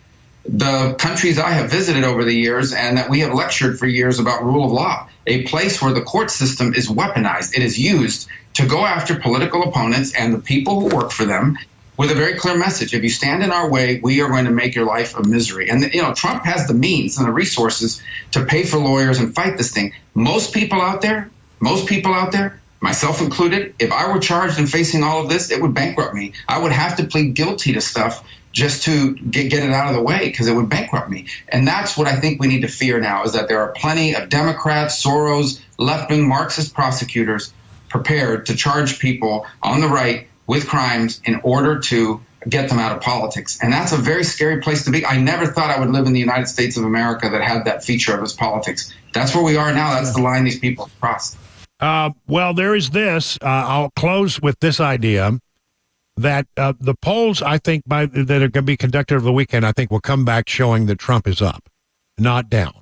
the countries I have visited over the years and that we have lectured for years about rule of law, a place where the court system is weaponized. It is used to go after political opponents and the people who work for them with a very clear message. If you stand in our way, we are going to make your life a misery. And, you know, Trump has the means and the resources to pay for lawyers and fight this thing. Most people out there, myself included, if I were charged and facing all of this, it would bankrupt me. I would have to plead guilty to stuff just to get it out of the way because it would bankrupt me. And that's what I think we need to fear now, is that there are plenty of Democrats, Soros, left-wing Marxist prosecutors prepared to charge people on the right with crimes in order to get them out of politics. And that's a very scary place to be. I never thought I would live in the United States of America that had that feature of its politics. That's where we are now. That's the line these people have crossed. Well, there is this. I'll close with this idea that the polls, I think, that are going to be conducted over the weekend, I think will come back showing that Trump is up, not down.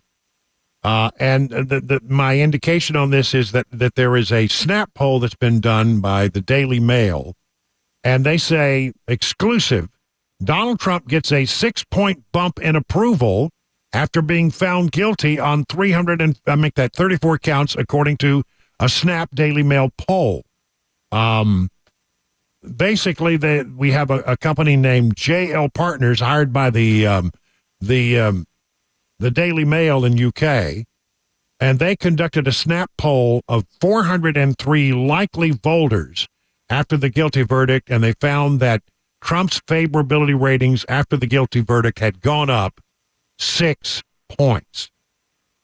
And my indication on this is that there is a snap poll that's been done by the Daily Mail, and they say, exclusive, Donald Trump gets a 6-point bump in approval after being found guilty on 34 counts, according to a Snap Daily Mail poll. basically, we have a company named JL Partners hired by the Daily Mail in UK, and they conducted a snap poll of 403 likely voters after the guilty verdict, and they found that Trump's favorability ratings after the guilty verdict had gone up 6 points.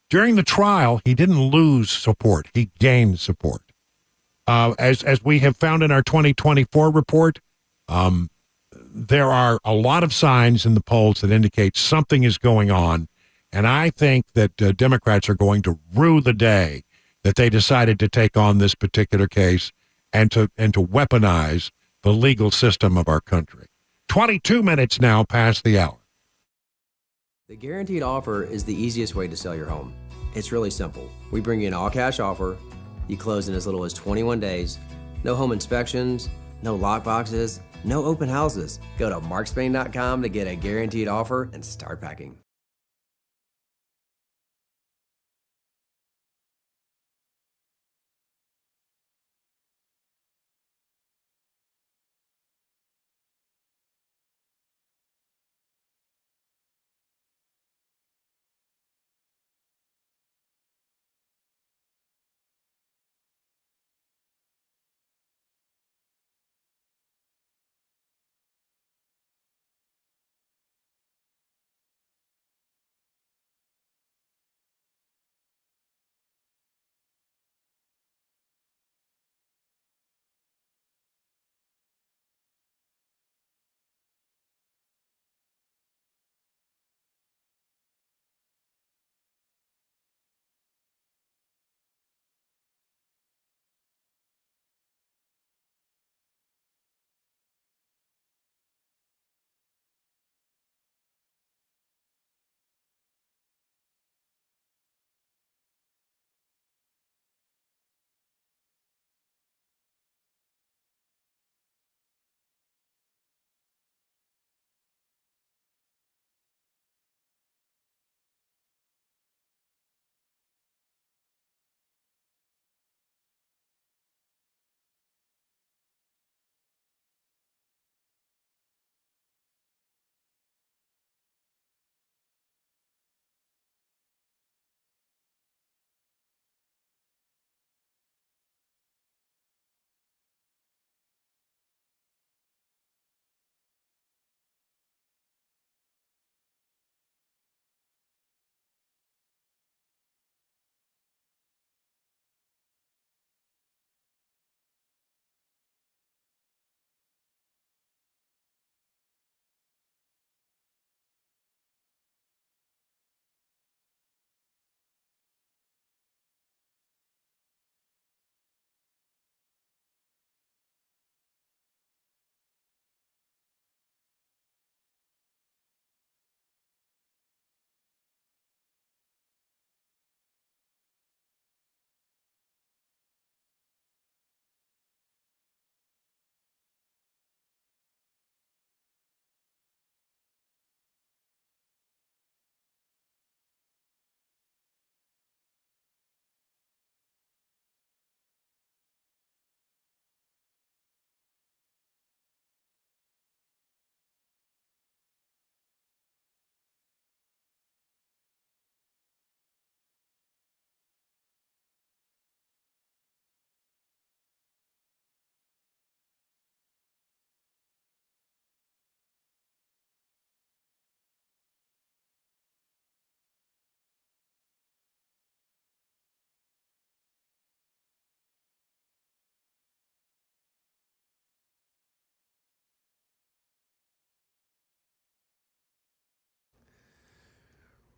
During the trial, he didn't lose support. He gained support. As we have found in our 2024 report, there are a lot of signs in the polls that indicate something is going on, and I think that Democrats are going to rue the day that they decided to take on this particular case and to weaponize the legal system of our country. 22 minutes now past the hour. The guaranteed offer is the easiest way to sell your home. It's really simple. We bring you an all-cash offer. You close in as little as 21 days. No home inspections, no lock boxes, no open houses. Go to markspain.com to get a guaranteed offer and start packing.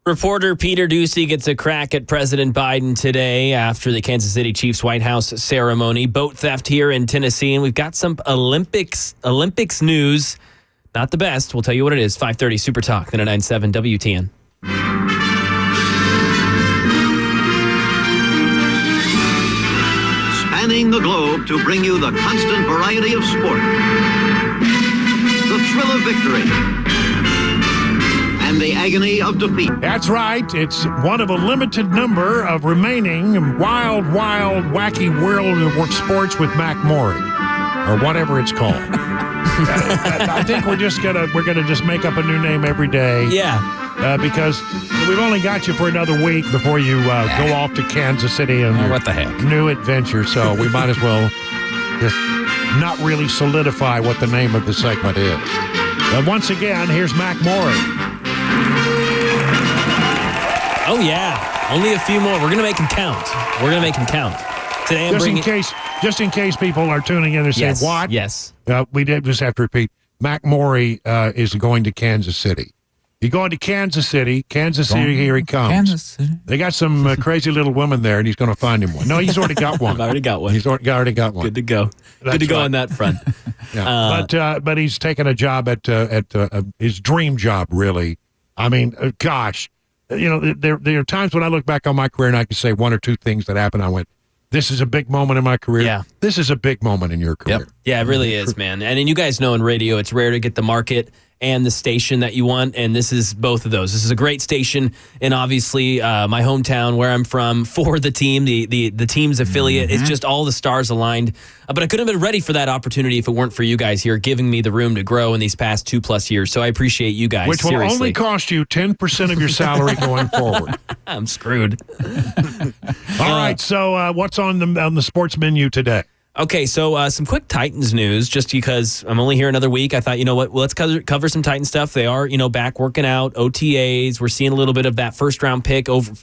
Reporter Peter Ducey gets a crack at President Biden today after the Kansas City Chiefs White House ceremony. Boat theft here in Tennessee, and we've got some Olympics news. Not the best. We'll tell you what it is. 5:30 Super Talk, 99.7 WTN. Spanning the globe to bring you the constant variety of sport, the thrill of victory, and the agony of defeat. That's right. It's one of a limited number of remaining wild, wacky world of sports with Mac Maury. or whatever it's called. I think we're gonna just make up a new name every day. Yeah. Because we've only got you for another week before you go off to Kansas City and what the heck? New adventure. So we might as well just not really solidify what the name of the segment is. But once again, here's Mac Morey. Oh, yeah. Only a few more. We're going to make them count. Today I'm bringing... Just in case people are tuning in and saying, what? Yes. We did just have to repeat. Mac Morey is going to Kansas City. He's going to Kansas City. Here he comes. Kansas City. They got some crazy little women there, and he's going to find him one. No, he's already got one. I've already got one. He's already got one. Good to go. Good to go on that front. Yeah. But he's taking a job at his dream job, really. I mean, gosh. There are times when I look back on my career and I can say one or two things that happened. I went, this is a big moment in my career. Yeah. This is a big moment in your career. Yep. Yeah, it really is, man. And you guys know in radio, it's rare to get the market and the station that you want, and this is both of those. This is a great station, and obviously my hometown, where I'm from, for the team, the team's affiliate. It's just all the stars aligned. But I couldn't have been ready for that opportunity if it weren't for you guys here giving me the room to grow in these past 2+ years. So I appreciate you guys. Which will only cost you 10% of your salary going forward. I'm screwed. All right, so what's on the sports menu today? Okay, so some quick Titans news, just because I'm only here another week. I thought, you know what, well, let's cover some Titan stuff. They are, back working out, OTAs. We're seeing a little bit of that first-round pick over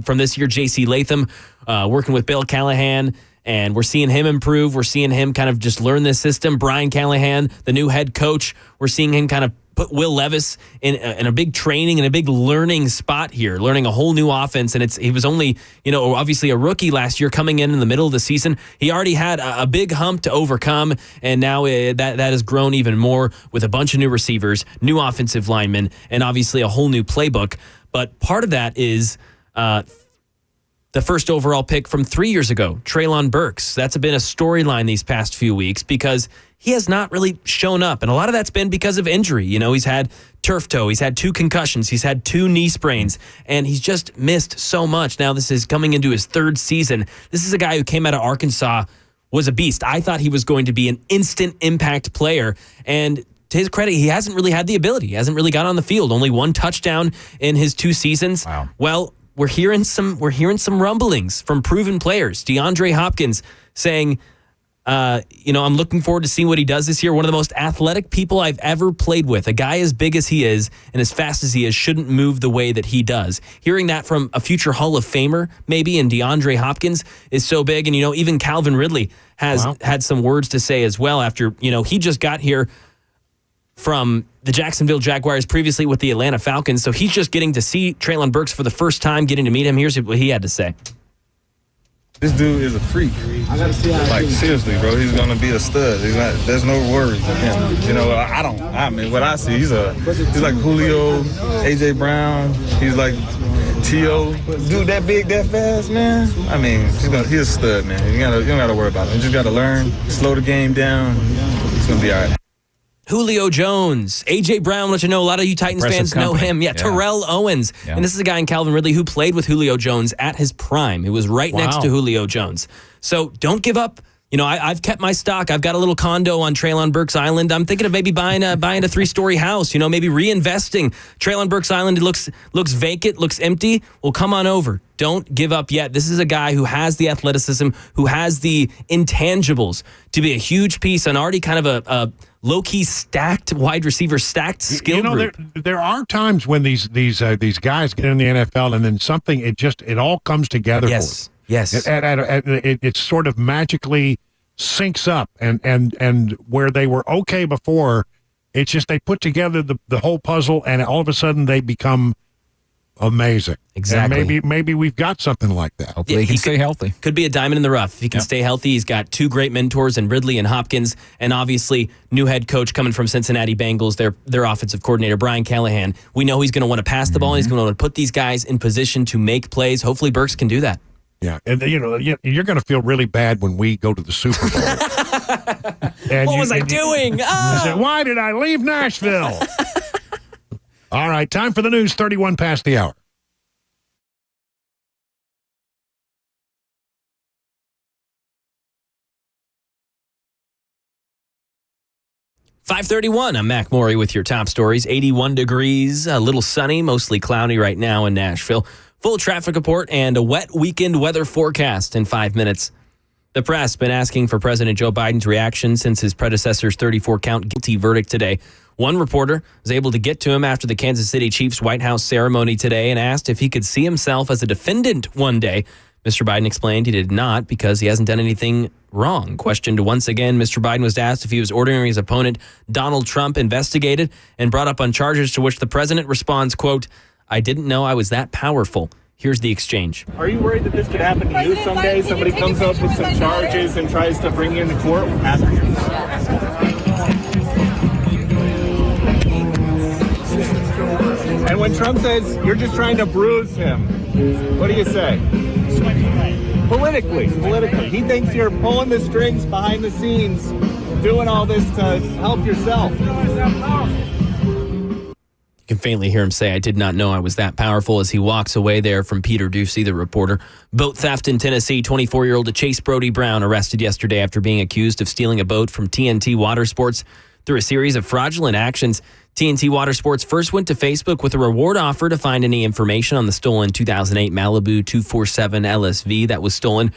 from this year, J.C. Latham, working with Bill Callahan, and we're seeing him improve. We're seeing him kind of just learn this system. Brian Callahan, the new head coach, we're seeing him kind of put Will Levis in a big training and a big learning spot here, learning a whole new offense. And he was only, obviously a rookie last year coming in the middle of the season. He already had a big hump to overcome, and now that has grown even more with a bunch of new receivers, new offensive linemen, and obviously a whole new playbook. But part of that is the first overall pick from 3 years ago, Treylon Burks. That's been a storyline these past few weeks because he has not really shown up. And a lot of that's been because of injury. He's had turf toe. He's had 2 concussions. He's had 2 knee sprains. And he's just missed so much. Now this is coming into his 3rd season. This is a guy who came out of Arkansas, was a beast. I thought he was going to be an instant impact player. And to his credit, he hasn't really had the ability. He hasn't really got on the field. Only 1 touchdown in his 2 seasons. Wow. Well, we're hearing some rumblings from proven players. DeAndre Hopkins saying, I'm looking forward to seeing what he does this year. One of the most athletic people I've ever played with. A guy as big as he is and as fast as he is shouldn't move the way that he does. Hearing that from a future Hall of Famer, maybe, and DeAndre Hopkins is so big. And, even Calvin Ridley has had some words to say as well after, he just got here from the Jacksonville Jaguars, previously with the Atlanta Falcons. So he's just getting to see Treylon Burks for the first time, getting to meet him. Here's what he had to say. This dude is a freak. Like, seriously, bro, he's gonna be a stud. There's no worries with him. What I see, he's like Julio, AJ Brown. He's like T.O. Dude that big, that fast, man. He's a stud, man. You don't gotta worry about him. You just gotta learn, slow the game down. It's gonna be all right. Julio Jones, A.J. Brown, let you know, a lot of you Titans fans know him. Yeah, Terrell Owens. Yeah. And this is a guy in Calvin Ridley who played with Julio Jones at his prime. He was right next to Julio Jones. So don't give up. I've kept my stock. I've got a little condo on Treylon Burks Island. I'm thinking of maybe buying a 3-story house, maybe reinvesting. Treylon Burks Island, it looks vacant, looks empty. Well, come on over. Don't give up yet. This is a guy who has the athleticism, who has the intangibles to be a huge piece and already kind of a low-key stacked wide receiver, stacked skill group. There are times when these guys get in the NFL and then something, it all comes together for them. Yes. It sort of magically syncs up, and where they were okay before, it's just they put together the whole puzzle, and all of a sudden they become amazing. Exactly. And maybe we've got something like that. Hopefully he can stay healthy. Could be a diamond in the rough. If he can stay healthy, he's got 2 great mentors in Ridley and Hopkins, and obviously new head coach coming from Cincinnati Bengals, their offensive coordinator, Brian Callahan. We know he's going to want to pass the ball, and he's going to want to put these guys in position to make plays. Hopefully Burks can do that. Yeah, and you're going to feel really bad when we go to the Super Bowl. What was I doing? You say, why did I leave Nashville? All right, time for the news, 31 past the hour. 5:31. I'm Mac Morey with your top stories. 81 degrees, a little sunny, mostly cloudy right now in Nashville. Full traffic report and a wet weekend weather forecast in 5 minutes. The press been asking for President Joe Biden's reaction since his predecessor's 34-count guilty verdict today. One reporter was able to get to him after the Kansas City Chiefs White House ceremony today and asked if he could see himself as a defendant one day. Mr. Biden explained he did not because he hasn't done anything wrong. Questioned once again, Mr. Biden was asked if he was ordering his opponent, Donald Trump, investigated and brought up on charges, to which the president responds, quote, "I didn't know I was that powerful." Here's the exchange. Are you worried that this could happen to you someday? Somebody comes up with some charges and tries to bring you into court? And when Trump says you're just trying to bruise him, what do you say? Politically. He thinks you're pulling the strings behind the scenes, doing all this to help yourself. You can faintly hear him say, "I did not know I was that powerful," as he walks away there from Peter Ducey, the reporter. Boat theft in Tennessee. 24-year-old Chase Brody Brown arrested yesterday after being accused of stealing a boat from TNT Water Sports. Through a series of fraudulent actions, TNT Water Sports first went to Facebook with a reward offer to find any information on the stolen 2008 Malibu 247 LSV that was stolen.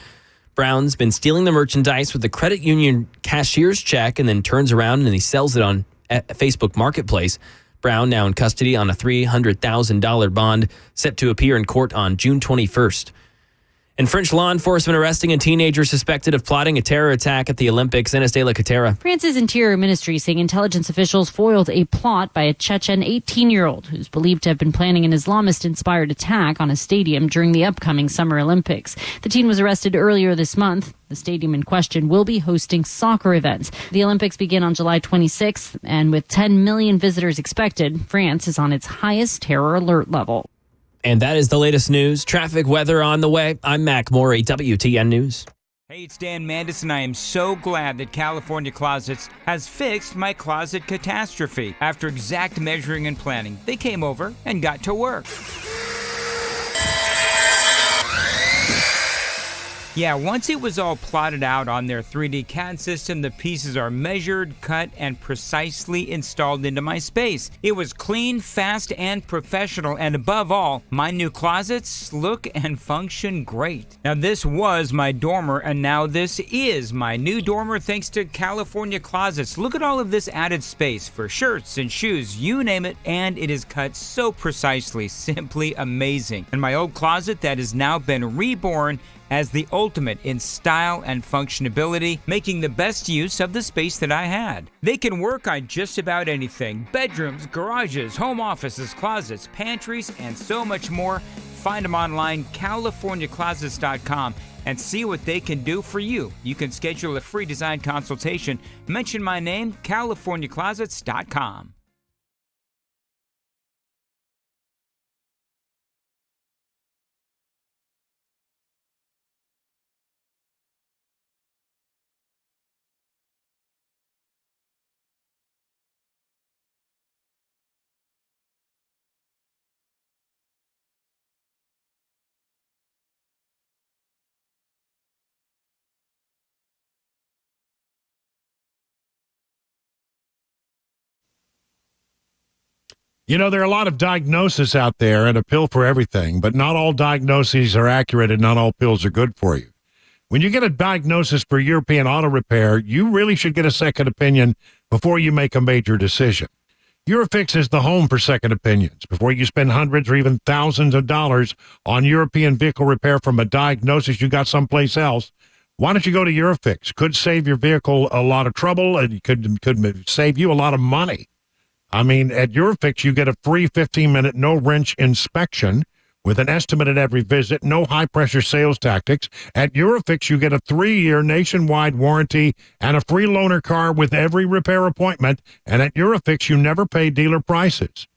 Brown's been stealing the merchandise with the credit union cashier's check and then turns around and he sells it on Facebook Marketplace. Brown now in custody on a $300,000 bond, set to appear in court on June 21st. And French law enforcement arresting a teenager suspected of plotting a terror attack at the Olympics. Ines de la Catera. France's Interior Ministry saying intelligence officials foiled a plot by a Chechen 18-year-old who's believed to have been planning an Islamist-inspired attack on a stadium during the upcoming Summer Olympics. The teen was arrested earlier this month. The stadium in question will be hosting soccer events. The Olympics begin on July 26th, and with 10 million visitors expected, France is on its highest terror alert level. And that is the latest news. Traffic, weather on the way. I'm Mac Morey, WTN News. Hey, it's Dan Mandis, and I am so glad that California Closets has fixed my closet catastrophe. After exact measuring and planning, they came over and got to work. Yeah, once it was all plotted out on their 3D CAD system, the pieces are measured, cut, and precisely installed into my space. It was clean, fast, and professional, and above all, my new closets look and function great. Now, this was my dormer, and now this is my new dormer thanks to California Closets. Look at all of this added space for shirts and shoes, you name it, and it is cut so precisely, simply amazing. And my old closet that has now been reborn as the ultimate in style and functionability, making the best use of the space that I had. They can work on just about anything: bedrooms, garages, home offices, closets, pantries, and so much more. Find them online, CaliforniaClosets.com, and see what they can do for you. You can schedule a free design consultation. Mention my name, CaliforniaClosets.com. You know, there are a lot of diagnoses out there and a pill for everything, but not all diagnoses are accurate and not all pills are good for you. When you get a diagnosis for European auto repair, you really should get a second opinion before you make a major decision. Eurofix is the home for second opinions. Before you spend hundreds or even thousands of dollars on European vehicle repair from a diagnosis you got someplace else, why don't you go to Eurofix? Could save your vehicle a lot of trouble, and could save you a lot of money. I mean, at Eurofix, you get a free 15-minute no-wrench inspection with an estimate at every visit, no high-pressure sales tactics. At Eurofix, you get a 3-year nationwide warranty and a free loaner car with every repair appointment. And at Eurofix, you never pay dealer prices.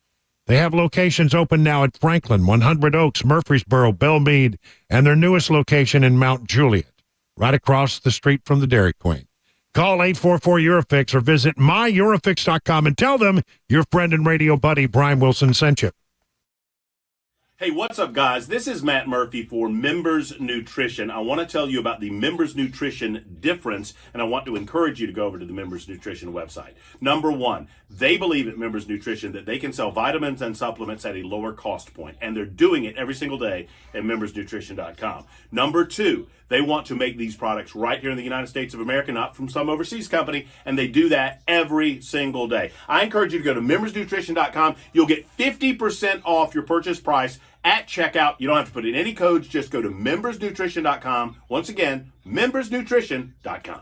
They have locations open now at Franklin, 100 Oaks, Murfreesboro, Belmead, and their newest location in Mount Juliet, right across the street from the Dairy Queen. Call 844-EUROFIX or visit myEurofix.com and tell them your friend and radio buddy Brian Wilson sent you. Hey, what's up, guys? This is Matt Murphy for Members Nutrition. I want to tell you about the Members Nutrition difference, and I want to encourage you to go over to the Members Nutrition website. Number one, they believe at Members Nutrition that they can sell vitamins and supplements at a lower cost point, and they're doing it every single day at membersnutrition.com. Number two, they want to make these products right here in the United States of America, not from some overseas company, and they do that every single day. I encourage you to go to membersnutrition.com. You'll get 50% off your purchase price at checkout. You don't have to put in any codes. Just go to membersnutrition.com. Once again, membersnutrition.com.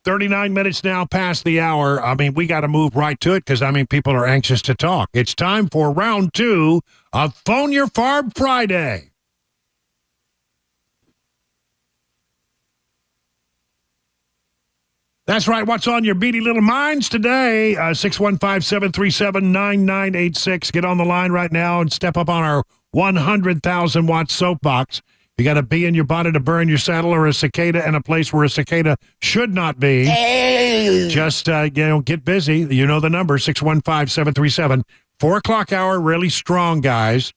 "39 minutes now past the hour." I mean, we got to move right to it because, I mean, people are anxious to talk. It's time for round two of Phone Your Farb Friday. That's right. What's on your beady little minds today? 615-737-9986. Get on the line right now and step up on our 100,000-watt soapbox. You got a bee in your body to burn your saddle, or a cicada in a place where a cicada should not be. Hey. Just, get busy. You know the number, 615-737. 4 o'clock hour, really strong, guys.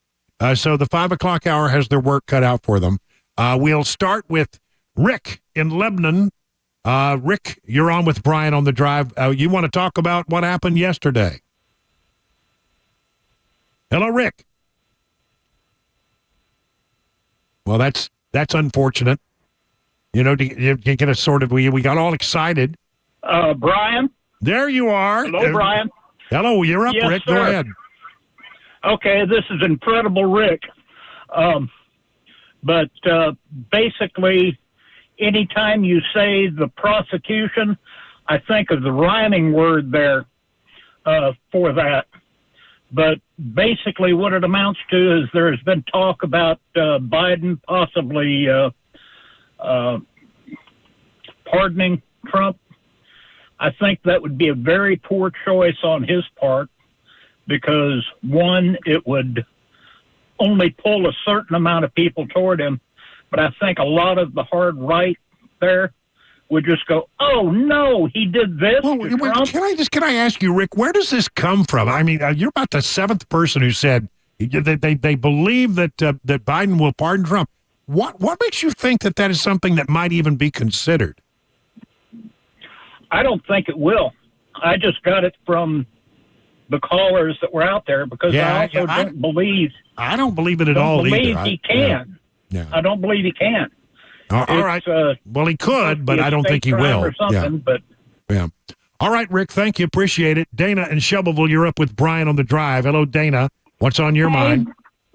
So the 5 o'clock hour has their work cut out for them. We'll start with Rick in Lebanon. Rick, you're on with Brian on the drive. You want to talk about what happened yesterday? Hello, Rick. Well, that's unfortunate. You know, you get a sort of, we got all excited. Brian? There you are. Hello, Brian. Hello, you're up, yes, Rick. Sir. Go ahead. Okay, this is Incredible Rick. But basically, anytime you say the prosecution, I think of the rhyming word there for that. But basically what it amounts to is there has been talk about Biden possibly pardoning Trump. I think that would be a very poor choice on his part because, one, it would only pull a certain amount of people toward him. But I think a lot of the hard right there would just go, "Oh no, he did this." Well, can I ask you, Rick, where does this come from? I mean, you're about the seventh person who said they believe that that Biden will pardon Trump. What makes you think that is something that might even be considered? I don't think it will. I just got it from the callers that were out there because I don't believe. I don't believe it at all either. Believe he can. Yeah. I don't believe he can. All right. Well, he could, but I don't think he will. Or something, but All right, Rick. Thank you. Appreciate it. Dana in Shelbyville, you're up with Brian on the drive. Hello, Dana. What's on your mind?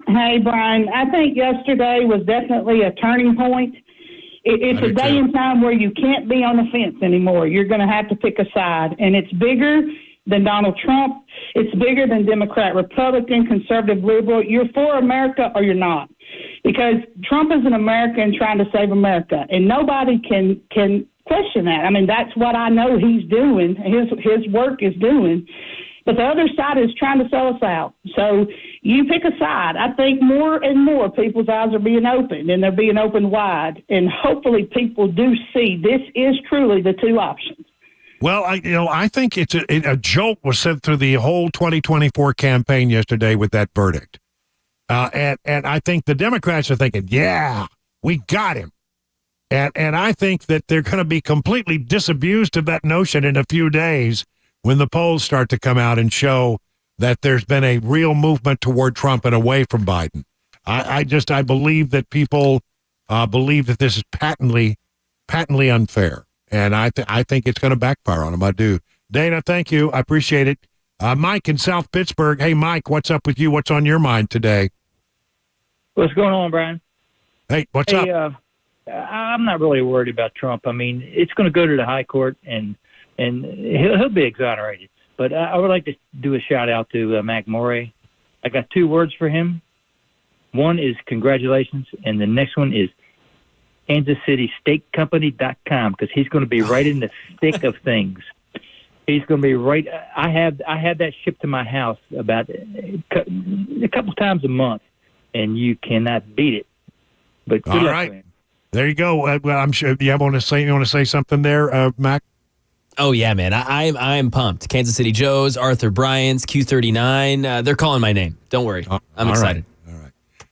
Hey, Brian. I think yesterday was definitely a turning point. It's a day and time where you can't be on the fence anymore. You're going to have to pick a side, and it's bigger than Donald Trump. It's bigger than Democrat, Republican, conservative, liberal. You're for America or you're not, because Trump is an American trying to save America, and nobody can question that. I mean, that's what I know he's doing. His work is doing. But the other side is trying to sell us out. So you pick a side. I think more and more people's eyes are being opened, and they're being opened wide. And hopefully people do see this is truly the two options. Well, I think it's a jolt was sent through the whole 2024 campaign yesterday with that verdict. And I think the Democrats are thinking, yeah, we got him. And I think that they're going to be completely disabused of that notion in a few days when the polls start to come out and show that there's been a real movement toward Trump and away from Biden. I believe that people believe that this is patently unfair. And I think it's going to backfire on them. I do. Dana, thank you. I appreciate it. Mike in South Pittsburgh. Hey, Mike, what's up with you? What's on your mind today? What's going on, Brian? Hey, what's up? I'm not really worried about Trump. I mean, it's going to go to the high court, and he'll be exonerated. But I would like to do a shout-out to Mac Morey. I got 2 words for him. One is congratulations, and the next one is KansasCitySteakCompany.com, because he's going to be right in the thick of things. He's going to be right. I have that shipped to my house about a couple times a month, and you cannot beat it. But good all luck right, to him. There you go. I'm sure you want to say something there, Mac. Oh yeah, man! I'm pumped. Kansas City Joe's, Arthur Bryant's, Q39. They're calling my name. Don't worry, I'm excited. All right.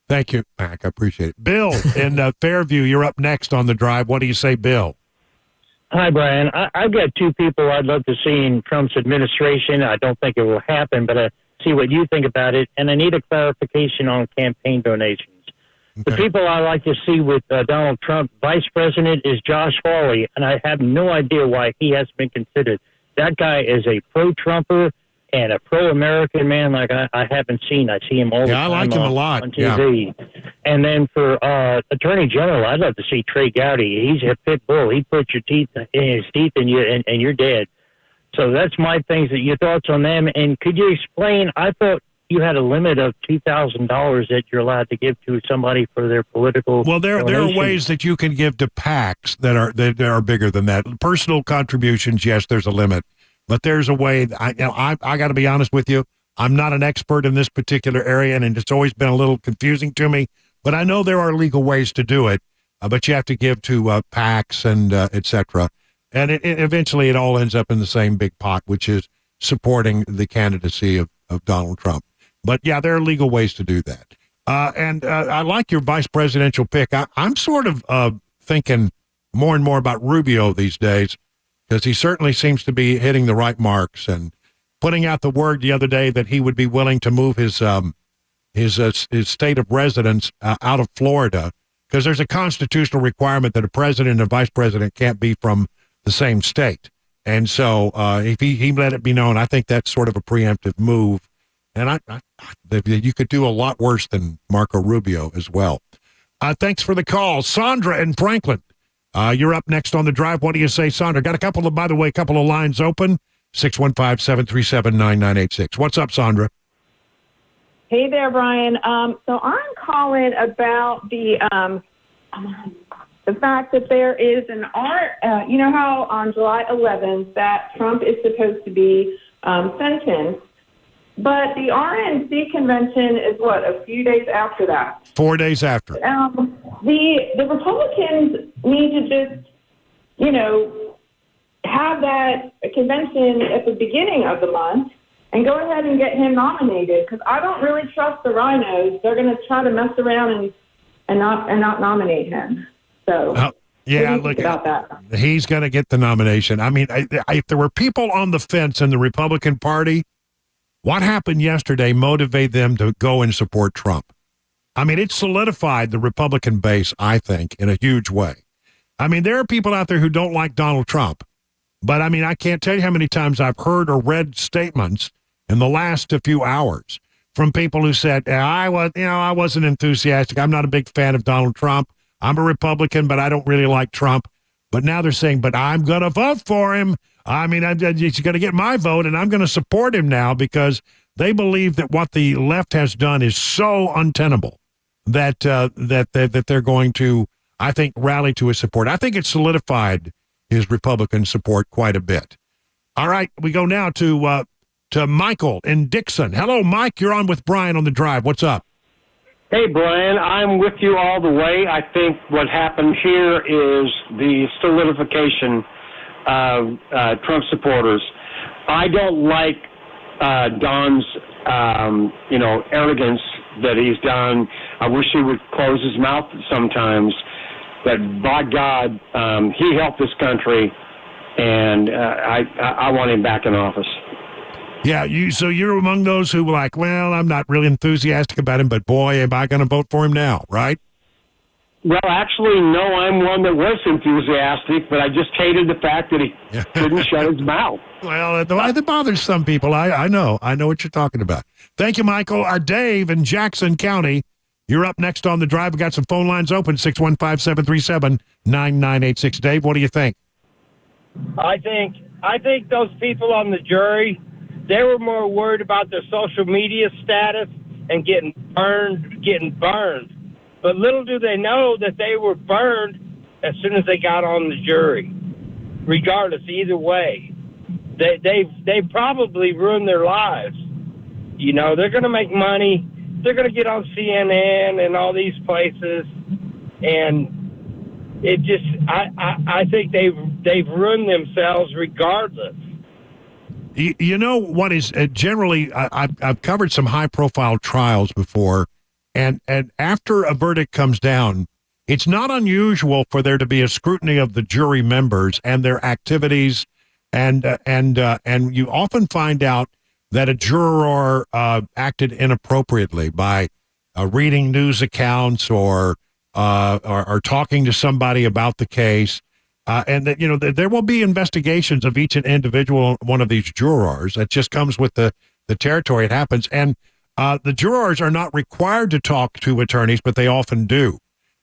Thank you, Mac. I appreciate it. Bill in Fairview, you're up next on the drive. What do you say, Bill? Hi, Brian. I've got 2 people I'd love to see in Trump's administration. I don't think it will happen, but I see what you think about it, and I need a clarification on campaign donations. Okay. The people I like to see with Donald Trump, Vice President, is Josh Hawley, and I have no idea why he hasn't been considered. That guy is a pro-Trumper and a pro-American man like I haven't seen. I see him all the time. I like him a lot on TV. Yeah. And then for Attorney General, I'd love to see Trey Gowdy. He's a pit bull. He puts your teeth in his teeth, and you're dead. So that's my things. Your thoughts on them? And could you explain? I thought you had a limit of $2,000 that you're allowed to give to somebody for their political. Well, there are ways that you can give to PACs that are bigger than that. Personal contributions, yes, there's a limit, but there's a way. I got to be honest with you. I'm not an expert in this particular area, and it's always been a little confusing to me. But I know there are legal ways to do it. But you have to give to PACs and et cetera. And eventually it all ends up in the same big pot, which is supporting the candidacy of Donald Trump. But, yeah, there are legal ways to do that. And I like your vice presidential pick. I'm sort of thinking more and more about Rubio these days, because he certainly seems to be hitting the right marks and putting out the word the other day that he would be willing to move his state of residence out of Florida, because there's a constitutional requirement that a president and a vice president can't be from the same state. And so if he let it be known, I think that's sort of a preemptive move. And you could do a lot worse than Marco Rubio as well. Thanks for the call. Sandra in Franklin, you're up next on the drive. What do you say, Sandra? Got a couple of lines open, 615-737-9986. What's up, Sandra? Hey there, Brian. So I'm calling about the fact that there is an you know how on July 11th that Trump is supposed to be sentenced, but the RNC convention is a few days after that? 4 days after. The Republicans need to just, have that convention at the beginning of the month and go ahead and get him nominated, because I don't really trust the rhinos. They're going to try to mess around and not nominate him. So yeah, what do you think about that? He's going to get the nomination. I mean, if there were people on the fence in the Republican Party, what happened yesterday motivated them to go and support Trump. I mean, it solidified the Republican base, I think, in a huge way. I mean, there are people out there who don't like Donald Trump, but I mean, I can't tell you how many times I've heard or read statements in the last few hours from people who said, I wasn't enthusiastic. I'm not a big fan of Donald Trump. I'm a Republican, but I don't really like Trump. But now they're saying, but I'm going to vote for him. I mean, he's going to get my vote, and I'm going to support him now because they believe that what the left has done is so untenable that that they're going to, I think, rally to his support. I think it's solidified his Republican support quite a bit. All right, we go now to Michael in Dixon. Hello, Mike. You're on with Brian on the Drive. What's up? Hey, Brian, I'm with you all the way. I think what happened here is the solidification of Trump supporters. I don't like Don's, arrogance that he's done. I wish he would close his mouth sometimes. But by God, he helped this country, and I want him back in office. Yeah, so you're among those who were like, well, I'm not really enthusiastic about him, but boy, am I going to vote for him now, right? Well, actually, no, I'm one that was enthusiastic, but I just hated the fact that he couldn't shut his mouth. Well, that bothers some people. I know what you're talking about. Thank you, Michael. Dave in Jackson County, you're up next on the Drive. We got some phone lines open, 615-737-9986. Dave, what do you think? I think those people on the jury, they were more worried about their social media status and getting burned. But little do they know that they were burned as soon as they got on the jury. Regardless, either way, they probably ruined their lives. You know, they're going to make money. They're going to get on CNN and all these places, and it just I think they've ruined themselves regardless. You know what is generally, I've covered some high-profile trials before, and after a verdict comes down, it's not unusual for there to be a scrutiny of the jury members and their activities, and you often find out that a juror acted inappropriately by reading news accounts or talking to somebody about the case. And that, there will be investigations of each and individual one of these jurors. That just comes with the territory. It happens. And the jurors are not required to talk to attorneys, but they often do.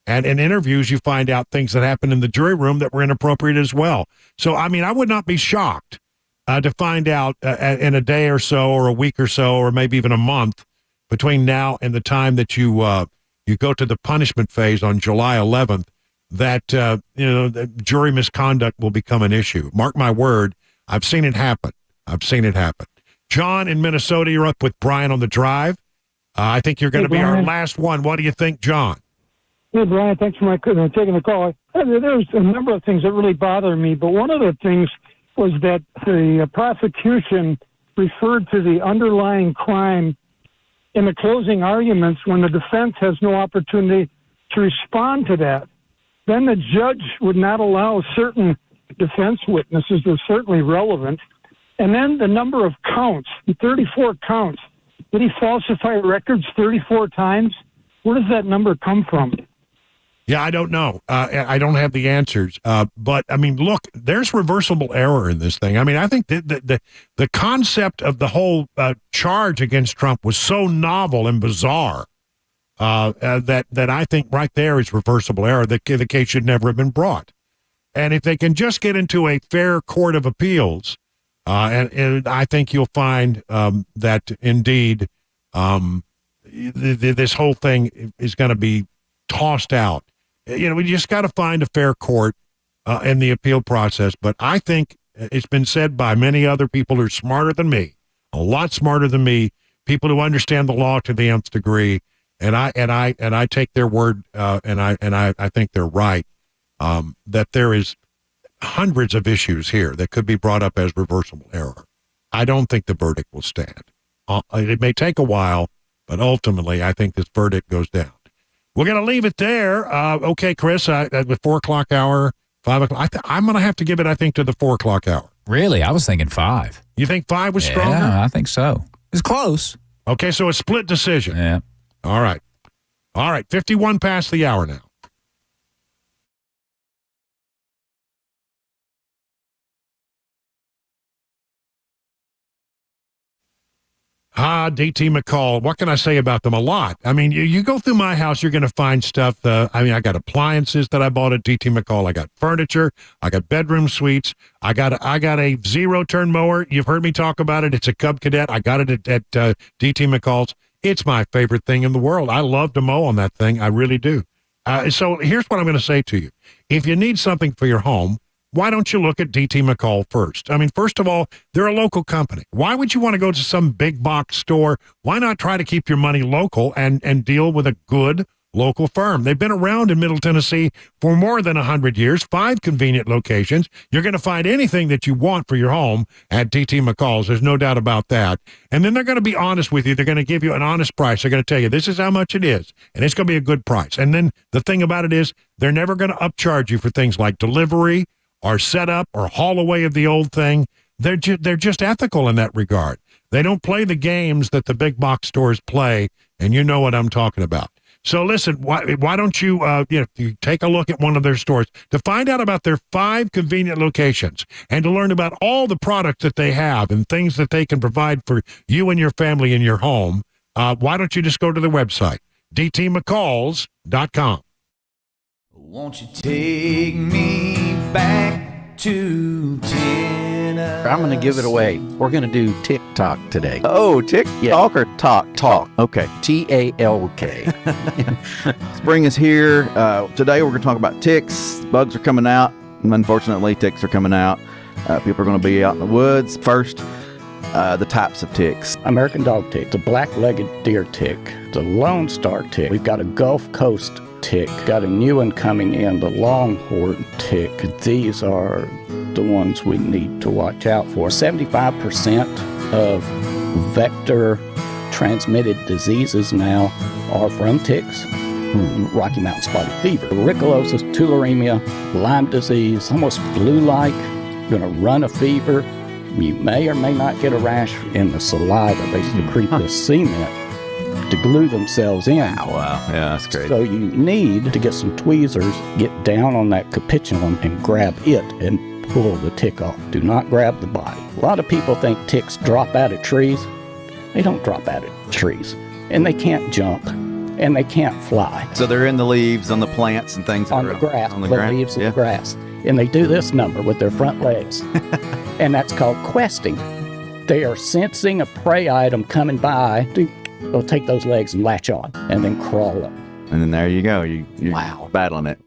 And in interviews, you find out things that happen in the jury room that were inappropriate as well. So, I mean, I would not be shocked to find out in a day or so or a week or so or maybe even a month between now and the time that you go to the punishment phase on July 11th, that the jury misconduct will become an issue. Mark my word, I've seen it happen. John in Minnesota, you're up with Brian on the Drive. I think you're going to be our last one. What do you think, John? Hey, Brian, thanks for taking the call. There's a number of things that really bother me, but one of the things was that the prosecution referred to the underlying crime in the closing arguments when the defense has no opportunity to respond to that. Then the judge would not allow certain defense witnesses that are certainly relevant. And then the number of counts, 34 counts. Did he falsify records 34 times? Where does that number come from? Yeah, I don't know. I don't have the answers. But, I mean, look, there's reversible error in this thing. I mean, I think the concept of the whole charge against Trump was so novel and bizarre that I think right there is reversible error. The case should never have been brought. And if they can just get into a fair court of appeals, and I think you'll find that indeed this whole thing is going to be tossed out. We just got to find a fair court in the appeal process. But I think it's been said by many other people who are smarter than me, a lot smarter than me, people who understand the law to the nth degree. And I take their word, and I think they're right, that there is hundreds of issues here that could be brought up as reversible error. I don't think the verdict will stand. It may take a while, but ultimately I think this verdict goes down. We're going to leave it there. Okay, Chris, the 4 o'clock hour, 5 o'clock. I'm going to have to give it, I think, to the 4 o'clock hour. Really? I was thinking 5. You think 5 was stronger? Yeah, I think so. It's close. Okay, so a split decision. Yeah. All right. 51 past the hour now. DT McCall. What can I say about them? A lot. I mean, you go through my house, you're going to find stuff. I got appliances that I bought at DT McCall. I got furniture. I got bedroom suites. I got a zero-turn mower. You've heard me talk about it. It's a Cub Cadet. I got it at DT McCall's. It's my favorite thing in the world. I love to mow on that thing. I really do. So here's what I'm going to say to you. If you need something for your home, why don't you look at DT McCall first? I mean, first of all, they're a local company. Why would you want to go to some big box store? Why not try to keep your money local and deal with a good local firm? They've been around in Middle Tennessee for more than 100 years, 5 convenient locations. You're going to find anything that you want for your home at DT McCall's. There's no doubt about that. And then they're going to be honest with you. They're going to give you an honest price. They're going to tell you this is how much it is, and it's going to be a good price. And then the thing about it is they're never going to upcharge you for things like delivery or setup or haul away of the old thing. They're just ethical in that regard. They don't play the games that the big box stores play, and you know what I'm talking about. So listen, why don't you take a look at one of their stores to find out about their 5 convenient locations and to learn about all the products that they have and things that they can provide for you and your family in your home. Why don't you just go to their website, dtmccalls.com. Won't you take me back to Tennessee? I'm going to give it away. We're going to do TikTok today. Oh, TikTok or talk? Okay. TALK. Spring is here. Today we're going to talk about ticks. Bugs are coming out. Unfortunately, ticks are coming out. People are going to be out in the woods. First, the types of ticks. American dog tick, the black-legged deer tick, the Lone Star tick. We've got a Gulf Coast tick. Got a new one coming in, the longhorn tick. These are the ones we need to watch out for. 75% of vector transmitted diseases now are from ticks. Rocky Mountain spotted fever, rickelosis, tularemia, Lyme disease, almost flu-like, gonna run a fever. You may or may not get a rash in the saliva. They secrete the cement to glue themselves in. Oh, wow. Yeah, that's great. So you need to get some tweezers, get down on that capitulum and grab it and pull the tick off. Do not grab the body. A lot of people think ticks drop out of trees. They don't drop out of trees. And they can't jump. And they can't fly. So they're in the leaves, on the plants and things. On the grass. On the grass. Leaves of the grass. And they do this number with their front legs. And that's called questing. They are sensing a prey item coming by. They'll take those legs and latch on and then crawl up. And then there you go. You're battling it.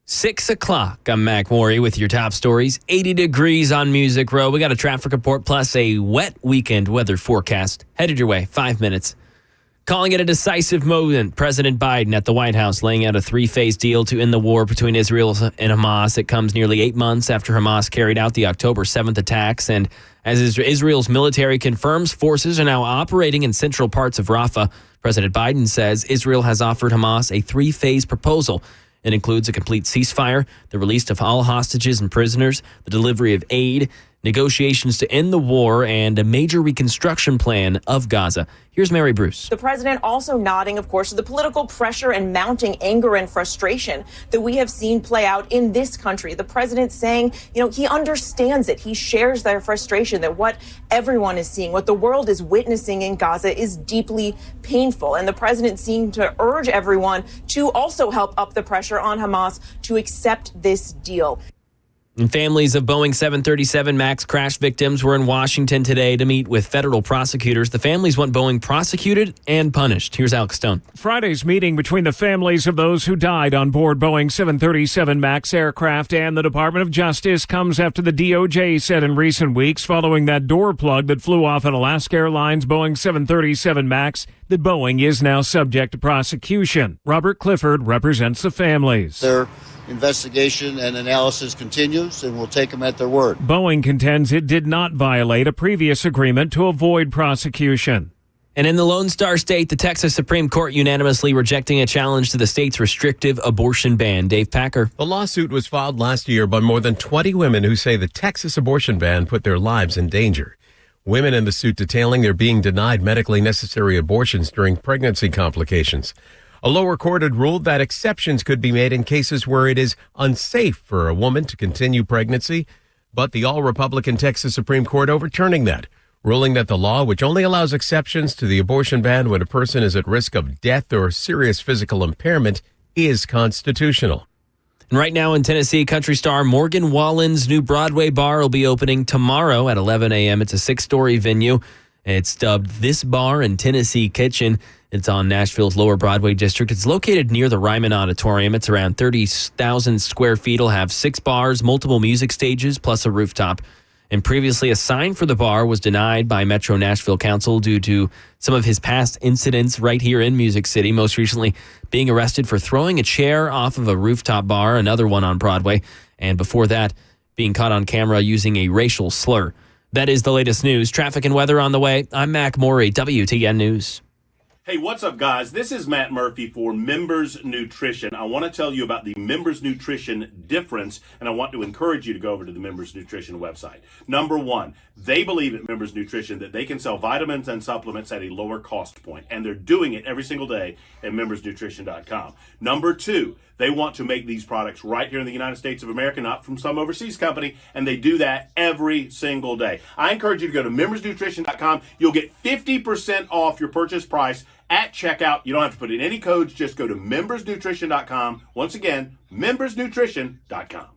6 o'clock. I'm Mac Morey with your top stories. 80 degrees on Music Row. We got a traffic report plus a wet weekend weather forecast. Headed your way, 5 minutes. Calling it a decisive moment, President Biden at the White House laying out a three-phase deal to end the war between Israel and Hamas. It comes nearly 8 months after Hamas carried out the October 7th attacks. And as Israel's military confirms forces are now operating in central parts of Rafah, President Biden says Israel has offered Hamas a three-phase proposal. It includes a complete ceasefire, the release of all hostages and prisoners, the delivery of aid, negotiations to end the war, and a major reconstruction plan of Gaza. Here's Mary Bruce. The president also nodding, of course, to the political pressure and mounting anger and frustration that we have seen play out in this country. The president saying, he understands it. He shares their frustration that what everyone is seeing, what the world is witnessing in Gaza is deeply painful. And the president seemed to urge everyone to also help up the pressure on Hamas to accept this deal. And families of Boeing 737 MAX crash victims were in Washington today to meet with federal prosecutors. The families want Boeing prosecuted and punished. Here's Alex Stone. Friday's meeting between the families of those who died on board Boeing 737 MAX aircraft and the Department of Justice comes after the DOJ said in recent weeks, following that door plug that flew off at Alaska Airlines Boeing 737 MAX, that Boeing is now subject to prosecution. Robert Clifford represents the families. Their investigation and analysis continues, and we'll take them at their word. Boeing contends it did not violate a previous agreement to avoid prosecution. And in the Lone Star State, the Texas Supreme Court unanimously rejecting a challenge to the state's restrictive abortion ban. Dave Packer. The lawsuit was filed last year by more than 20 women who say the Texas abortion ban put their lives in danger. Women in the suit detailing they're being denied medically necessary abortions during pregnancy complications. A lower court had ruled that exceptions could be made in cases where it is unsafe for a woman to continue pregnancy, but the all-Republican Texas Supreme Court overturning that, ruling that the law, which only allows exceptions to the abortion ban when a person is at risk of death or serious physical impairment, is constitutional. And right now in Tennessee, country star Morgan Wallen's new Broadway bar will be opening tomorrow at 11 a.m. It's a 6-story venue. It's dubbed This Bar and Tennessee Kitchen. It's on Nashville's Lower Broadway district. It's located near the Ryman Auditorium. It's around 30,000 square feet. It'll have 6 bars, multiple music stages, plus a rooftop. And previously, a sign for the bar was denied by Metro Nashville Council due to some of his past incidents right here in Music City, most recently being arrested for throwing a chair off of a rooftop bar, another one on Broadway, and before that, being caught on camera using a racial slur. That is the latest news. Traffic and weather on the way. I'm Mac Morey, WTN News. Hey, what's up, guys? This is Matt Murphy for Members Nutrition. I want to tell you about the Members Nutrition difference, and I want to encourage you to go over to the Members Nutrition website. Number one, they believe at Members Nutrition that they can sell vitamins and supplements at a lower cost point, and they're doing it every single day at membersnutrition.com. Number two, they want to make these products right here in the United States of America, not from some overseas company, and they do that every single day. I encourage you to go to membersnutrition.com. You'll get 50% off your purchase price at checkout. You don't have to put in any codes. Just go to membersnutrition.com. Once again, membersnutrition.com.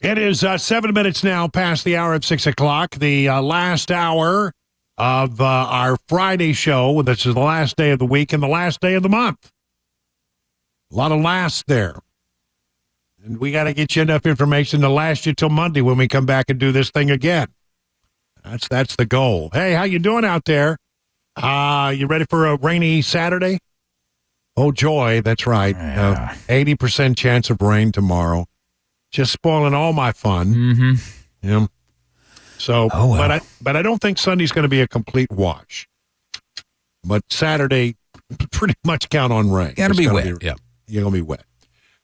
It is 7 minutes now past the hour of 6 o'clock, the last hour of our Friday show. This is the last day of the week and the last day of the month. A lot of lasts there. And we got to get you enough information to last you till Monday when we come back and do this thing again. That's the goal. Hey, how you doing out there? You ready for a rainy Saturday? Oh, joy, that's right. 80% chance of rain tomorrow. Just spoiling all my fun. Mm-hmm. Yeah. So, Oh, well. but I don't think Sunday's going to be a complete wash. But Saturday, pretty much count on rain. Got to be wet. Yeah. You're going to be wet.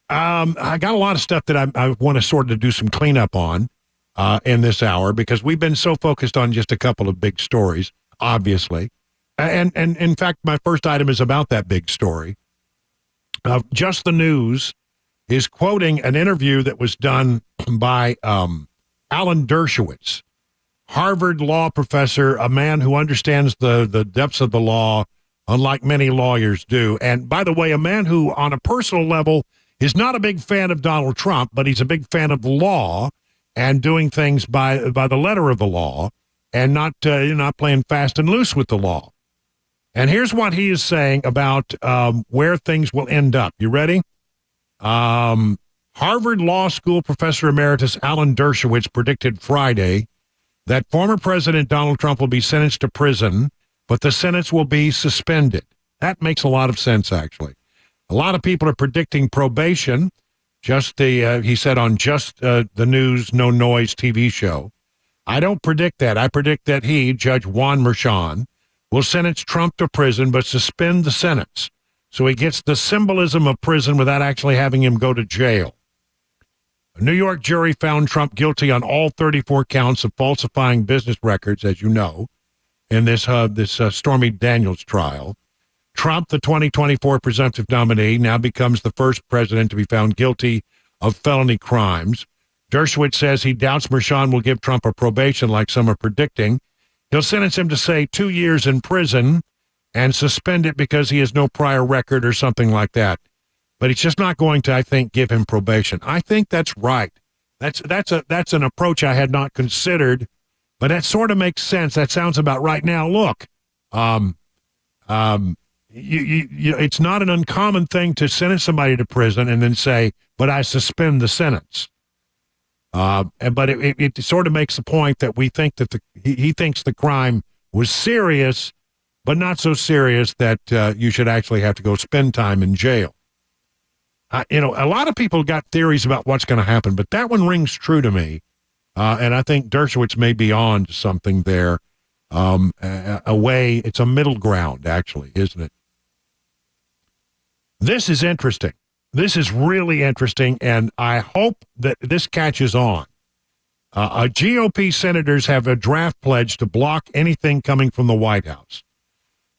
I got a lot of stuff that I want to sort of do some cleanup on in this hour because we've been so focused on just a couple of big stories, obviously. And in fact, my first item is about that big story. Just the News is quoting an interview that was done by Alan Dershowitz, Harvard law professor, a man who understands the depths of the law, unlike many lawyers do. And by the way, a man who, on a personal level, is not a big fan of Donald Trump, but he's a big fan of the law and doing things by the letter of the law and not playing fast and loose with the law. And here's what he is saying about where things will end up. You ready? Harvard Law School professor emeritus Alan Dershowitz predicted Friday that former President Donald Trump will be sentenced to prison, but the sentence will be suspended. That makes a lot of sense, actually. A lot of people are predicting probation. He said on Just the News, No Noise TV show. I don't predict that. I predict that Judge Juan Merchan, will sentence Trump to prison but suspend the sentence so he gets the symbolism of prison without actually having him go to jail. A New York jury found Trump guilty on all 34 counts of falsifying business records, as you know, in this Stormy Daniels trial. Trump, the 2024 presumptive nominee, now becomes the first president to be found guilty of felony crimes. Dershowitz says he doubts Merchan will give Trump a probation like some are predicting. He'll sentence him to, say, 2 years in prison and suspend it because he has no prior record or something like that. But he's just not going to, I think, give him probation. I think that's right. That's an approach I had not considered, but that sort of makes sense. That sounds about right. Now, look, it's not an uncommon thing to sentence somebody to prison and then say, but I suspend the sentence. But it sort of makes the point that we think that he thinks the crime was serious, but not so serious that you should actually have to go spend time in jail. A lot of people got theories about what's going to happen, but that one rings true to me. And I think Dershowitz may be on to something there. It's a middle ground, actually, isn't it? This is interesting. This is really interesting, and I hope that this catches on. GOP senators have a draft pledge to block anything coming from the White House.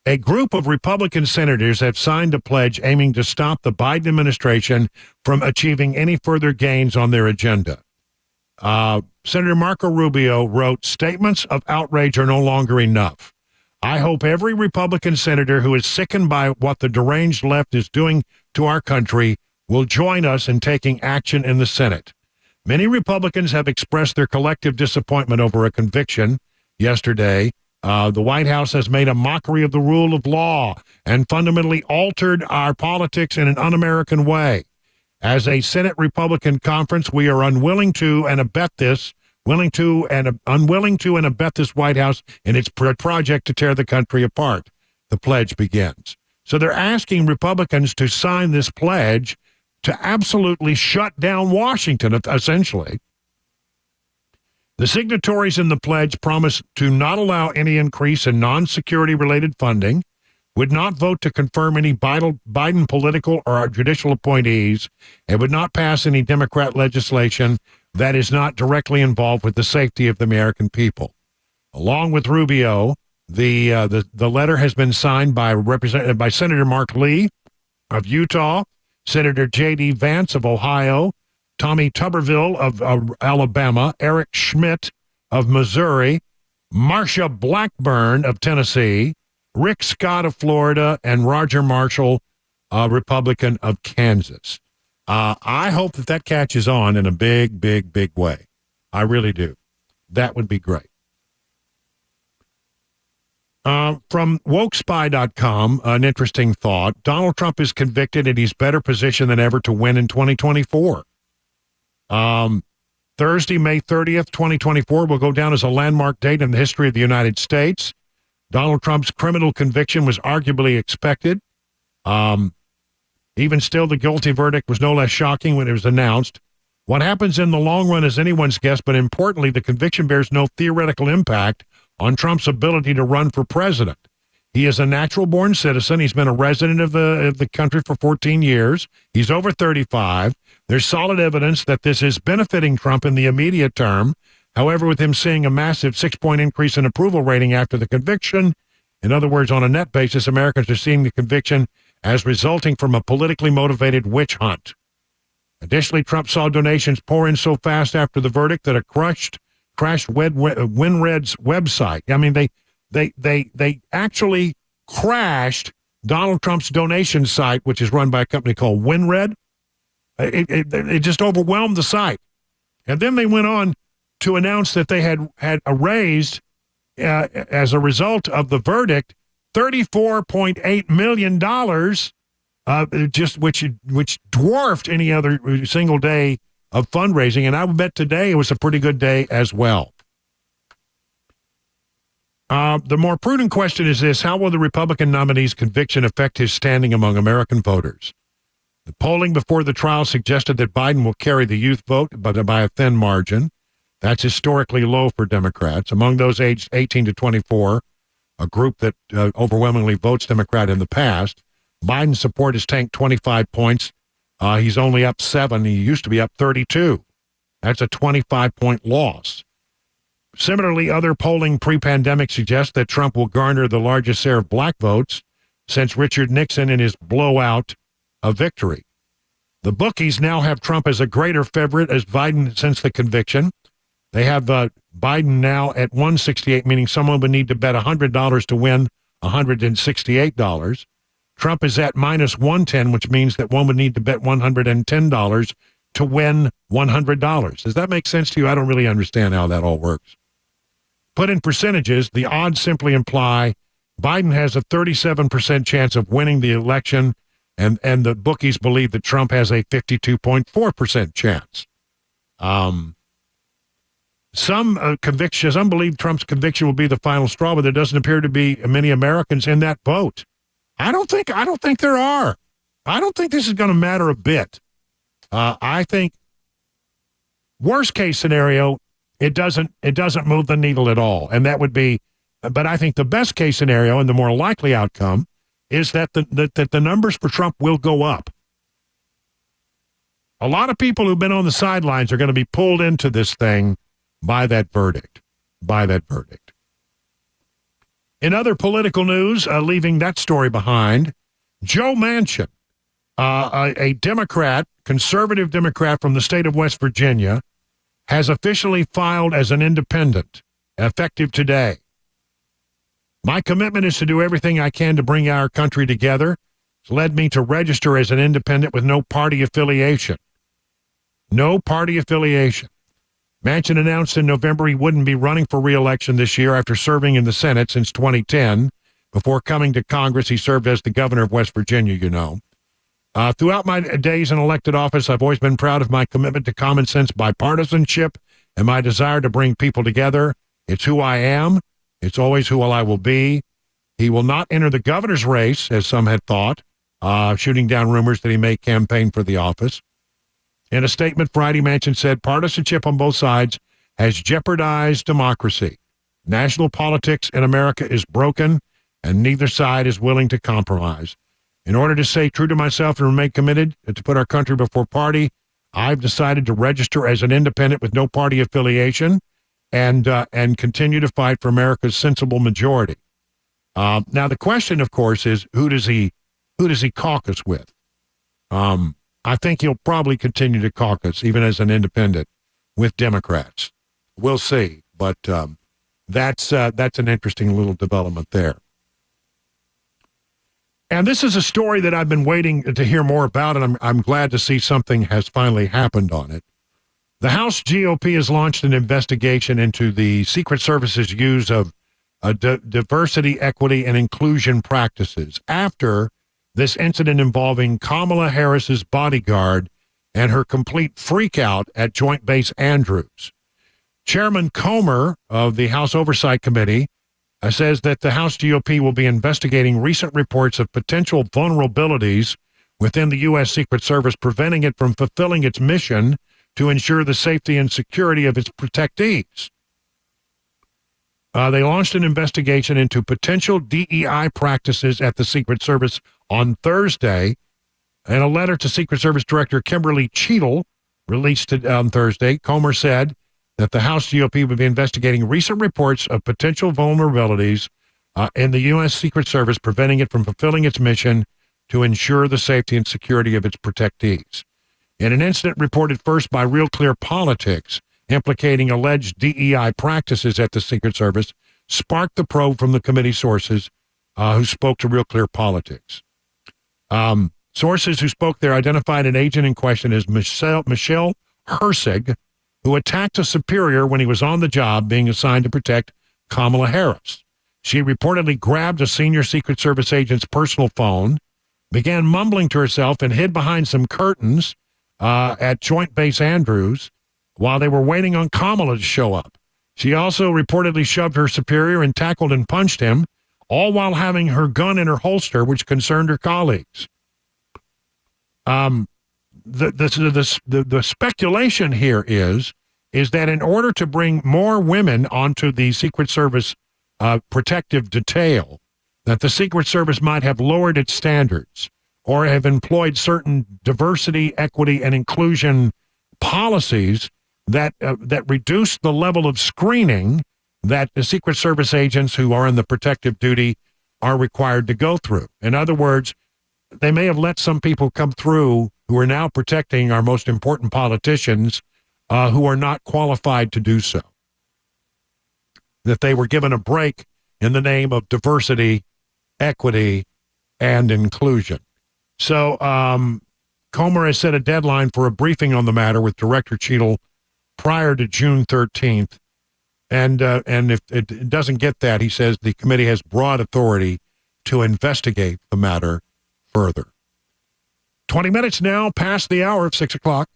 A group of Republican senators have signed a pledge aiming to stop the Biden administration from achieving any further gains on their agenda. Senator Marco Rubio wrote, "Statements of outrage are no longer enough. I hope every Republican senator who is sickened by what the deranged left is doing to our country will join us in taking action in the Senate." Many Republicans have expressed their collective disappointment over a conviction yesterday. The White House has made a mockery of the rule of law and fundamentally altered our politics in an un-American way. As a Senate Republican conference, we are unwilling to and abet this White House in its project to tear the country apart. The pledge begins. So they're asking Republicans to sign this pledge to absolutely shut down Washington, essentially. The signatories in the pledge promise to not allow any increase in non-security-related funding, would not vote to confirm any Biden political or judicial appointees, and would not pass any Democrat legislation that is not directly involved with the safety of the American people. Along with Rubio, the letter has been signed by Senator Mark Lee of Utah, Senator J.D. Vance of Ohio, Tommy Tuberville of Alabama, Eric Schmidt of Missouri, Marsha Blackburn of Tennessee, Rick Scott of Florida, and Roger Marshall, Republican of Kansas. I hope that catches on in a big, big, big way. I really do. That would be great. From wokespy.com, an interesting thought. Donald Trump is convicted and he's better positioned than ever to win in 2024. Thursday, May 30th, 2024 will go down as a landmark date in the history of the United States. Donald Trump's criminal conviction was arguably expected. Even still, the guilty verdict was no less shocking when it was announced. What happens in the long run is anyone's guess, but importantly, the conviction bears no theoretical impact on Trump's ability to run for president. He is a natural-born citizen. He's been a resident of the country for 14 years. He's over 35. There's solid evidence that this is benefiting Trump in the immediate term. However, with him seeing a massive 6-point increase in approval rating after the conviction, in other words, on a net basis, Americans are seeing the conviction as resulting from a politically motivated witch hunt. Additionally, Trump saw donations pour in so fast after the verdict that crashed WinRed's website. I mean, they actually crashed Donald Trump's donation site, which is run by a company called WinRed. It just overwhelmed the site. And then they went on to announce that they had raised, as a result of the verdict, $34.8 million, which dwarfed any other single day of fundraising. And I would bet today it was a pretty good day as well. The more prudent question is this: how will the Republican nominee's conviction affect his standing among American voters? The polling before the trial suggested that Biden will carry the youth vote, but by a thin margin. That's historically low for Democrats. Among those aged 18 to 24, a group that overwhelmingly votes Democrat in the past, Biden's support has tanked 25 points. He's only up 7. He used to be up 32. That's a 25-point loss. Similarly, other polling pre-pandemic suggests that Trump will garner the largest share of black votes since Richard Nixon in his blowout of victory. The bookies now have Trump as a greater favorite as Biden since the conviction. They have Biden now at $168, meaning someone would need to bet $100 to win $168. Trump is at minus 110, which means that one would need to bet $110 to win $100. Does that make sense to you? I don't really understand how that all works. Put in percentages, the odds simply imply Biden has a 37% chance of winning the election, and the bookies believe that Trump has a 52.4% chance. Some believe Trump's conviction will be the final straw, but there doesn't appear to be many Americans in that boat. I don't think there are. I don't think this is going to matter a bit. I think worst case scenario, it doesn't move the needle at all, and that would be. But I think the best case scenario and the more likely outcome is that the numbers for Trump will go up. A lot of people who've been on the sidelines are going to be pulled into this thing by that verdict. In other political news, leaving that story behind, Joe Manchin, a Democrat, conservative Democrat from the state of West Virginia, has officially filed as an independent, effective today. My commitment is to do everything I can to bring our country together. It's led me to register as an independent with no party affiliation. No party affiliation. Manchin announced in November he wouldn't be running for re-election this year after serving in the Senate since 2010. Before coming to Congress, he served as the governor of West Virginia, you know. Throughout my days in elected office, I've always been proud of my commitment to common sense bipartisanship and my desire to bring people together. It's who I am. It's always who I will be. He will not enter the governor's race, as some had thought, shooting down rumors that he may campaign for the office. In a statement Friday, Manchin said, partisanship on both sides has jeopardized democracy. National politics in America is broken, and neither side is willing to compromise. In order to stay true to myself and remain committed to put our country before party, I've decided to register as an independent with no party affiliation and continue to fight for America's sensible majority. Now, the question, of course, is who does he caucus with? I think he'll probably continue to caucus, even as an independent, with Democrats. We'll see, but that's an interesting little development there. And this is a story that I've been waiting to hear more about, and I'm glad to see something has finally happened on it. The House GOP has launched an investigation into the Secret Service's use of diversity, equity, and inclusion practices after this incident involving Kamala Harris's bodyguard and her complete freakout at Joint Base Andrews. Chairman Comer of the House Oversight Committee says that the House GOP will be investigating recent reports of potential vulnerabilities within the U.S. Secret Service, preventing it from fulfilling its mission to ensure the safety and security of its protectees. They launched an investigation into potential DEI practices at the Secret Service on Thursday. In a letter to Secret Service Director Kimberly Cheadle, released on Thursday, Comer said that the House GOP would be investigating recent reports of potential vulnerabilities in the U.S. Secret Service, preventing it from fulfilling its mission to ensure the safety and security of its protectees. In an incident reported first by Real Clear Politics, implicating alleged DEI practices at the Secret Service, sparked the probe from the committee sources who spoke to Real Clear Politics. Sources who spoke there identified an agent in question as Michelle Hersig, who attacked a superior when he was on the job being assigned to protect Kamala Harris. She reportedly grabbed a senior Secret Service agent's personal phone, began mumbling to herself, and hid behind some curtains at Joint Base Andrews while they were waiting on Kamala to show up. She also reportedly shoved her superior and tackled and punched him, all while having her gun in her holster, which concerned her colleagues. The speculation here is that in order to bring more women onto the Secret Service protective detail, that the Secret Service might have lowered its standards or have employed certain diversity, equity, and inclusion policies that reduce the level of screening that the Secret Service agents who are in the protective duty are required to go through. In other words, they may have let some people come through who are now protecting our most important politicians who are not qualified to do so. That they were given a break in the name of diversity, equity, and inclusion. So Comer has set a deadline for a briefing on the matter with Director Cheadle prior to June 13th. And if it doesn't get that, he says the committee has broad authority to investigate the matter further. 20 minutes now past the hour of 6 o'clock.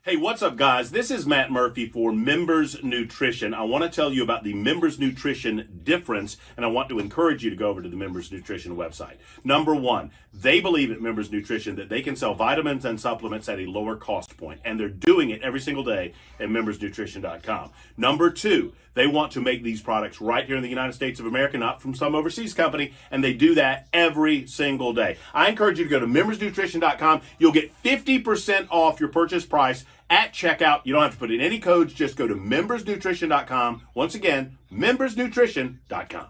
Hey, what's up, guys? This is Matt Murphy for Members Nutrition. I want to tell you about the Members Nutrition difference, and I want to encourage you to go over to the Members Nutrition website. Number one, they believe at Members Nutrition that they can sell vitamins and supplements at a lower cost point, and they're doing it every single day at membersnutrition.com. Number two, they want to make these products right here in the United States of America, not from some overseas company, and they do that every single day. I encourage you to go to membersnutrition.com. You'll get 50% off your purchase price at checkout. You don't have to put in any codes. Just go to membersnutrition.com. Once again, membersnutrition.com.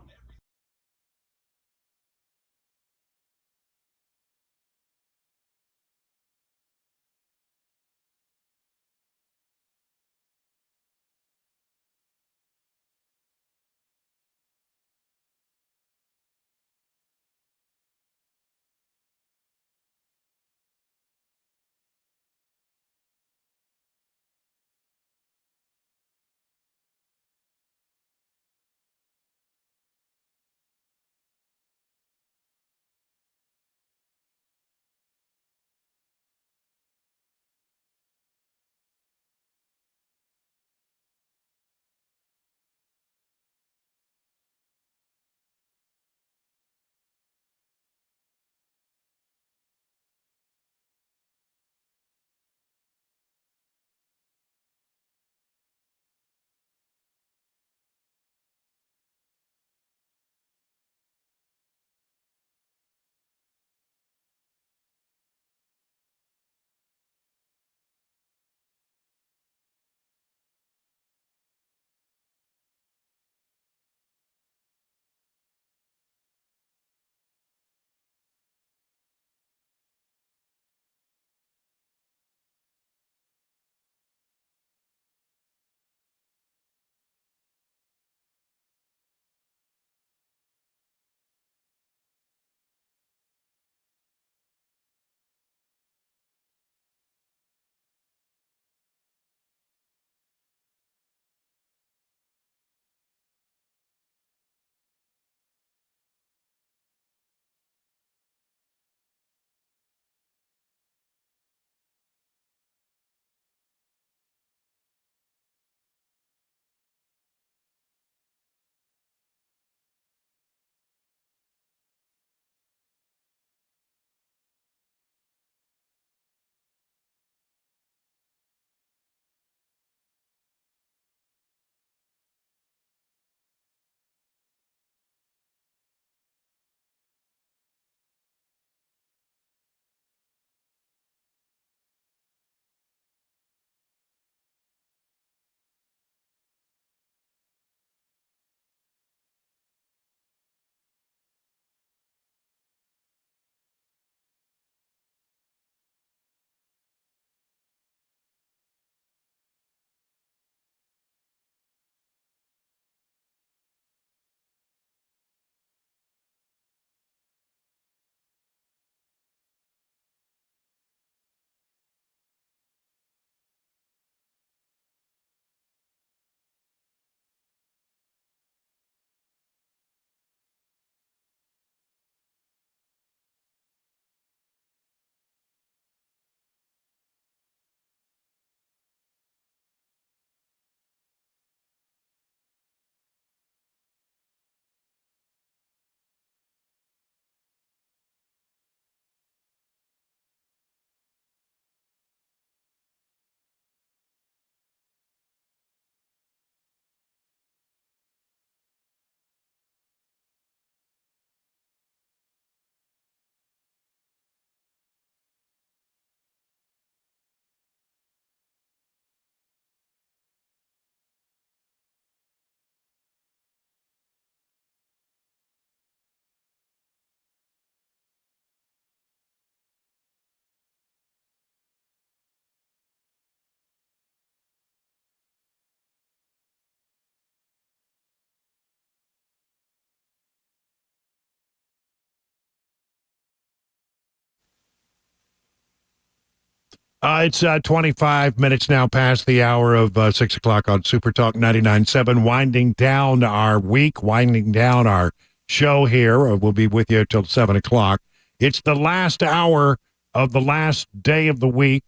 It's 25 minutes now past the hour of 6 o'clock on Super Talk 99.7, winding down our week, winding down our show here. We'll be with you till 7 o'clock. It's the last hour of the last day of the week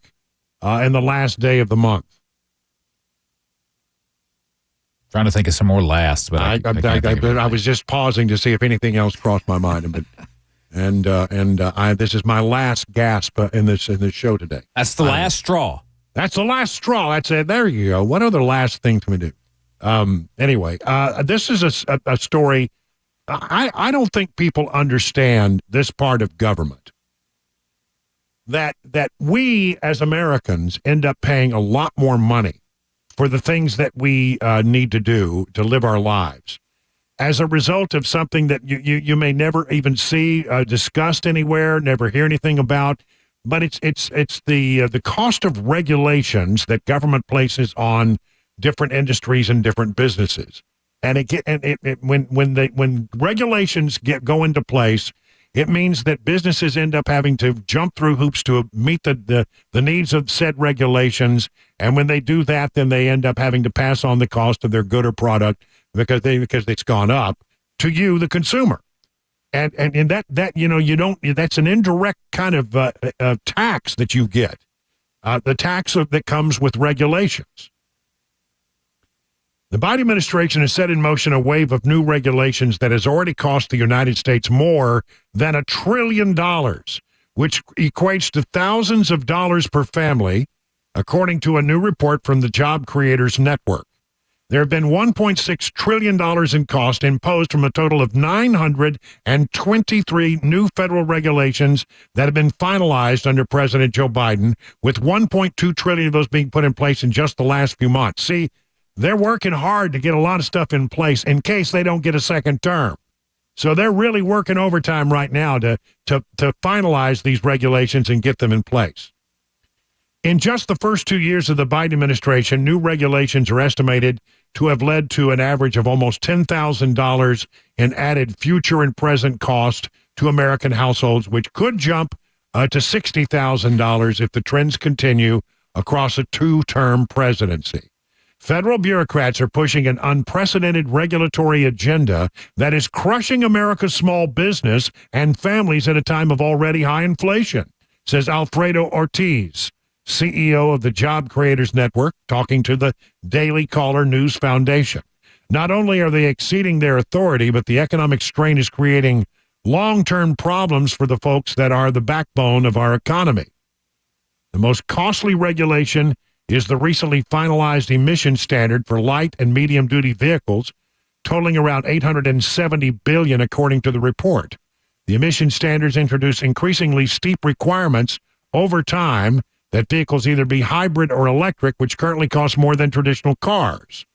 and the last day of the month. Trying to think of some more lasts, but I was just pausing to see if anything else crossed my mind. But this is my last gasp in this show today. That's the last straw. That's the last straw. That's it. There you go. What other last thing can we do? Anyway, this is a story. I don't think people understand this part of government. That we as Americans end up paying a lot more money for the things that we need to do to live our lives as a result of something that you may never even see discussed anywhere, never hear anything about. But it's the cost of regulations that government places on different industries and different businesses. And when regulations go into place, it means that businesses end up having to jump through hoops to meet the needs of said regulations. And when they do that, then they end up having to pass on the cost of their good or product because it's gone up to you, the consumer. And that's an indirect kind of tax that you get, the tax that comes with regulations. The Biden administration has set in motion a wave of new regulations that has already cost the United States more than $1 trillion, which equates to thousands of dollars per family, according to a new report from the Job Creators Network. There have been $1.6 trillion in cost imposed from a total of 923 new federal regulations that have been finalized under President Joe Biden, with $1.2 trillion of those being put in place in just the last few months. See, they're working hard to get a lot of stuff in place in case they don't get a second term. So they're really working overtime right now to finalize these regulations and get them in place. In just the first 2 years of the Biden administration, new regulations are estimated to have led to an average of almost $10,000 in added future and present cost to American households, which could jump to $60,000 if the trends continue across a two-term presidency. Federal bureaucrats are pushing an unprecedented regulatory agenda that is crushing America's small business and families at a time of already high inflation, says Alfredo Ortiz, CEO of the Job Creators Network, talking to the Daily Caller News Foundation. Not only are they exceeding their authority, but the economic strain is creating long-term problems for the folks that are the backbone of our economy. The most costly regulation is the recently finalized emission standard for light and medium-duty vehicles, totaling around $870 billion, according to the report. The emission standards introduce increasingly steep requirements over time that vehicles either be hybrid or electric, which currently cost more than traditional cars.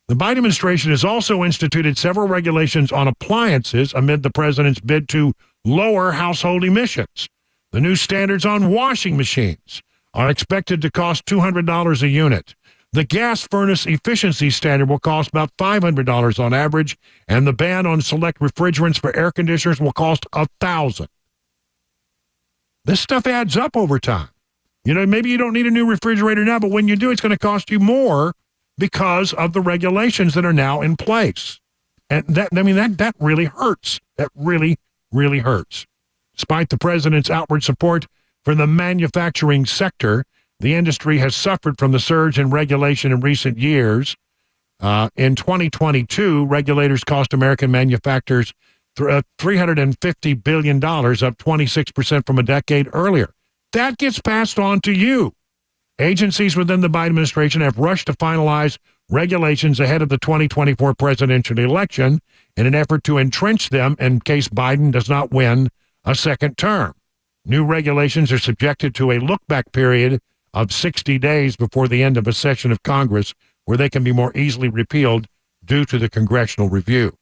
The Biden administration has also instituted several regulations on appliances amid the president's bid to lower household emissions. The new standards on washing machines are expected to cost $200 a unit. The gas furnace efficiency standard will cost about $500 on average, and the ban on select refrigerants for air conditioners will cost $1,000. This stuff adds up over time. Maybe you don't need a new refrigerator now, but when you do, it's going to cost you more because of the regulations that are now in place. And that really hurts. That really, really hurts. Despite the president's outward support for the manufacturing sector, the industry has suffered from the surge in regulation in recent years. In 2022, regulators cost American manufacturers $350 billion, up 26% from a decade earlier. That gets passed on to you. Agencies within the Biden administration have rushed to finalize regulations ahead of the 2024 presidential election in an effort to entrench them in case Biden does not win a second term. New regulations are subjected to a look-back period of 60 days before the end of a session of Congress, where they can be more easily repealed due to the congressional review.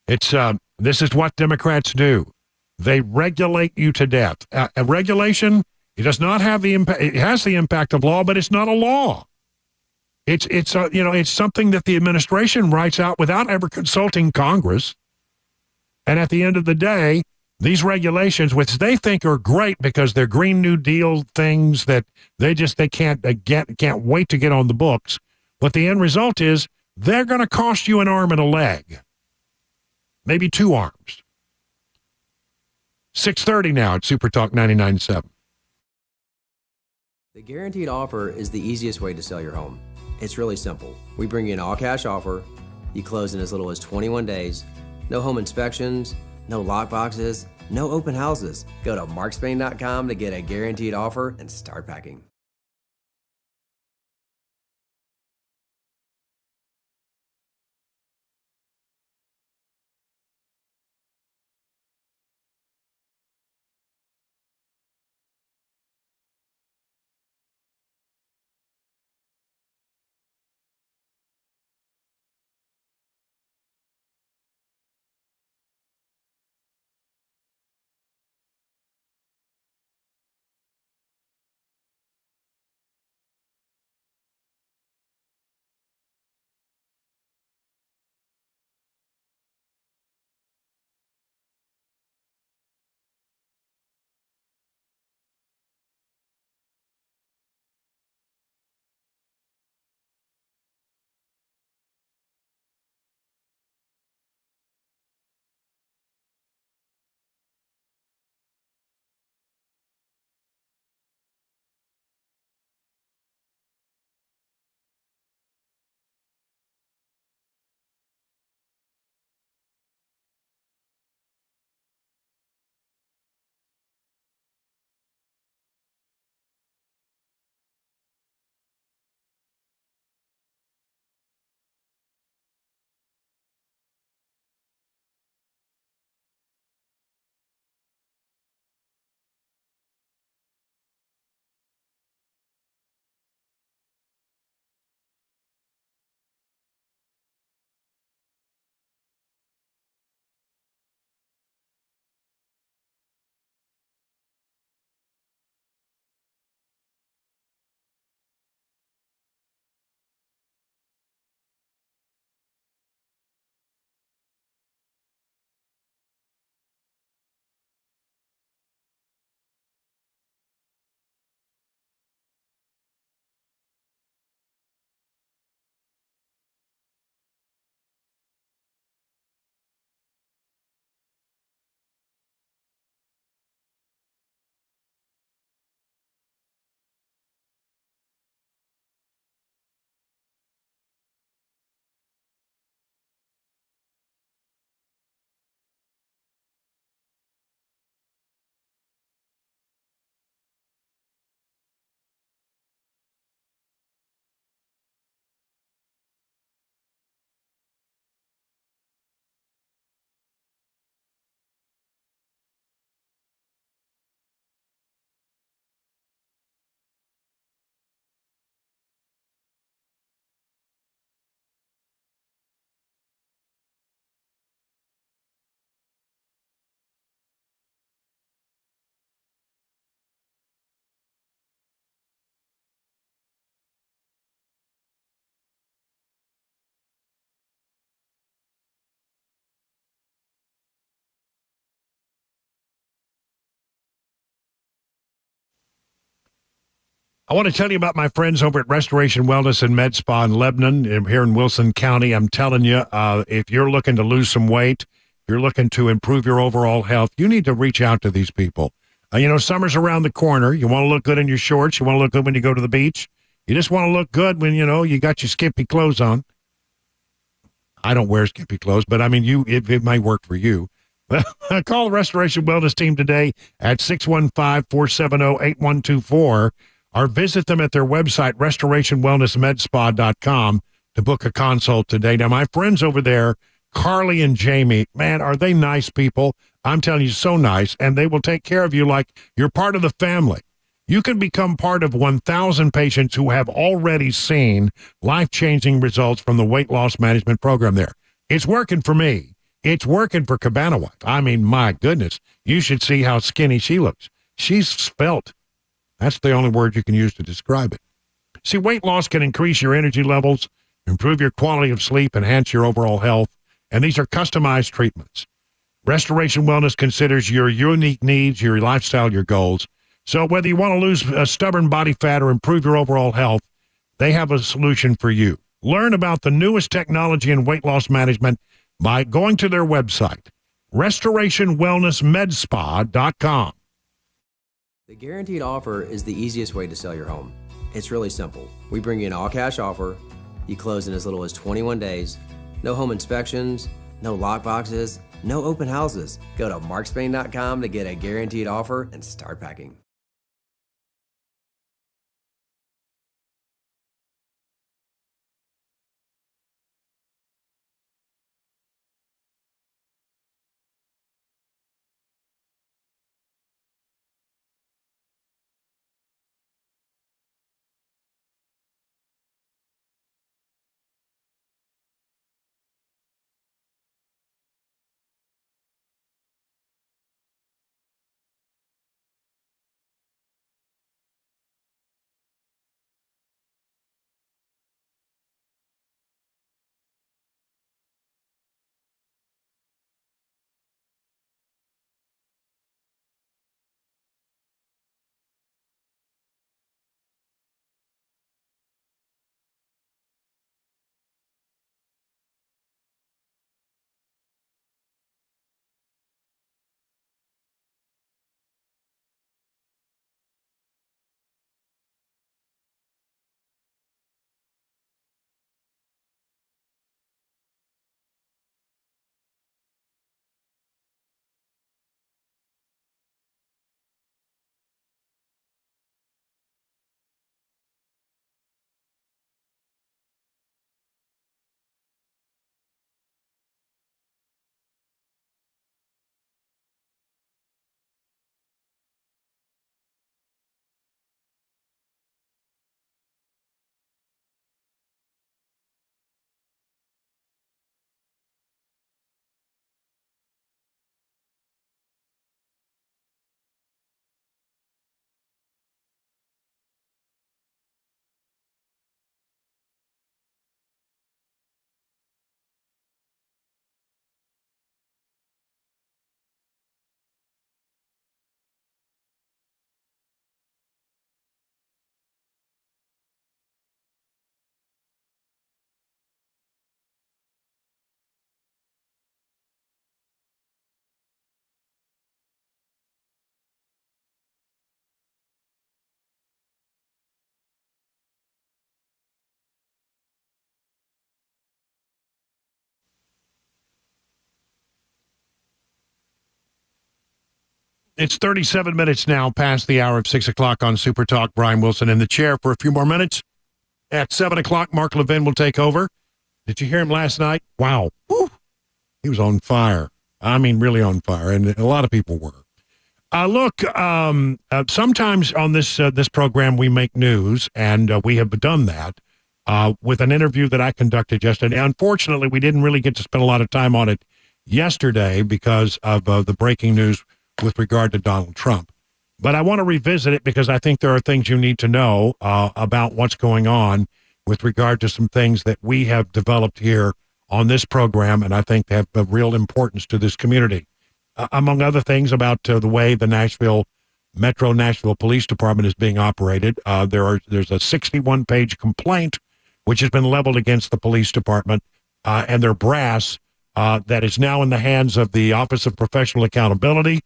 This is what Democrats do. They regulate you to death. A regulation, it does not have the impact. It has the impact of law, but it's not a law. It's something that the administration writes out without ever consulting Congress. And at the end of the day, these regulations, which they think are great because they're Green New Deal things that they can't wait to get on the books. But the end result is they're going to cost you an arm and a leg, maybe 2 arms. 6:30 now at Super Talk 99.7. The guaranteed offer is the easiest way to sell your home. It's really simple. We bring you an all-cash offer. You close in as little as 21 days. No home inspections, no lock boxes, no open houses. Go to markspain.com to get a guaranteed offer and start packing. I want to tell you about my friends over at Restoration Wellness and Med Spa in Lebanon, here in Wilson County. I'm telling you, if you're looking to lose some weight, if you're looking to improve your overall health, you need to reach out to these people. Summer's around the corner. You want to look good in your shorts. You want to look good when you go to the beach. You just want to look good when, you got your skimpy clothes on. I don't wear skimpy clothes, but it might work for you. Call the Restoration Wellness team today at 615-470-8124 or visit them at their website, restorationwellnessmedspa.com, to book a consult today. Now, my friends over there, Carly and Jamie, man, are they nice people? I'm telling you, so nice, and they will take care of you like you're part of the family. You can become part of 1,000 patients who have already seen life-changing results from the weight loss management program there. It's working for me. It's working for Cabana Wife. I mean, my goodness, you should see how skinny she looks. She's svelte. That's the only word you can use to describe it. See, weight loss can increase your energy levels, improve your quality of sleep, enhance your overall health, and these are customized treatments. Restoration Wellness considers your unique needs, your lifestyle, your goals. So whether you want to lose stubborn body fat or improve your overall health, they have a solution for you. Learn about the newest technology in weight loss management by going to their website, restorationwellnessmedspa.com. The guaranteed offer is the easiest way to sell your home. It's really simple. We bring you an all-cash offer. You close in as little as 21 days. No home inspections, no lock boxes, no open houses. Go to markspain.com to get a guaranteed offer and start packing. It's 37 minutes now past the hour of 6 o'clock on Super Talk. Brian Wilson in the chair for a few more minutes. At 7 o'clock, Mark Levin will take over. Did you hear him last night? Wow. Woo. He was on fire. I mean, really on fire, and a lot of people were. Look, sometimes on this program we make news, and we have done that with an interview that I conducted yesterday. Unfortunately, we didn't really get to spend a lot of time on it yesterday because of the breaking news with regard to Donald Trump. But I want to revisit it because I think there are things you need to know about what's going on with regard to some things that we have developed here on this program, and I think they have a real importance to this community. Among other things about the way the Metro Nashville Police Department is being operated, there's a 61-page complaint which has been leveled against the police department and their brass that is now in the hands of the Office of Professional Accountability,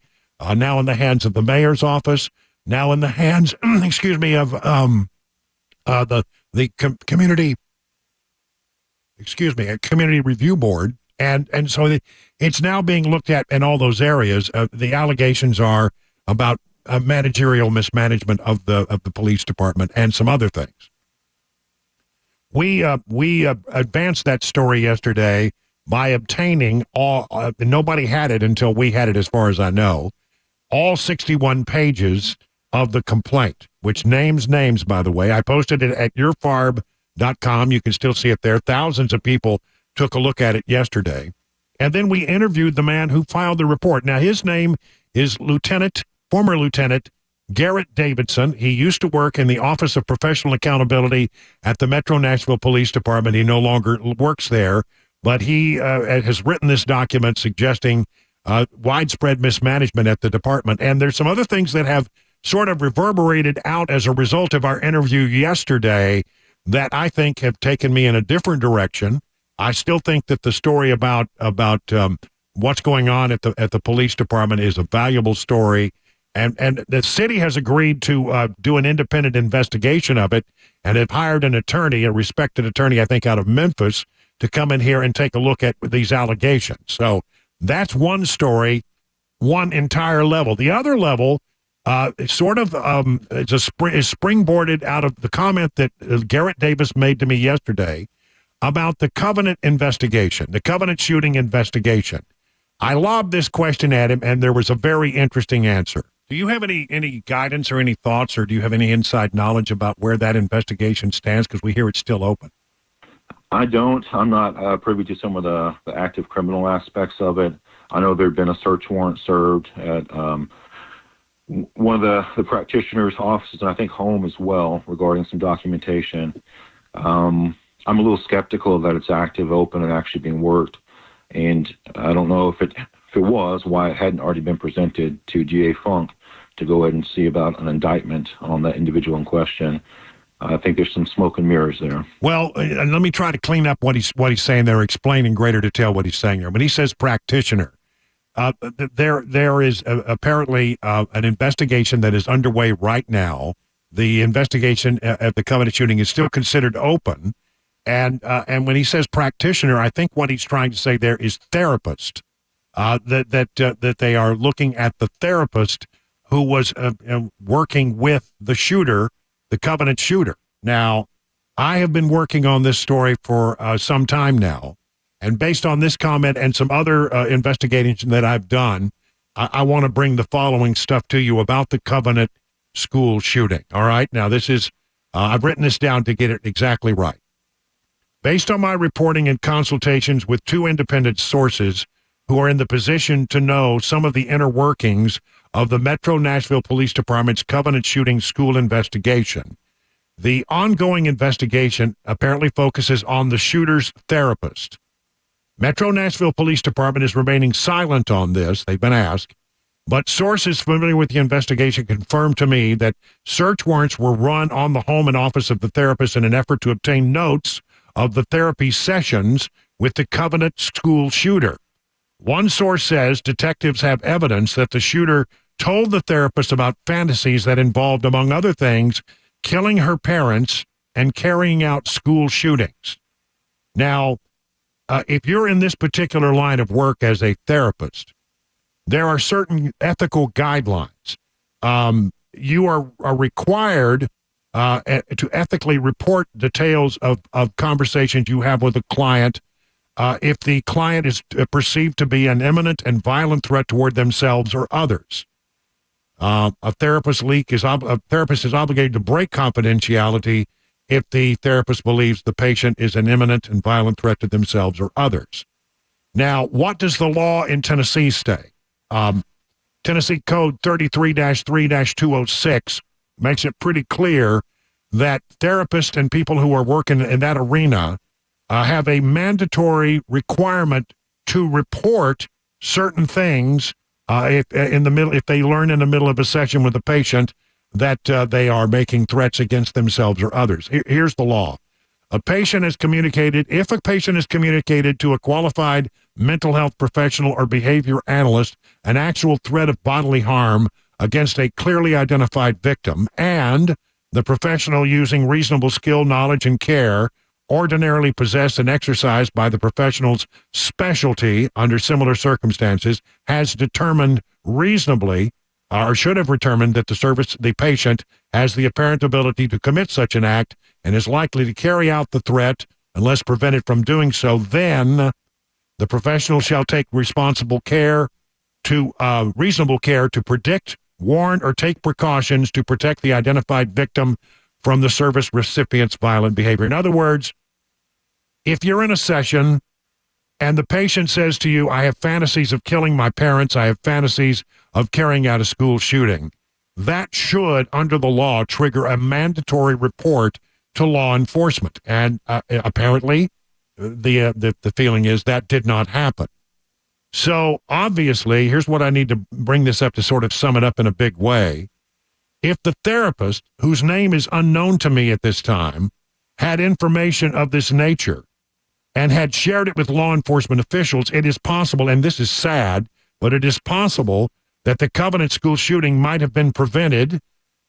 now in the hands of the mayor's office, now in the hands, excuse me, of community review board, and so it's now being looked at in all those areas. The allegations are about managerial mismanagement of the police department and some other things. We advanced that story yesterday by obtaining all. Nobody had it until we had it, as far as I know. All 61 pages of the complaint, which names, by the way. I posted it at yourfarb.com. You can still see it there. Thousands of people took a look at it yesterday. And then we interviewed the man who filed the report. Now, his name is former Lieutenant Garrett Davidson. He used to work in the Office of Professional Accountability at the Metro Nashville Police Department. He no longer works there, but he has written this document suggesting widespread mismanagement at the department. And there's some other things that have sort of reverberated out as a result of our interview yesterday that I think have taken me in a different direction. I still think that the story about what's going on at the police department is a valuable story, and the city has agreed to do an independent investigation of it, and have hired an attorney, a respected attorney, I think, out of Memphis, to come in here and take a look at these allegations. So that's one story, one entire level. The other level is springboarded out of the comment that Garrett Davis made to me yesterday about the Covenant investigation, the Covenant shooting investigation. I lobbed this question at him, and there was a very interesting answer. Do you have any guidance or any thoughts, or do you have any inside knowledge about where that investigation stands? Because we hear it's still open. I don't. I'm not privy to some of the active criminal aspects of it. I know there had been a search warrant served at one of the practitioner's offices, and I think home as well, regarding some documentation. I'm a little skeptical that it's active, open, and actually being worked. And I don't know if it was, why it hadn't already been presented to DA Funk to go ahead and see about an indictment on that individual in question. I think there's some smoke and mirrors there. Well, let me try to clean up what he's saying there, explain in greater detail what he's saying there. When he says practitioner, there is apparently an investigation that is underway right now. The investigation at the Covenant shooting is still considered open. And when he says practitioner, I think what he's trying to say there is therapist. That they are looking at the therapist who was working with the shooter, the Covenant shooter. Now, I have been working on this story for some time now, and based on this comment and some other investigation that I've done, I want to bring the following stuff to you about the Covenant school shooting. All right? Now, this is, I've written this down to get it exactly right. Based on my reporting and consultations with two independent sources who are in the position to know some of the inner workings of the Metro Nashville Police Department's Covenant shooting school investigation, the ongoing investigation apparently focuses on the shooter's therapist. Metro Nashville Police Department is remaining silent on this. They've been asked. But sources familiar with the investigation confirmed to me that search warrants were run on the home and office of the therapist in an effort to obtain notes of the therapy sessions with the Covenant school shooter. One source says detectives have evidence that the shooter told the therapist about fantasies that involved, among other things, killing her parents and carrying out school shootings. Now, if you're in this particular line of work as a therapist, there are certain ethical guidelines. You are required to ethically report details of conversations you have with a client if the client is perceived to be an imminent and violent threat toward themselves or others. A therapist is obligated to break confidentiality if the therapist believes the patient is an imminent and violent threat to themselves or others. Now, what does the law in Tennessee say? Tennessee Code 33-3-206 makes it pretty clear that therapists and people who are working in that arena have a mandatory requirement to report certain things if they learn in the middle of a session with a patient that they are making threats against themselves or others. Here's the law. If a patient is communicated to a qualified mental health professional or behavior analyst an actual threat of bodily harm against a clearly identified victim, and the professional, using reasonable skill, knowledge, and care ordinarily possessed and exercised by the professional's specialty under similar circumstances, has determined reasonably, or should have determined, that the patient has the apparent ability to commit such an act and is likely to carry out the threat unless prevented from doing so, then the professional shall take reasonable care to predict, warn, or take precautions to protect the identified victim from the service recipient's violent behavior. In other words, if you're in a session and the patient says to you, I have fantasies of killing my parents, I have fantasies of carrying out a school shooting, that should, under the law, trigger a mandatory report to law enforcement. And apparently, the feeling is that did not happen. So obviously, here's what I need to bring this up to sort of sum it up in a big way. If the therapist, whose name is unknown to me at this time, had information of this nature and had shared it with law enforcement officials, it is possible, and this is sad, but it is possible that the Covenant School shooting might have been prevented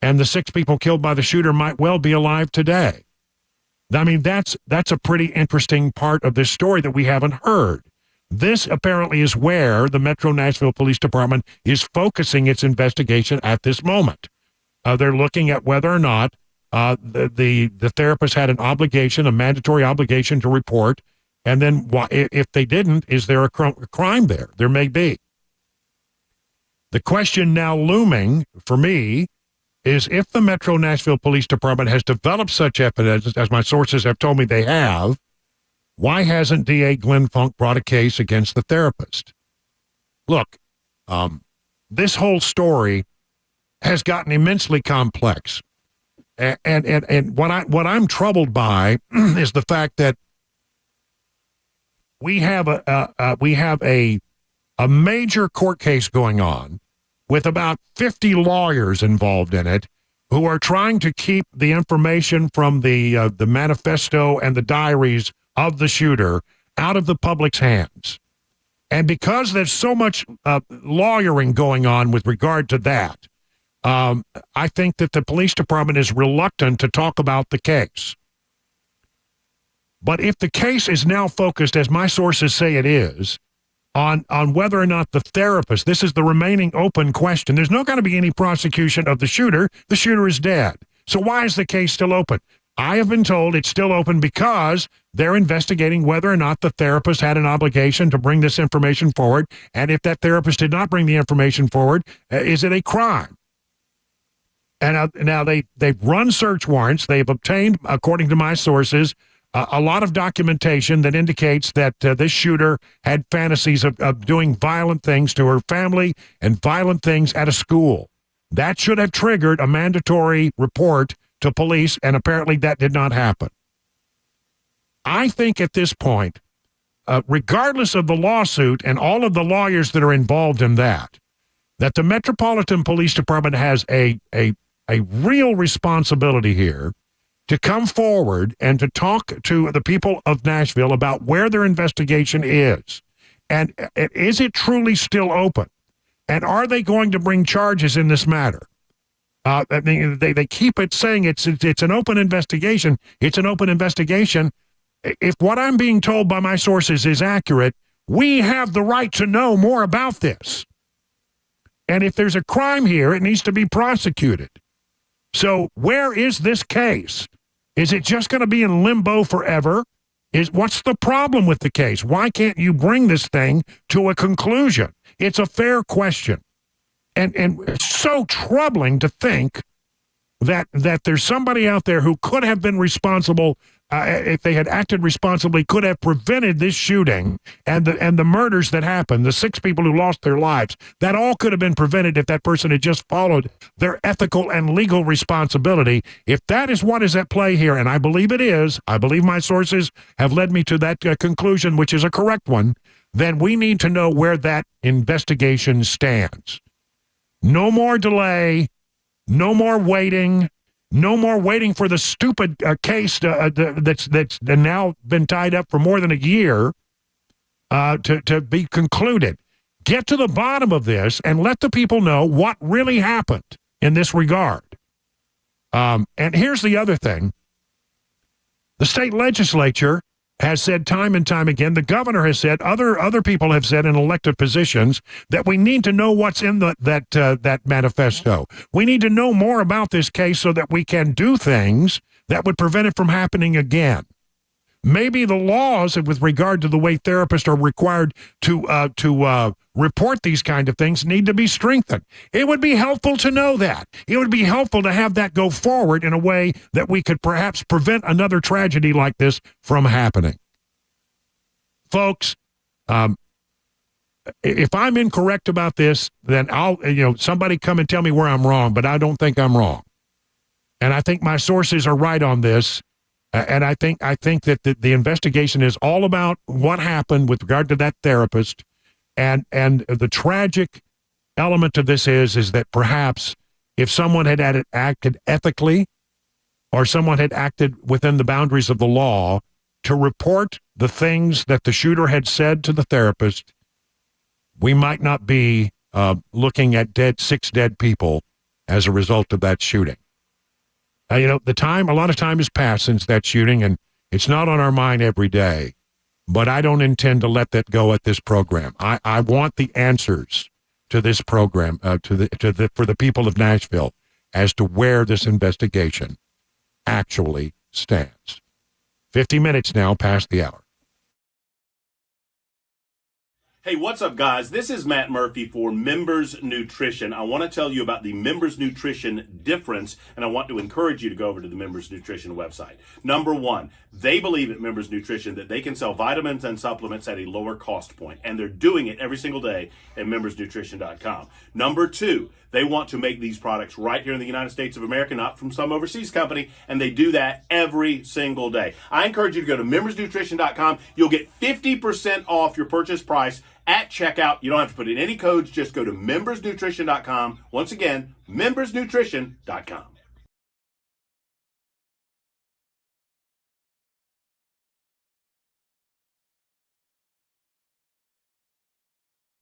and the 6 people killed by the shooter might well be alive today. I mean, that's a pretty interesting part of this story that we haven't heard. This apparently is where the Metro Nashville Police Department is focusing its investigation at this moment. They're looking at whether or not the therapist had an obligation, a mandatory obligation to report, and then if they didn't, is there a crime there? There may be. The question now looming for me is if the Metro Nashville Police Department has developed such evidence, as my sources have told me they have, why hasn't DA Glenn Funk brought a case against the therapist? Look, this whole story has gotten immensely complex. And what I'm troubled by is the fact that we have a major court case going on with about 50 lawyers involved in it who are trying to keep the information from the manifesto and the diaries of the shooter out of the public's hands. And because there's so much lawyering going on with regard to that, I think that the police department is reluctant to talk about the case. But if the case is now focused, as my sources say it is, on whether or not the therapist, this is the remaining open question. There's not going to be any prosecution of the shooter. The shooter is dead. So why is the case still open? I have been told it's still open because they're investigating whether or not the therapist had an obligation to bring this information forward. And if that therapist did not bring the information forward, is it a crime? And now they've run search warrants. They've obtained, according to my sources, a lot of documentation that indicates that this shooter had fantasies of doing violent things to her family and violent things at a school. That should have triggered a mandatory report to police, and apparently that did not happen. I think at this point, regardless of the lawsuit and all of the lawyers that are involved in that the Metropolitan Police Department has a real responsibility here to come forward and to talk to the people of Nashville about where their investigation is. And is it truly still open? And are they going to bring charges in this matter? I mean, they keep it saying it's an open investigation. It's an open investigation. If what I'm being told by my sources is accurate, we have the right to know more about this. And if there's a crime here, it needs to be prosecuted. So where is this case? Is it just going to be in limbo forever? What's the problem with the case? Why can't you bring this thing to a conclusion? It's a fair question. And it's so troubling to think that there's somebody out there who could have been responsible, if they had acted responsibly, could have prevented this shooting and the murders that happened, the 6 people who lost their lives. That all could have been prevented if that person had just followed their ethical and legal responsibility. If that is what is at play here, and I believe it is, I believe my sources have led me to that conclusion, which is a correct one, then we need to know where that investigation stands. No more delay, no more waiting, no more waiting for the stupid case that's now been tied up for more than a year to be concluded. Get to the bottom of this and let the people know what really happened in this regard. And here's the other thing. The state legislature has said time and time again, the governor has said, other people have said in elected positions that we need to know what's in that manifesto. We need to know more about this case so that we can do things that would prevent it from happening again. Maybe the laws with regard to the way therapists are required to report these kind of things need to be strengthened. It would be helpful to know that. It would be helpful to have that go forward in a way that we could perhaps prevent another tragedy like this from happening. Folks, if I'm incorrect about this, then somebody come and tell me where I'm wrong, but I don't think I'm wrong. And I think my sources are right on this. And I think that the investigation is all about what happened with regard to that therapist And the tragic element of this is that perhaps if someone had acted ethically, or someone had acted within the boundaries of the law to report the things that the shooter had said to the therapist, we might not be looking at 6 dead people as a result of that shooting. A lot of time has passed since that shooting, and it's not on our mind every day. But I don't intend to let that go at this program. I want the answers to this program, for the people of Nashville, as to where this investigation actually stands. 50 minutes now past the hour. Hey, what's up, guys? This is Matt Murphy for Members Nutrition. I want to tell you about the Members Nutrition difference, and I want to encourage you to go over to the Members Nutrition website. Number one, they believe at Members Nutrition that they can sell vitamins and supplements at a lower cost point, and they're doing it every single day at membersnutrition.com. Number two, they want to make these products right here in the United States of America, not from some overseas company, and they do that every single day. I encourage you to go to membersnutrition.com. You'll get 50% off your purchase price at checkout. You don't have to put in any codes. Just go to membersnutrition.com. Once again, membersnutrition.com.